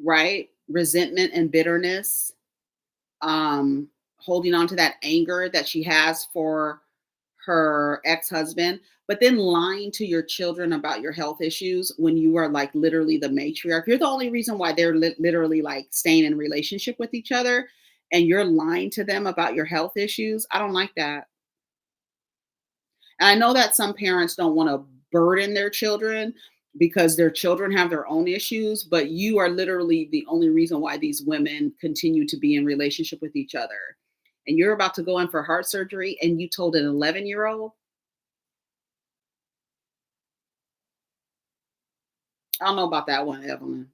right? Resentment and bitterness, holding on to that anger that she has for her ex-husband, but then lying to your children about your health issues when you are like literally the matriarch. You're the only reason why they're literally like staying in relationship with each other, and you're lying to them about your health issues. I don't like that. And I know that some parents don't want to burden their children because their children have their own issues, but you are literally the only reason why these women continue to be in relationship with each other. And you're about to go in for heart surgery and you told an 11-year-old. I don't know about that one, Evelyn.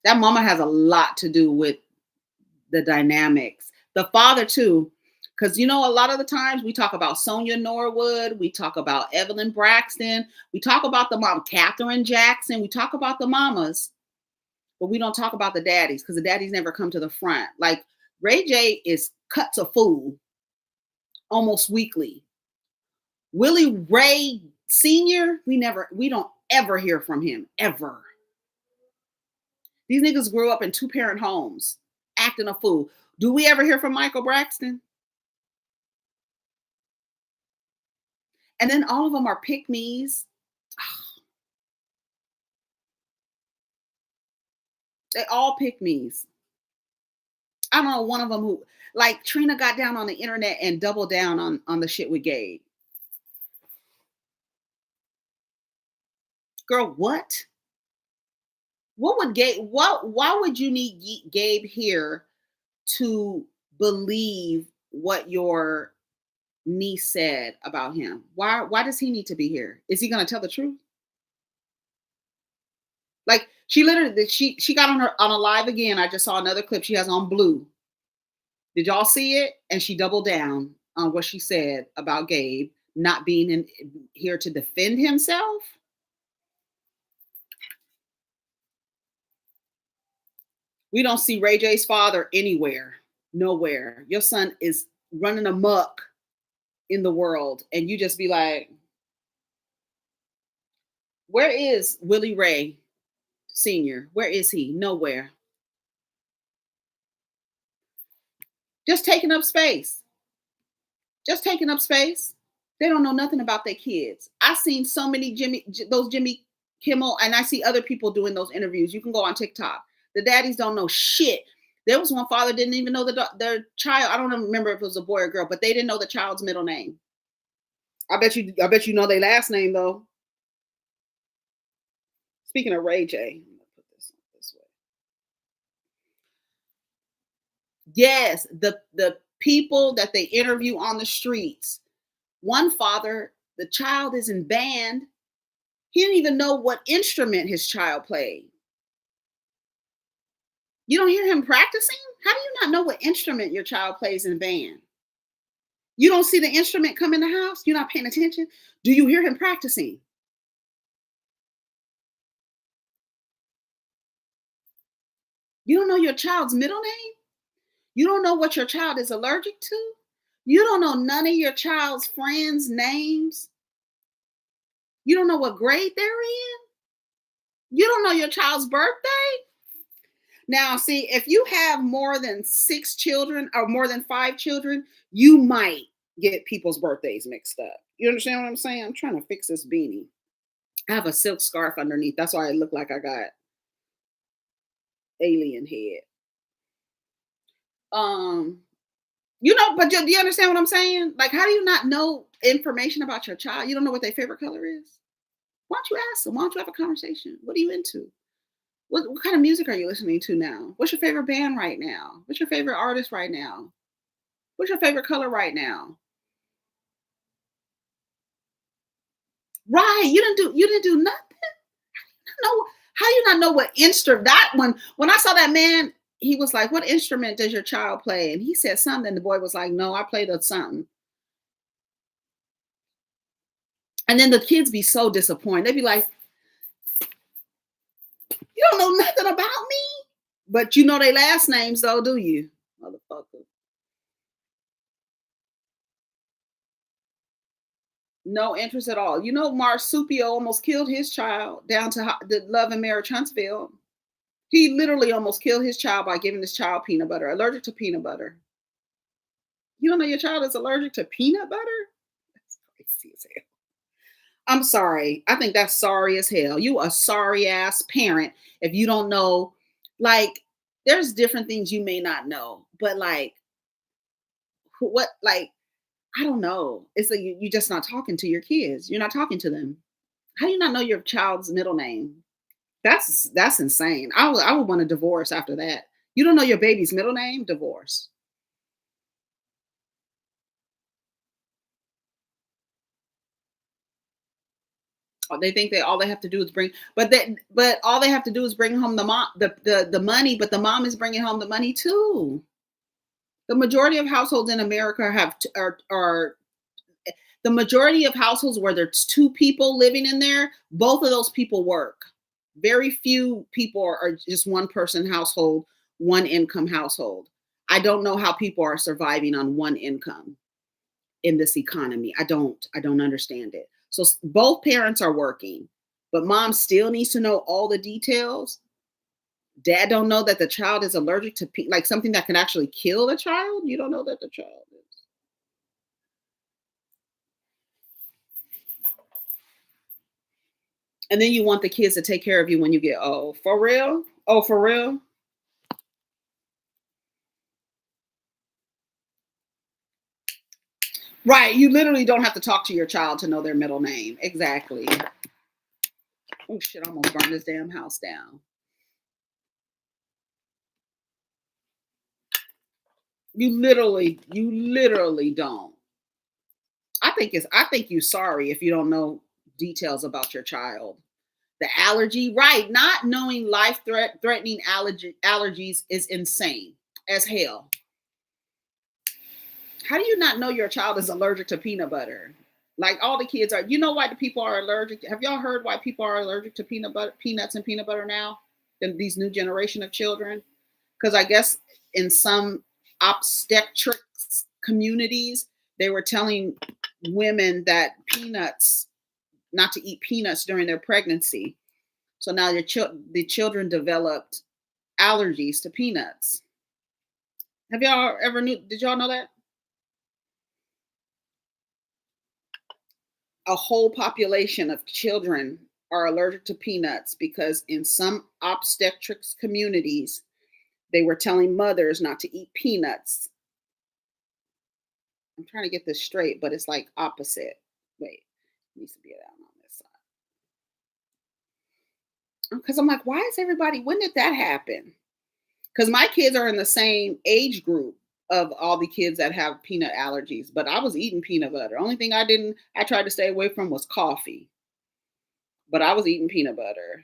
That mama has a lot to do with the dynamics. The father too, because a lot of the times we talk about Sonia Norwood, we talk about Evelyn Braxton, we talk about the mom, Katherine Jackson, we talk about the mamas, but we don't talk about the daddies because the daddies never come to the front. Like Ray J is cuts a fool almost weekly. Willie Ray Sr., we don't ever hear from him, ever. These niggas grew up in two-parent homes, acting a fool. Do we ever hear from Michael Braxton? And then all of them are pick me's. They all pick me's. I don't know one of them who, like Trina, got down on the internet and doubled down on the shit with Gabe. Girl, what? What would Gabe? What? Why would you need Gabe here to believe what your niece said about him? Why? Why does he need to be here? Is he going to tell the truth? Like She literally she got on a live again. I just saw another clip. She has on blue. Did y'all see it? And she doubled down on what she said about Gabe not being in here to defend himself. We don't see Ray J's father anywhere, nowhere. Your son is running amok in the world, and you just be like, where is Willie Ray Sr.? Where is he? Nowhere. Just taking up space. Just taking up space. They don't know nothing about their kids. I've seen so many those Jimmy Kimmel, and I see other people doing those interviews. You can go on TikTok. The daddies don't know shit. There was one father didn't even know their child. I don't remember if it was a boy or girl, but they didn't know the child's middle name. I bet you. I bet you know their last name though. Speaking of Ray J, I'm gonna put this way. Yes, the people that they interview on the streets. One father, the child is in band. He didn't even know what instrument his child played. You don't hear him practicing? How do you not know what instrument your child plays in band? You don't see the instrument come in the house? You're not paying attention? Do you hear him practicing? You don't know your child's middle name? You don't know what your child is allergic to? You don't know none of your child's friends' names? You don't know what grade they're in? You don't know your child's birthday? Now, see, if you have more than 6 children or more than 5 children, you might get people's birthdays mixed up. You understand what I'm saying? I'm trying to fix this beanie. I have a silk scarf underneath. That's why I look like I got alien head. Um, but do you understand what I'm saying? Like, how do you not know information about your child? You don't know what their favorite color is? Why don't you ask them? Why don't you have a conversation? What are you into? What kind of music are you listening to now? What's your favorite band right now? What's your favorite artist right now? What's your favorite color right now? Right. You didn't do nothing. No, how you not know what instrument that one when I saw that man, he was like, what instrument does your child play? And he said something. The boy was like, no, I played a something. And then the kids be so disappointed. They'd be like, you don't know nothing about me. But you know their last names though, do you? Motherfucker. No interest at all. You know, Marsupio almost killed his child down to the Love and Marriage Huntsville. He literally almost killed his child by giving his child peanut butter, allergic to peanut butter. You don't know your child is allergic to peanut butter? That's crazy as hell. I'm sorry. I think that's sorry as hell. You a sorry ass parent if you don't know. Like, there's different things you may not know, but like, what, like, I don't know. It's like you just not talking to your kids. You're not talking to them. How do you not know your child's middle name? That's insane. I would want a divorce after that. You don't know your baby's middle name? Divorce. They think that all they have to do is but all they have to do is bring home the mom the money, but the mom is bringing home the money too. The majority of households in America are the majority of households where there's two people living in there, both of those people work. Very few people are just one person household, one income household. I don't know how people are surviving on one income in this economy. I don't understand it. So both parents are working, but mom still needs to know all the details. Dad don't know that the child is allergic to like something that can actually kill the child. You don't know that the child is. And then you want the kids to take care of you when you get old. For real? Oh, for real? Right. You literally don't have to talk to your child to know their middle name. Exactly. Oh shit, I almost burned this damn house down. You literally don't. I think you sorry if you don't know details about your child. The allergy, right? Not knowing threatening allergies is insane as hell. How do you not know your child is allergic to peanut butter? Like all the kids are. You know why the people are allergic? Have y'all heard why people are allergic to peanuts and peanut butter now? These new generation of children, because I guess in some obstetrics communities they were telling women that peanuts not to eat peanuts during their pregnancy. So now the children developed allergies to peanuts. Have y'all ever knew? Did y'all know that? A whole population of children are allergic to peanuts because in some obstetrics communities, they were telling mothers not to eat peanuts. I'm trying to get this straight, but it's like opposite. Wait, it needs to be down on this side. Because I'm like, why is everybody, when did that happen? Because my kids are in the same age group of all the kids that have peanut allergies, but I was eating peanut butter. Only thing I tried to stay away from was coffee, but I was eating peanut butter.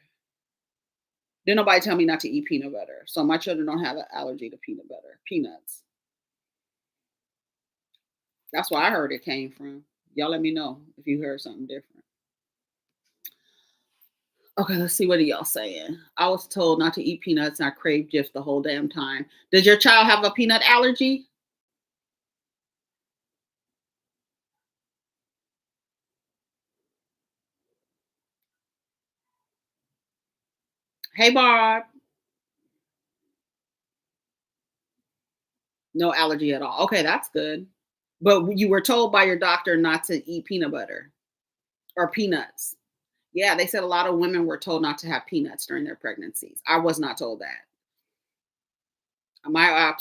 Didn't nobody tell me not to eat peanut butter. So my children don't have an allergy to peanut butter, peanuts. That's where I heard it came from. Y'all let me know if you heard something different. Okay, let's see what are y'all saying. I was told not to eat peanuts and I craved Jif the whole damn time. Does your child have a peanut allergy? Hey Barb. No allergy at all. Okay, that's good. But you were told by your doctor not to eat peanut butter or peanuts. Yeah, they said a lot of women were told not to have peanuts during their pregnancies. I was not told that. My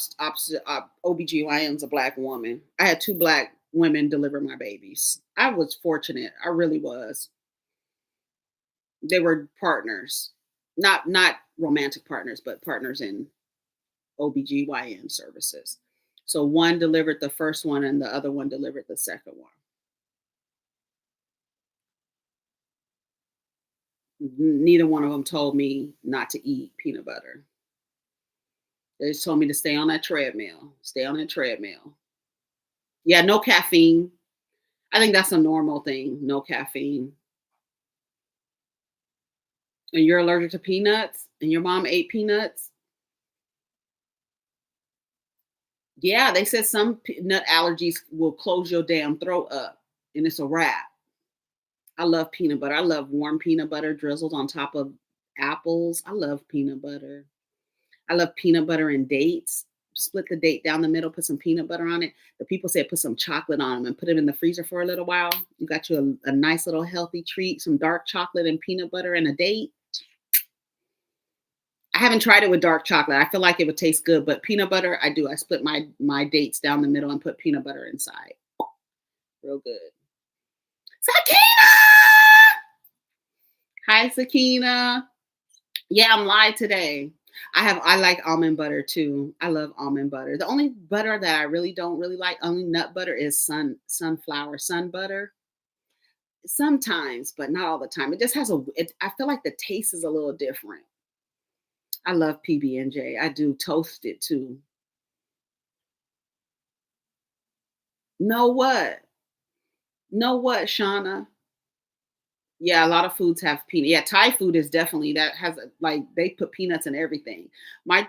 OBGYN's a black woman. I had two black women deliver my babies. I was fortunate. I really was. They were partners. Not romantic partners, but partners in OBGYN services. So one delivered the first one and the other one delivered the second one. Neither one of them told me not to eat peanut butter. They just told me to stay on that treadmill. Stay on that treadmill. Yeah, no caffeine. I think that's a normal thing. No caffeine. And you're allergic to peanuts and your mom ate peanuts. Yeah, they said some nut allergies will close your damn throat up and it's a wrap. I love peanut butter. I love warm peanut butter drizzled on top of apples. I love peanut butter. I love peanut butter and dates. Split the date down the middle, put some peanut butter on it. The people say put some chocolate on them and put it in the freezer for a little while. You got you a nice little healthy treat, some dark chocolate and peanut butter and a date. I haven't tried it with dark chocolate. I feel like it would taste good, but peanut butter, I do. I split my dates down the middle and put peanut butter inside. Real good. Sakina! Hi, Sakina. Yeah, I'm live today. I like almond butter too. I love almond butter. The only butter that I really don't really like, only nut butter is sunflower sun butter. Sometimes, but not all the time. It just has I feel like the taste is a little different. I love PB&J. I do toast it too. Know what? Know what, Shauna? Yeah, a lot of foods have peanut. Yeah, Thai food is definitely that has like they put peanuts in everything. My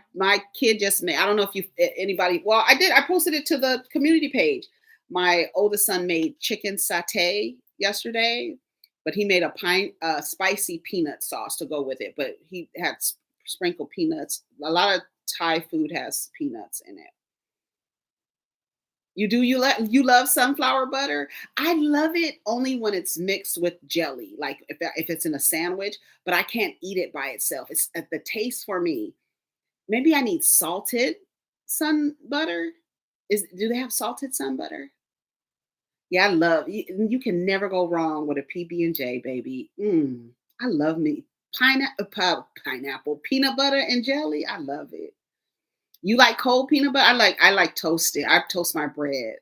kid just made. I don't know if you anybody. Well, I did. I posted it to the community page. My oldest son made chicken satay yesterday, but he made a spicy peanut sauce to go with it. But he had sprinkled peanuts. A lot of Thai food has peanuts in it. You love sunflower butter? I love it only when it's mixed with jelly, like if it's in a sandwich, but I can't eat it by itself. It's the taste for me. Maybe I need salted sun butter. Do they have salted sun butter? Yeah, I love you can never go wrong with a PB&J, baby. I love me pineapple, peanut butter and jelly. I love it. You like cold peanut butter? I like toasted. I toast my bread.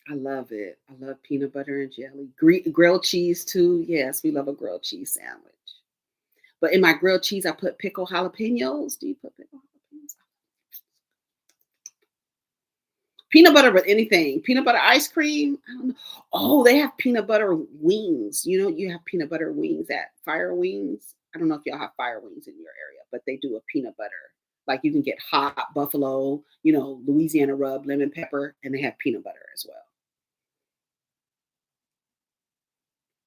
I love it. I love peanut butter and jelly. Grilled cheese too. Yes, we love a grilled cheese sandwich. But in my grilled cheese, I put pickled jalapenos. Do you put pickled jalapenos? Peanut butter with anything. Peanut butter ice cream. I don't know. Oh, they have peanut butter wings. You know, you have peanut butter wings at Fire Wings. I don't know if y'all have Fire Wings in your area, but they do a peanut butter. Like you can get hot buffalo, Louisiana rub, lemon pepper, and they have peanut butter as well.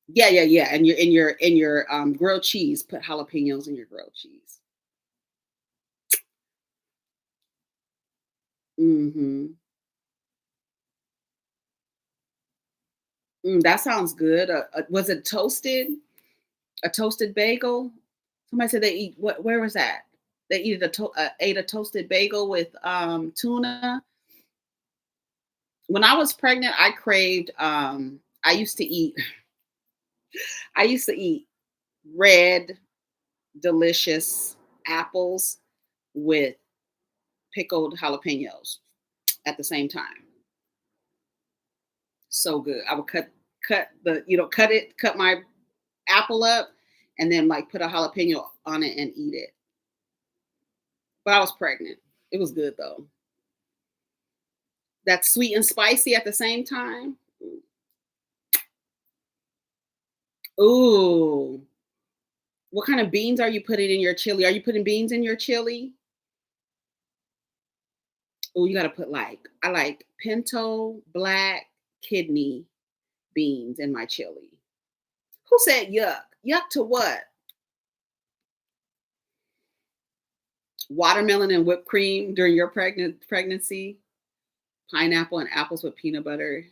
Yeah, yeah, yeah. And your grilled cheese, put jalapenos in your grilled cheese. Mhm. That sounds good. Was it toasted? A toasted bagel? Somebody said they eat what where was that? They ate a toasted bagel with, tuna. When I was pregnant, I used to eat red, delicious apples with pickled jalapenos at the same time. So good. I would cut my apple up and then, like, put a jalapeno on it and eat it. But I was pregnant. It was good, though. That's sweet and spicy at the same time. Ooh. What kind of beans are you putting in your chili? Are you putting beans in your chili? Oh, you gotta put I like pinto black kidney beans in my chili. Who said yuck? Yuck to what? Watermelon and whipped cream during your pregnancy? Pineapple and apples with peanut butter.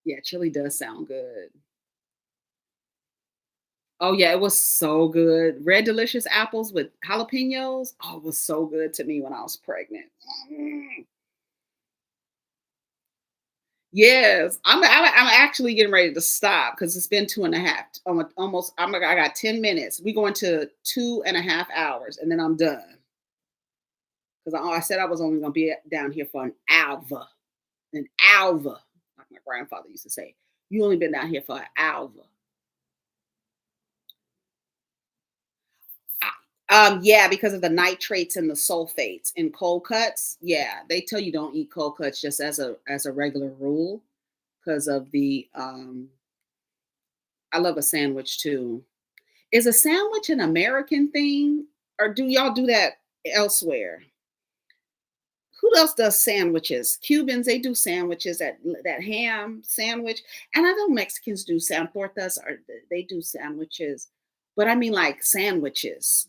Yeah, chili does sound good. Oh yeah, it was so good. Red delicious apples with jalapenos. Oh, it was so good to me when I was pregnant. Mm. Yes, I'm actually getting ready to stop because it's been 2.5, almost. I got 10 minutes. We going to 2.5 hours, and then I'm done. Because I said I was only going to be down here for an alva, like my grandfather used to say. You only been down here for an alva. Yeah, because of the nitrates and the sulfates in cold cuts. Yeah, they tell you don't eat cold cuts just as a regular rule because of the. I love a sandwich too. Is a sandwich an American thing, or do y'all do that elsewhere? Who else does sandwiches? Cubans, they do sandwiches, that ham sandwich, and I know Mexicans do tortas, or they do sandwiches, but I mean like sandwiches.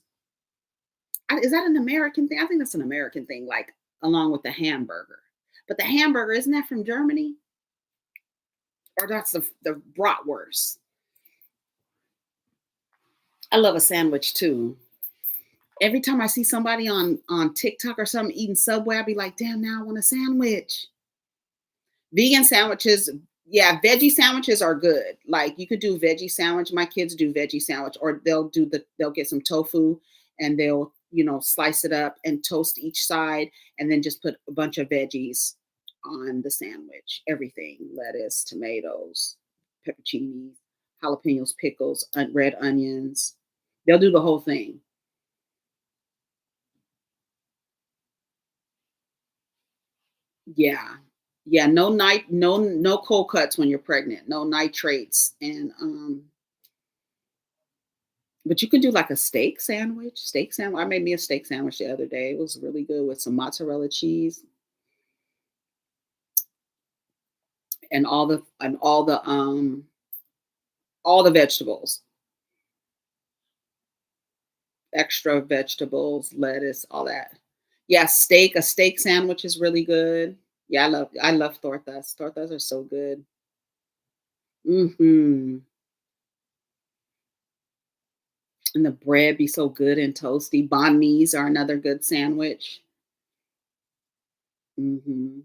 Is that an American thing? I think that's an American thing, like along with the hamburger. But the hamburger, isn't that from Germany? Or that's the bratwurst. I love a sandwich too. Every time I see somebody on TikTok or something eating Subway, I'll be like, damn, now I want a sandwich. Vegan sandwiches, yeah, veggie sandwiches are good. Like you could do veggie sandwich. My kids do veggie sandwich, or they'll get some tofu and they'll slice it up and toast each side, and then just put a bunch of veggies on the sandwich. Everything: lettuce, tomatoes, pepperoni, jalapenos, pickles, red onions. They'll do the whole thing. Yeah. Yeah, no cold cuts when you're pregnant, no nitrates, and, but you can do, like, a steak sandwich. I made me a steak sandwich the other day. It was really good with some mozzarella cheese and all the vegetables, extra vegetables, lettuce, all that. Yeah, a steak sandwich is really good. Yeah, I love tortas. Tortas are so good. Mhm. And the bread be so good and toasty. Banh mi's are another good sandwich. Mhm.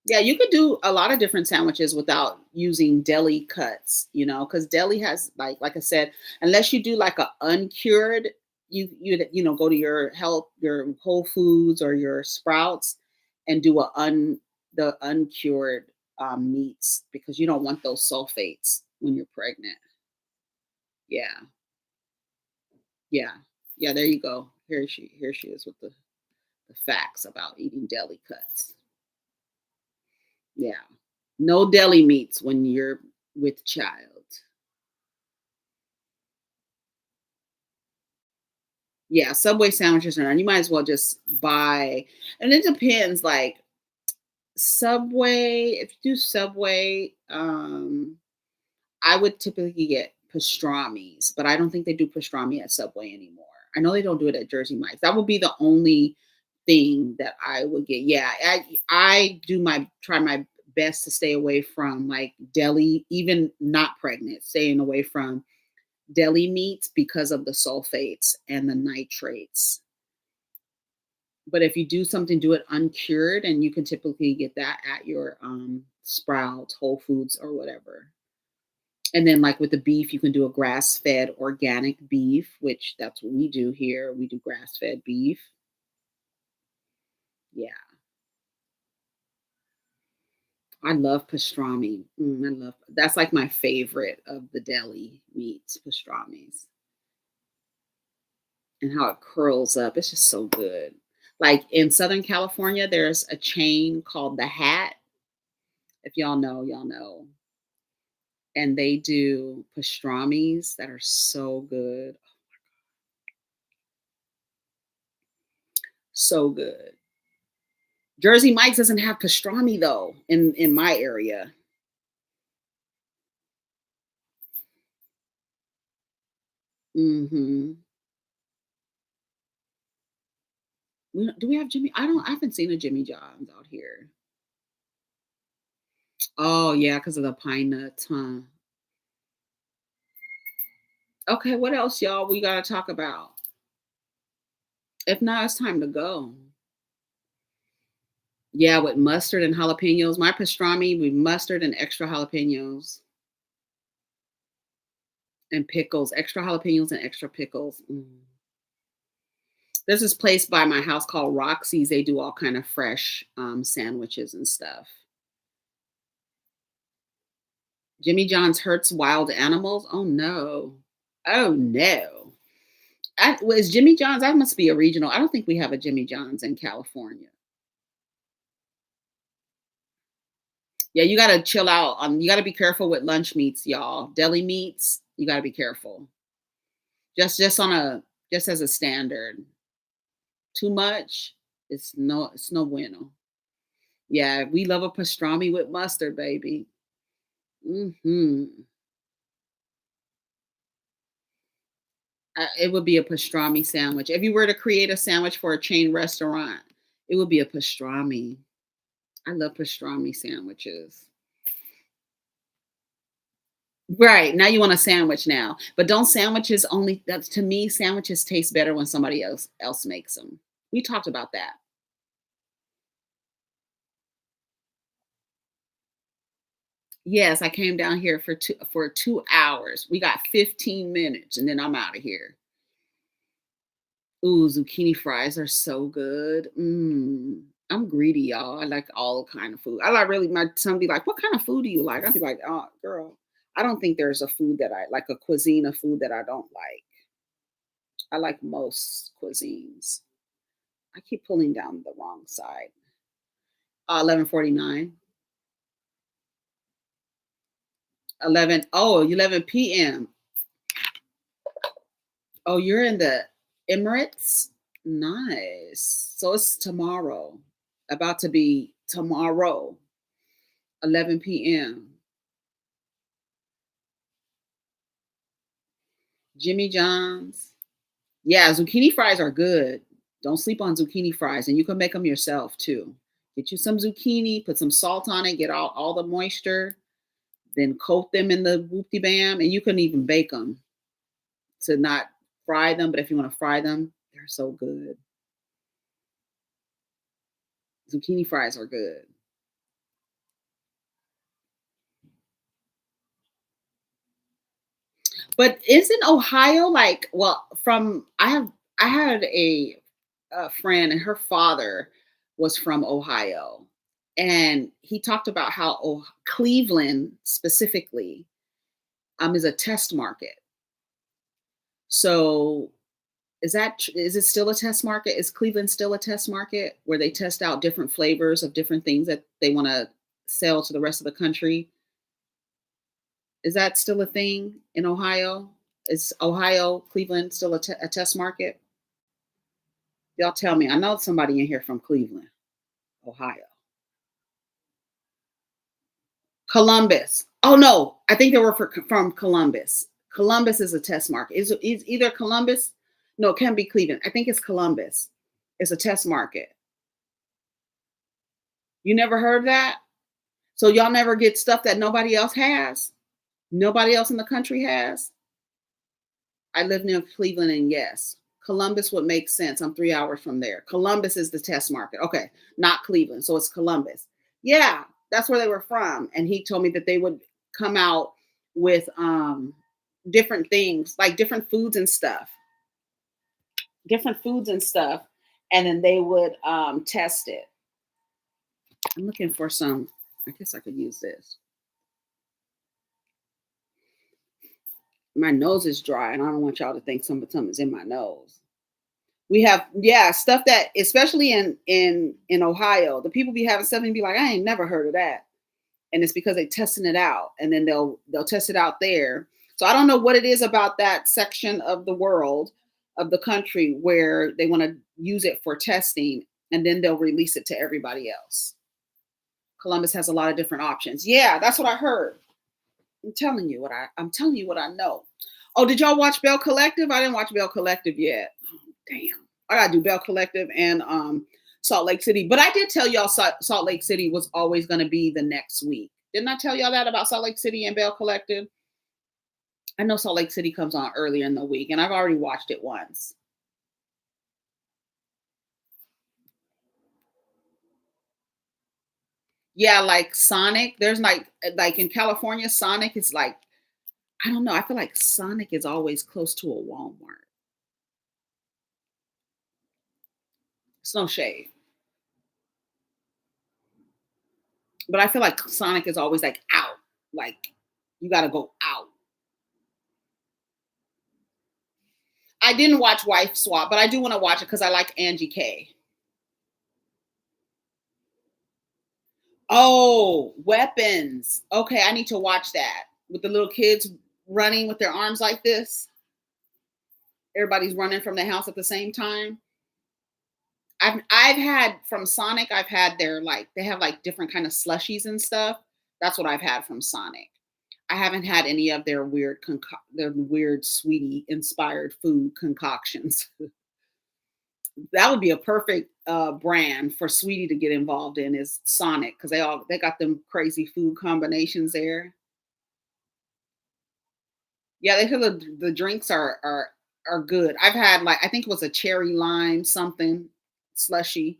Yeah, you could do a lot of different sandwiches without using deli cuts, because deli has, like I said, unless you do like a uncured, you go to your Whole Foods or your Sprouts and do the uncured meats because you don't want those sulfates when you're pregnant. Yeah, yeah, yeah. There you go. Here she is with the facts about eating deli cuts. Yeah, no deli meats when you're with child. Yeah, Subway sandwiches are, you might as well just buy, and it depends. Like Subway, if you do Subway, I would typically get pastrami's, but I don't think they do pastrami at Subway anymore. I know they don't do it at Jersey Mike's. That would be the only thing that I would get. Yeah, I do my try my best to stay away from like deli, even not pregnant, staying away from deli meats because of the sulfates and the nitrates. But if you do something, do it uncured, and you can typically get that at your Sprouts, Whole Foods, or whatever. And then, like with the beef, you can do a grass fed organic beef, which that's what we do here. We do grass fed beef. Yeah, I love pastrami. I love that's like my favorite of the deli meats, pastrami's, and how it curls up. It's just so good. Like in Southern California, there's a chain called The Hat. If y'all know, y'all know. And they do pastrami's that are so good, so good. Jersey Mike's doesn't have pastrami though in my area. Mhm. Do we have Jimmy? I haven't seen a Jimmy John's out here. Oh yeah, because of the pine nuts, huh? Okay, what else, y'all? We gotta talk about. If not, it's time to go. Yeah, with mustard and jalapenos. My pastrami with mustard and extra jalapenos and pickles, extra jalapenos and extra pickles. There's this place by my house called Roxy's. They do all kind of fresh sandwiches and stuff. Jimmy John's hurts wild animals. Oh no. Oh no. Was Jimmy John's? That must be a regional. I don't think we have a Jimmy John's in California. Yeah, you gotta chill out. You gotta be careful with lunch meats, y'all. Deli meats, you gotta be careful. Just on a just as a standard. Too much, it's no bueno. Yeah, we love a pastrami with mustard, baby. It would be a pastrami sandwich. If you were to create a sandwich for a chain restaurant, it would be a pastrami. I love pastrami sandwiches. Right, now you want a sandwich now. But don't sandwiches only that's to me, sandwiches taste better when somebody else makes them. We talked about that. Yes, I came down here for 2 hours. We got 15 minutes and then I'm out of here. Ooh, zucchini fries are so good. I'm greedy, y'all. I like all kind of food. I like really my son be like, "What kind of food do you like?" I'd be like, "Oh, girl, I don't think there's a food that I like a cuisine of food that I don't like. I like most cuisines." I keep pulling down the wrong side. 11:49. 11 p.m. Oh, you're in the Emirates? Nice. So it's tomorrow. About to be tomorrow, 11 p.m. Jimmy John's. Yeah, zucchini fries are good. Don't sleep on zucchini fries, and you can make them yourself too. Get you some zucchini, put some salt on it, get all the moisture, then coat them in the whoopty bam, and you can even bake them to not fry them. But if you want to fry them, they're so good. Zucchini fries are good. But isn't Ohio like, well, from I have I had a friend, and her father was from Ohio, and he talked about how Cleveland specifically is a test market. So is it still a test market? Is Cleveland still a test market where they test out different flavors of different things that they want to sell to the rest of the country? Is that still a thing in Ohio? Is Ohio, Cleveland still a test market? Y'all tell me. I know somebody in here from Cleveland, Ohio. Columbus. Oh no, I think they were from Columbus. Columbus is a test market. Is either Columbus? No, it can't be Cleveland. I think it's Columbus. It's a test market. You never heard that? So y'all never get stuff that nobody else has? Nobody else in the country has? I live near Cleveland, and yes, Columbus would make sense. I'm 3 hours from there. Columbus is the test market. Okay, not Cleveland. So it's Columbus. Yeah, that's where they were from. And he told me that they would come out with different things, like different foods and stuff, and then they would test it. I'm looking for some. I guess I could use this. My nose is dry, and I don't want y'all to think something's in my nose. We have, yeah, stuff that, especially in Ohio, the people be having stuff and be like, I ain't never heard of that, and it's because they testing it out, and then they'll test it out there. So I don't know what it is about that section of the world, of the country, where they want to use it for testing, and then they'll release it to everybody else. Columbus has a lot of different options. Yeah, that's what I heard. I'm telling you what I know. Oh, did y'all watch Bell Collective? I didn't watch Bell Collective yet. Oh, damn. I gotta do Bell Collective and Salt Lake City. But I did tell y'all Salt Lake City was always gonna be the next week. Didn't I tell y'all that about Salt Lake City and Bell Collective? I know Salt Lake City comes on earlier in the week, and I've already watched it once. Yeah, like Sonic. There's like in California, Sonic is like, I don't know. I feel like Sonic is always close to a Walmart. It's no shade. But I feel like Sonic is always like out. Like you gotta go out. I didn't watch Wife Swap, but I do want to watch it because I like Angie K. Oh, weapons. Okay, I need to watch that. With the little kids running with their arms like this. Everybody's running from the house at the same time. I've had from Sonic, I've had their like they have like different kind of slushies and stuff. That's what I've had from Sonic. I haven't had any of their weird sweetie inspired food concoctions. That would be a perfect brand for Sweetie to get involved in is Sonic because they got them crazy food combinations there. Yeah, they feel the drinks are good. I've had like I think it was a cherry lime something slushy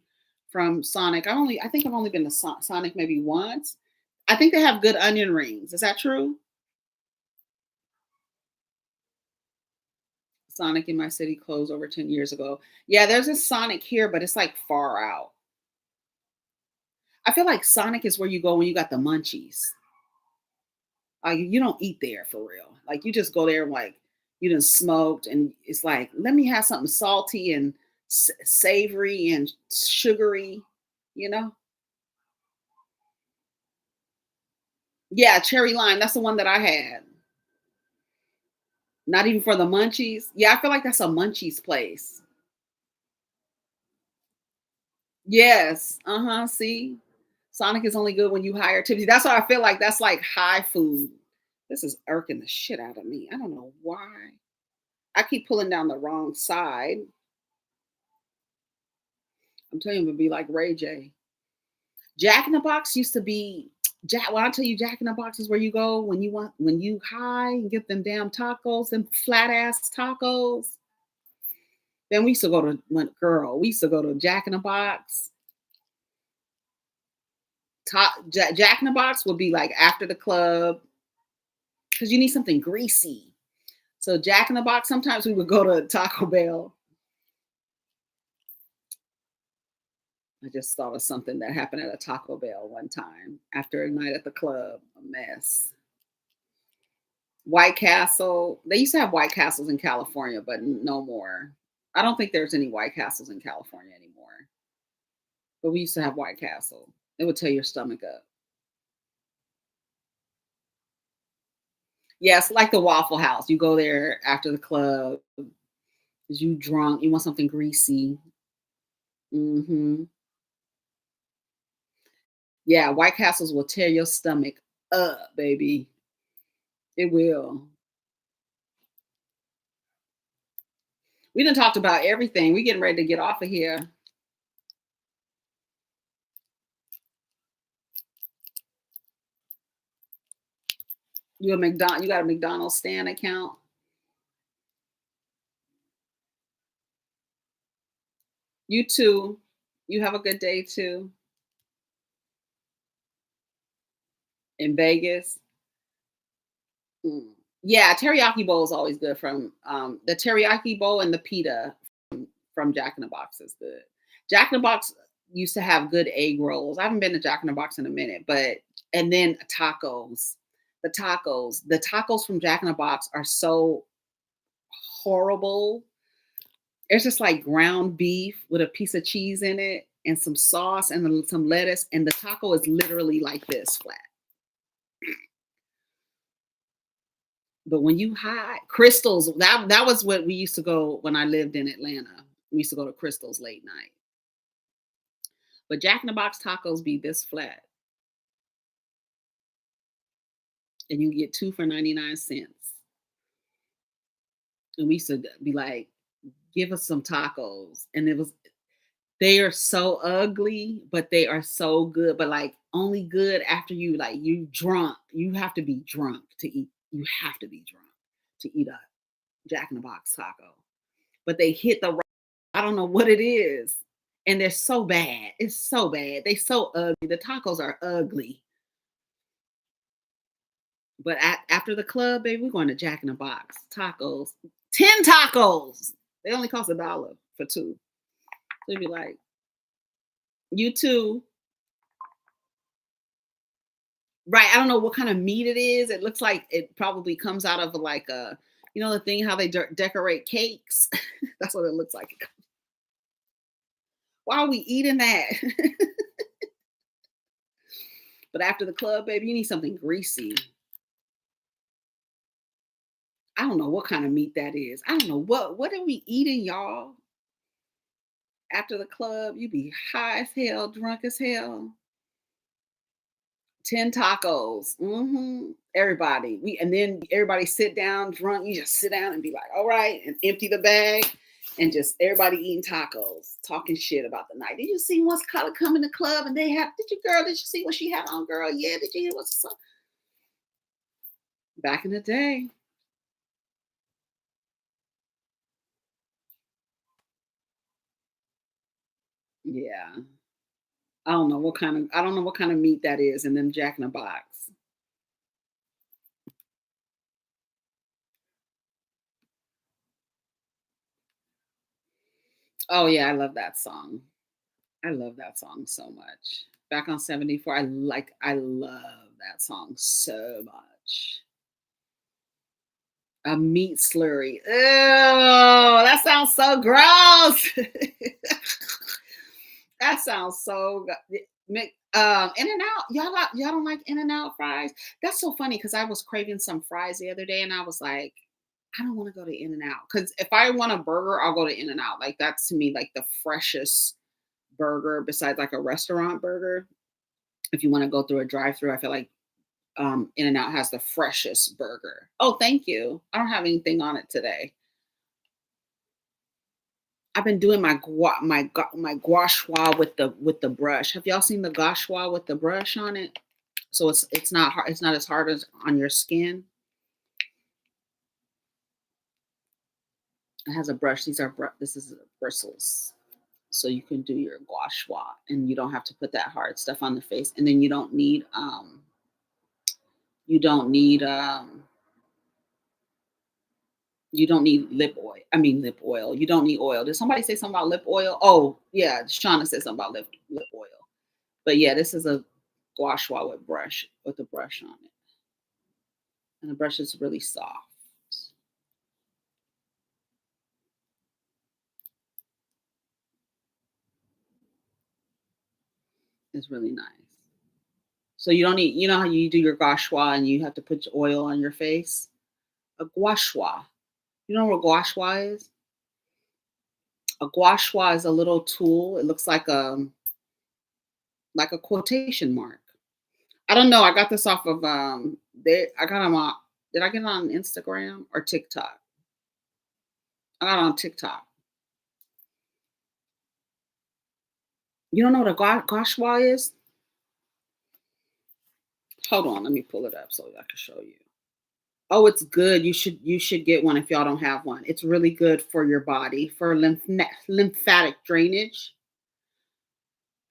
from Sonic. I think I've only been to Sonic maybe once. I think they have good onion rings. Is that true? Sonic in my city closed over 10 years ago. Yeah, there's a Sonic here, but it's like far out. I feel like Sonic is where you go when you got the munchies. Like you don't eat there for real. Like you just go there and like you done smoked, and it's like let me have something salty and savory and sugary. You know? Yeah, cherry lime. That's the one that I had. Not even for the munchies. Yeah, I feel like that's a munchies place. Yes. Uh-huh. See? Sonic is only good when you hire tipsy. That's why I feel like that's like high food. This is irking the shit out of me. I don't know why. I keep pulling down the wrong side. I'm telling you, it would be like Ray J. Jack in the Box used to be Jack. When I tell you Jack in the Box is where you go when you high and get them damn tacos, them flat ass tacos. Then we used to go to girl. We used to go to Jack in the Box. Jack in the Box would be like after the club because you need something greasy. So Jack in the Box. Sometimes we would go to Taco Bell. I just thought of something that happened at a Taco Bell one time after a night at the club. A mess. White Castle. They used to have White Castles in California, but no more. I don't think there's any White Castles in California anymore. But we used to have White Castle. It would tear your stomach up. Yes, like the Waffle House. You go there after the club. 'Cause you drunk. You want something greasy. Hmm. Yeah, White Castles will tear your stomach up, baby. It will. We done talked about everything. We getting ready to get off of here. You got a McDonald's stand account? You too. You have a good day too in Vegas. Mm. Yeah, teriyaki bowl is always good from the teriyaki bowl and the pita from Jack in the Box is good. Jack in the Box used to have good egg rolls. I haven't been to Jack in the Box in a minute, but and then tacos. The tacos from Jack in the Box are so horrible. It's just like ground beef with a piece of cheese in it and some sauce and then some lettuce, and the taco is literally like this flat. But when you hide Crystals, that was what we used to go when I lived in Atlanta. We used to go to Crystals late night. But Jack in the Box tacos be this flat, and you get two for 99 cents. And we used to be like, "Give us some tacos," and they are so ugly, but they are so good. But like only good after you drunk. You have to be drunk to eat. You have to be drunk to eat a Jack in the Box taco. But they hit the I don't know what it is. And they're so bad. It's so bad. They so ugly. The tacos are ugly. But after the club, baby, we're going to Jack in the Box. Tacos. 10 tacos. They only cost $1 for two. So you'd be like, you too. Right. I don't know what kind of meat it is. It looks like it probably comes out of like the thing how they decorate cakes. That's what it looks like. Why are we eating that? But after the club, baby, you need something greasy. I don't know what kind of meat that is. I don't know what are we eating, y'all? After the club, you be high as hell, drunk as hell. 10 tacos. Everybody. And then everybody sit down drunk. You just sit down and be like, all right, and empty the bag and just everybody eating tacos, talking shit about the night. Did you see what's color come in the club and did you see what she had on, girl? Yeah, did you hear what's up? Back in the day. Yeah. I don't know what kind of meat that is in them Jack in the Box. Oh yeah, I love that song. I love that song so much. Back on 74, I love that song so much. A meat slurry. Oh, that sounds so gross. That sounds so good. In and out. Y'all don't like In and Out fries? That's so funny because I was craving some fries the other day and I was like, I don't want to go to In and Out. Because if I want a burger, I'll go to In and Out. Like that's to me like the freshest burger besides like a restaurant burger. If you want to go through a drive-through, I feel like In and Out has the freshest burger. Oh, thank you. I don't have anything on it today. I've been doing my gua sha with the brush. Have y'all seen the gua sha with the brush on it? So it's not hard. It's not as hard as on your skin. It has a brush. This is bristles, so you can do your gua sha, and you don't have to put that hard stuff on the face. And then you don't need You don't need lip oil. I mean lip oil. You don't need oil. Did somebody say something about lip oil? Oh, yeah, Shauna said something about lip oil. But yeah, this is a gua sha with a brush on it. And the brush is really soft. It's really nice. So you don't need, you know how you do your gua sha and you have to put oil on your face? A gua sha. You know what gua sha is? A gua sha is a little tool. It looks like a quotation mark. I don't know. I got this off of I got them on, did I get it on Instagram or TikTok? I got it on TikTok. You don't know what a gua sha is? Hold on, let me pull it up so I can show you. Oh, it's good. You should get one if y'all don't have one. It's really good for your body for lymphatic drainage.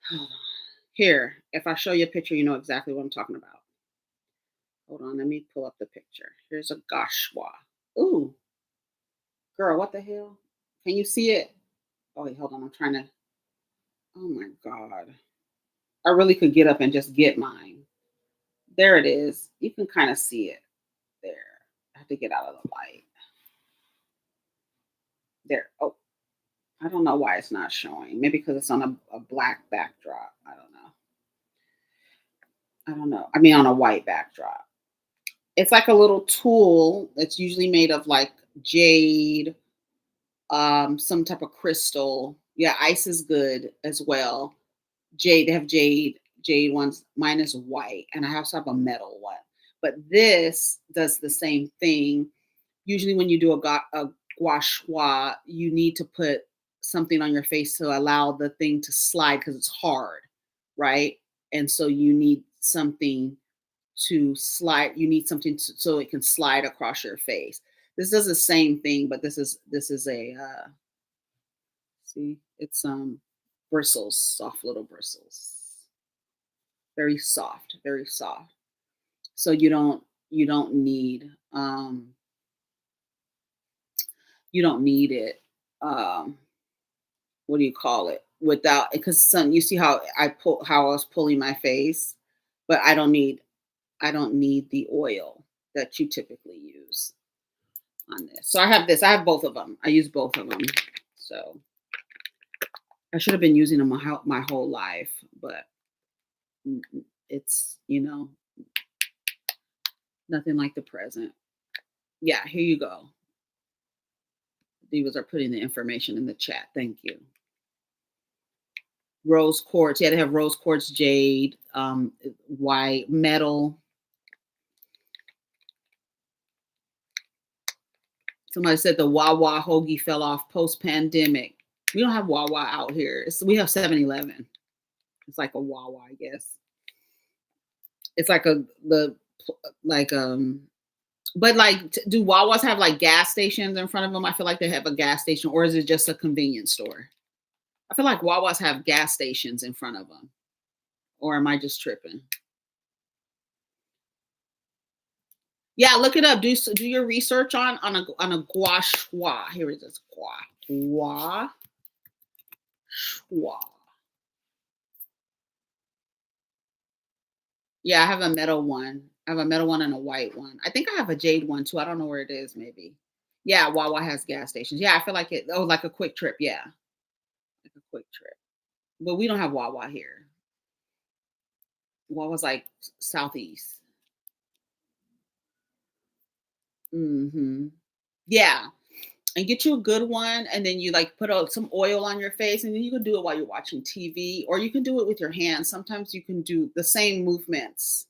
Hold on. Here, if I show you a picture, you know exactly what I'm talking about. Hold on, let me pull up the picture. Here's a gashwa. Ooh, girl, what the hell? Can you see it? Oh, wait, hold on. I'm trying to. Oh my God. I really could get up and just get mine. There it is. You can kind of see it there. I have to get out of the light. There. Oh, I don't know why it's not showing. Maybe because it's on a black backdrop. I don't know. I don't know. I mean, on a white backdrop. It's like a little tool that's usually made of like jade, some type of crystal. Yeah, ice is good as well. Jade, they have jade ones. Mine is white, and I also have a metal one. But this does the same thing. Usually, when you do a gua sha, you need to put something on your face to allow the thing to slide because it's hard, right? And so you need something to slide. You need something so it can slide across your face. This does the same thing, but this is a see, it's bristles, soft little bristles, very soft, very soft. So you don't need you don't need it. What do you call it? Without, because some, you see how how I was pulling my face, but I don't need the oil that you typically use on this. So I have this. I have both of them. I use both of them. So I should have been using them my whole life, but it's nothing like the present. Yeah, here you go. Divas are putting the information in the chat. Thank you. Rose quartz. Yeah, they have rose quartz, jade, white, metal. Somebody said the Wawa hoagie fell off post pandemic. We don't have Wawa out here. We have 7-Eleven. It's like a Wawa, I guess. It's like like but like do Wawas have like gas stations in front of them? I feel like they have a gas station, or is it just a convenience store? I feel like Wawas have gas stations in front of them. Or am I just tripping? Yeah, look it up. Do your research on a gua sha. Here it is. Gua sha. Yeah, I have a metal one. I have a metal one and a white one. I think I have a jade one too. I don't know where it is. Maybe. Yeah, Wawa has gas stations. Yeah, I feel like it. Oh, like a quick trip. Yeah, like a quick trip. But we don't have Wawa here. Wawa's like southeast. Hmm. Yeah, and get you a good one, and then you like put some oil on your face, and then you can do it while you're watching TV, or you can do it with your hands. Sometimes you can do the same movements.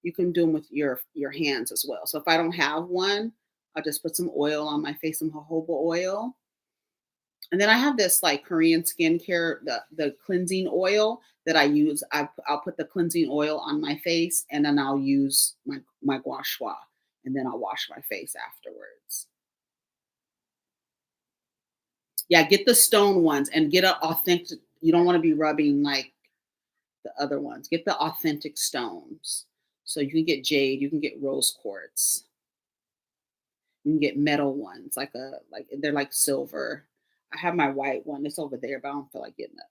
You can do them with your hands as well. So if I don't have one, I'll just put some oil on my face, some jojoba oil. And then I have this like Korean skincare, the cleansing oil that I use. I'll put the cleansing oil on my face, and then I'll use my gua sha, and then I'll wash my face afterwards. Yeah, get the stone ones and get an authentic. You don't want to be rubbing like the other ones. Get the authentic stones. So you can get jade, you can get rose quartz. You can get metal ones, like they're like silver. I have my white one. It's over there, but I don't feel like getting it.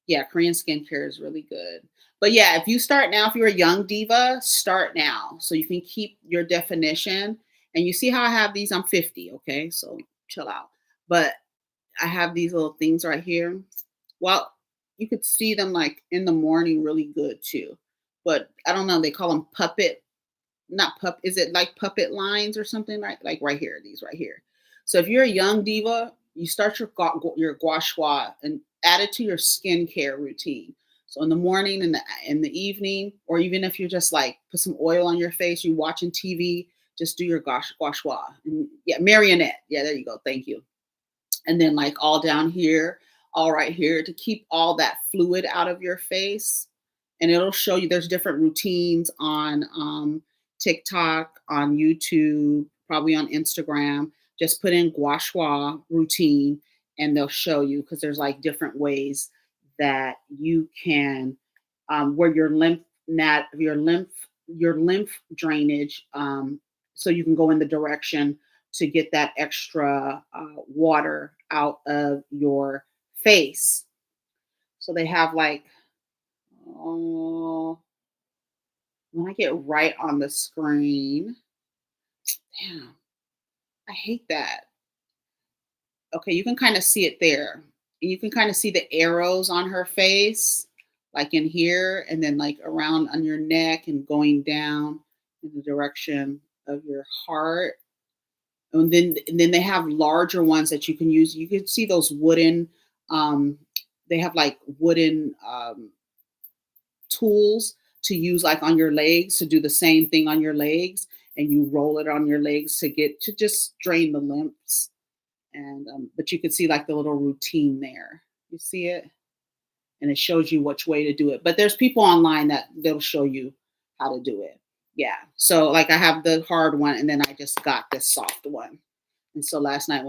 Yeah, Korean skincare is really good. But yeah, if you start now, if you're a young diva, start now so you can keep your definition. And you see how I have these? I'm 50, okay? So chill out. But I have these little things right here. Well, you could see them like in the morning really good too. But I don't know, they call them puppet, not pup, is it like puppet lines or something, like right here, these right here. So if you're a young diva, you start your gua sha and add it to your skincare routine. So in the morning and the evening, or even if you're just like put some oil on your face, you're watching TV, just do your gua sha. And yeah, marionette. Yeah, there you go. Thank you. And then like all down here, all right here to keep all that fluid out of your face. And it'll show you there's different routines on TikTok, on YouTube, probably on Instagram. Just put in gua sha routine and they'll show you because there's like different ways that you can where your lymph drainage so you can go in the direction to get that extra water out of your face. So they have like, oh, when I get right on the screen, damn, I hate that. Okay, you can kind of see it there. And you can kind of see the arrows on her face, like in here, and then like around on your neck and going down in the direction of your heart. And then they have larger ones that you can use. You can see those wooden, um, they have like wooden tools to use like on your legs to do the same thing on your legs, and you roll it on your legs to get to just drain the lymphs. And but you can see like the little routine there. You see it, and it shows you which way to do it. But there's people online that they'll show you how to do it. Yeah. So like I have the hard one, and then I just got this soft one. And so last night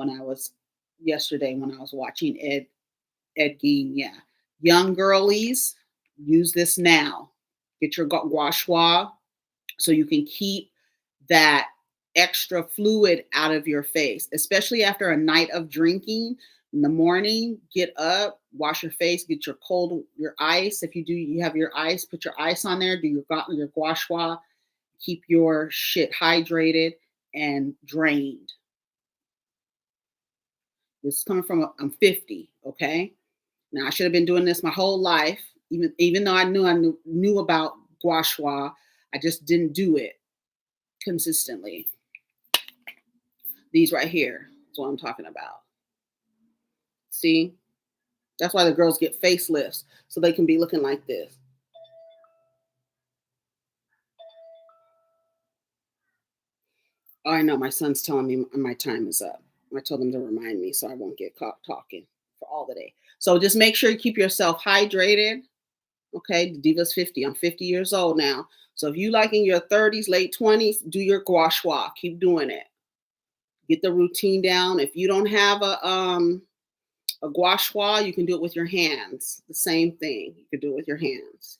yesterday when I was watching Ed Gein, yeah, young girlies, use this now. Get your gua sha so you can keep that extra fluid out of your face, especially after a night of drinking. In the morning, get up, wash your face, get your ice. If you have your ice, put your ice on there, do your gua sha, keep your shit hydrated and drained. This is coming from I'm 50, okay? Now I should have been doing this my whole life, even though I knew about gua sha, I just didn't do it consistently. These right here is what I'm talking about. See? That's why the girls get facelifts so they can be looking like this. Oh, I know my son's telling me my time is up. I told him to remind me so I won't get caught talking for all the day. So just make sure you keep yourself hydrated. Okay, the Diva's 50. I'm 50 years old now. So if you like in your 30s, late 20s, do your gua sha. Keep doing it. Get the routine down. If you don't have a gua sha, you can do it with your hands. The same thing. You can do it with your hands.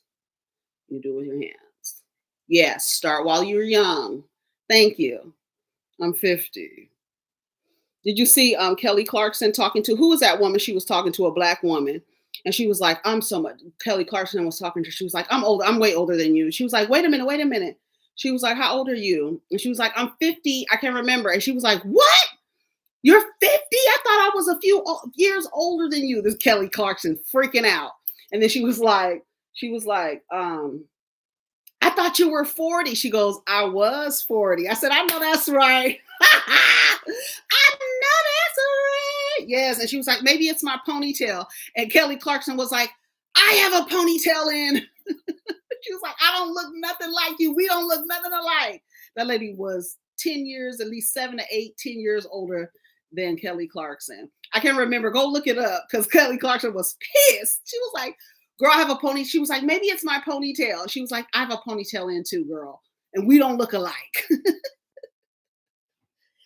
You do it with your hands. Yes, start while you're young. Thank you. I'm 50. Did you see Kelly Clarkson talking to who was that woman? She was talking to a black woman, and she was like, "I'm so much." Kelly Clarkson was talking to her. She was like, "I'm old. I'm way older than you." She was like, "Wait a minute, wait a minute." She was like, "How old are you?" And she was like, "I'm 50. I can't remember." And she was like, "What? You're 50? I thought I was a few years older than you." This Kelly Clarkson freaking out, and then she was like, "I thought you were 40." She goes, "I was 40." I said, "I know that's right." I know that's right. Yes. And she was like, "Maybe it's my ponytail." And Kelly Clarkson was like, "I have a ponytail in." She was like, "I don't look nothing like you. We don't look nothing alike." That lady was 10 years, at least 7 to 8, 10 years older than Kelly Clarkson. I can't remember. Go look it up because Kelly Clarkson was pissed. She was like, "Girl, I have a pony." She was like, "Maybe it's my ponytail." She was like, "I have a ponytail in too, girl. And we don't look alike."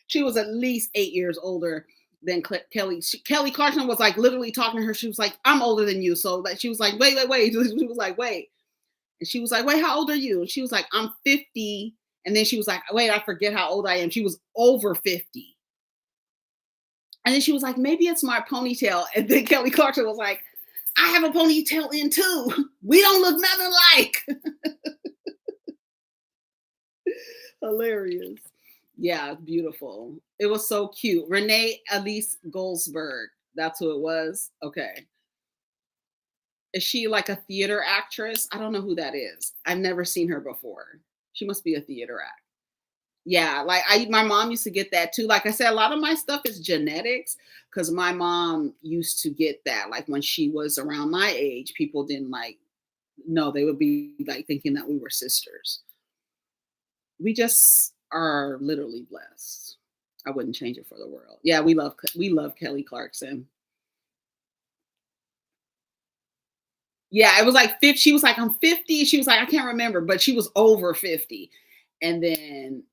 She was at least 8 years older than Kelly. Kelly Clarkson was like literally talking to her. She was like, "I'm older than you." So that she was like, "Wait, wait, wait." She was like, "Wait." And she was like, "Wait, how old are you?" And she was like, "I'm 50." And then she was like, wait, I forget how old I am. She was over 50. And then she was like, maybe it's my ponytail. And then Kelly Clarkson was like, I have a ponytail in too. We don't look nothing alike. Hilarious. Yeah, beautiful. It was so cute. Renee Elise Goldsberg. That's who it was. Okay. Is she like a theater actress? I don't know who that is. I've never seen her before. She must be a theater act. Yeah, like my mom used to get that too. Like I said, a lot of my stuff is genetics because my mom used to get that. Like when she was around my age, people didn't like no, they would be like thinking that we were sisters. We just are literally blessed. I wouldn't change it for the world. Yeah, we love Kelly Clarkson. Yeah, it was like 50. She was like, I'm 50. She was like, I can't remember, but she was over 50. And then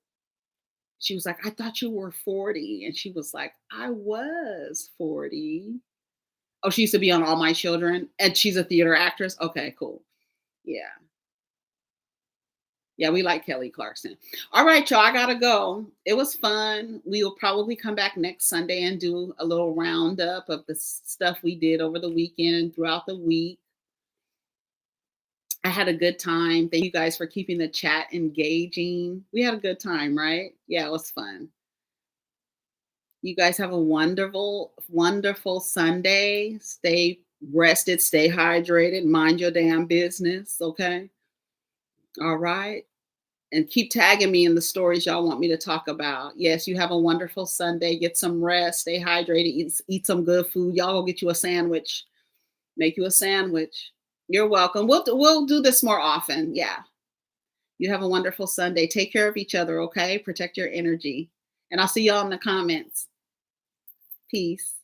she was like, I thought you were 40. And she was like, I was 40. Oh, she used to be on All My Children. And she's a theater actress. Okay, cool. Yeah. Yeah, we like Kelly Clarkson. All right, y'all. I gotta go. It was fun. We will probably come back next Sunday and do a little roundup of the stuff we did over the weekend and throughout the week. I had a good time. Thank you guys for keeping the chat engaging. We had a good time, right? Yeah, it was fun. You guys have a wonderful, wonderful Sunday. Stay rested, stay hydrated, mind your damn business, okay? All right. And keep tagging me in the stories y'all want me to talk about. Yes, you have a wonderful Sunday. Get some rest, stay hydrated, eat some good food. Y'all go get you a sandwich. Make you a sandwich. You're welcome. We'll do this more often. Yeah. You have a wonderful Sunday. Take care of each other, okay? Protect your energy. And I'll see y'all in the comments. Peace.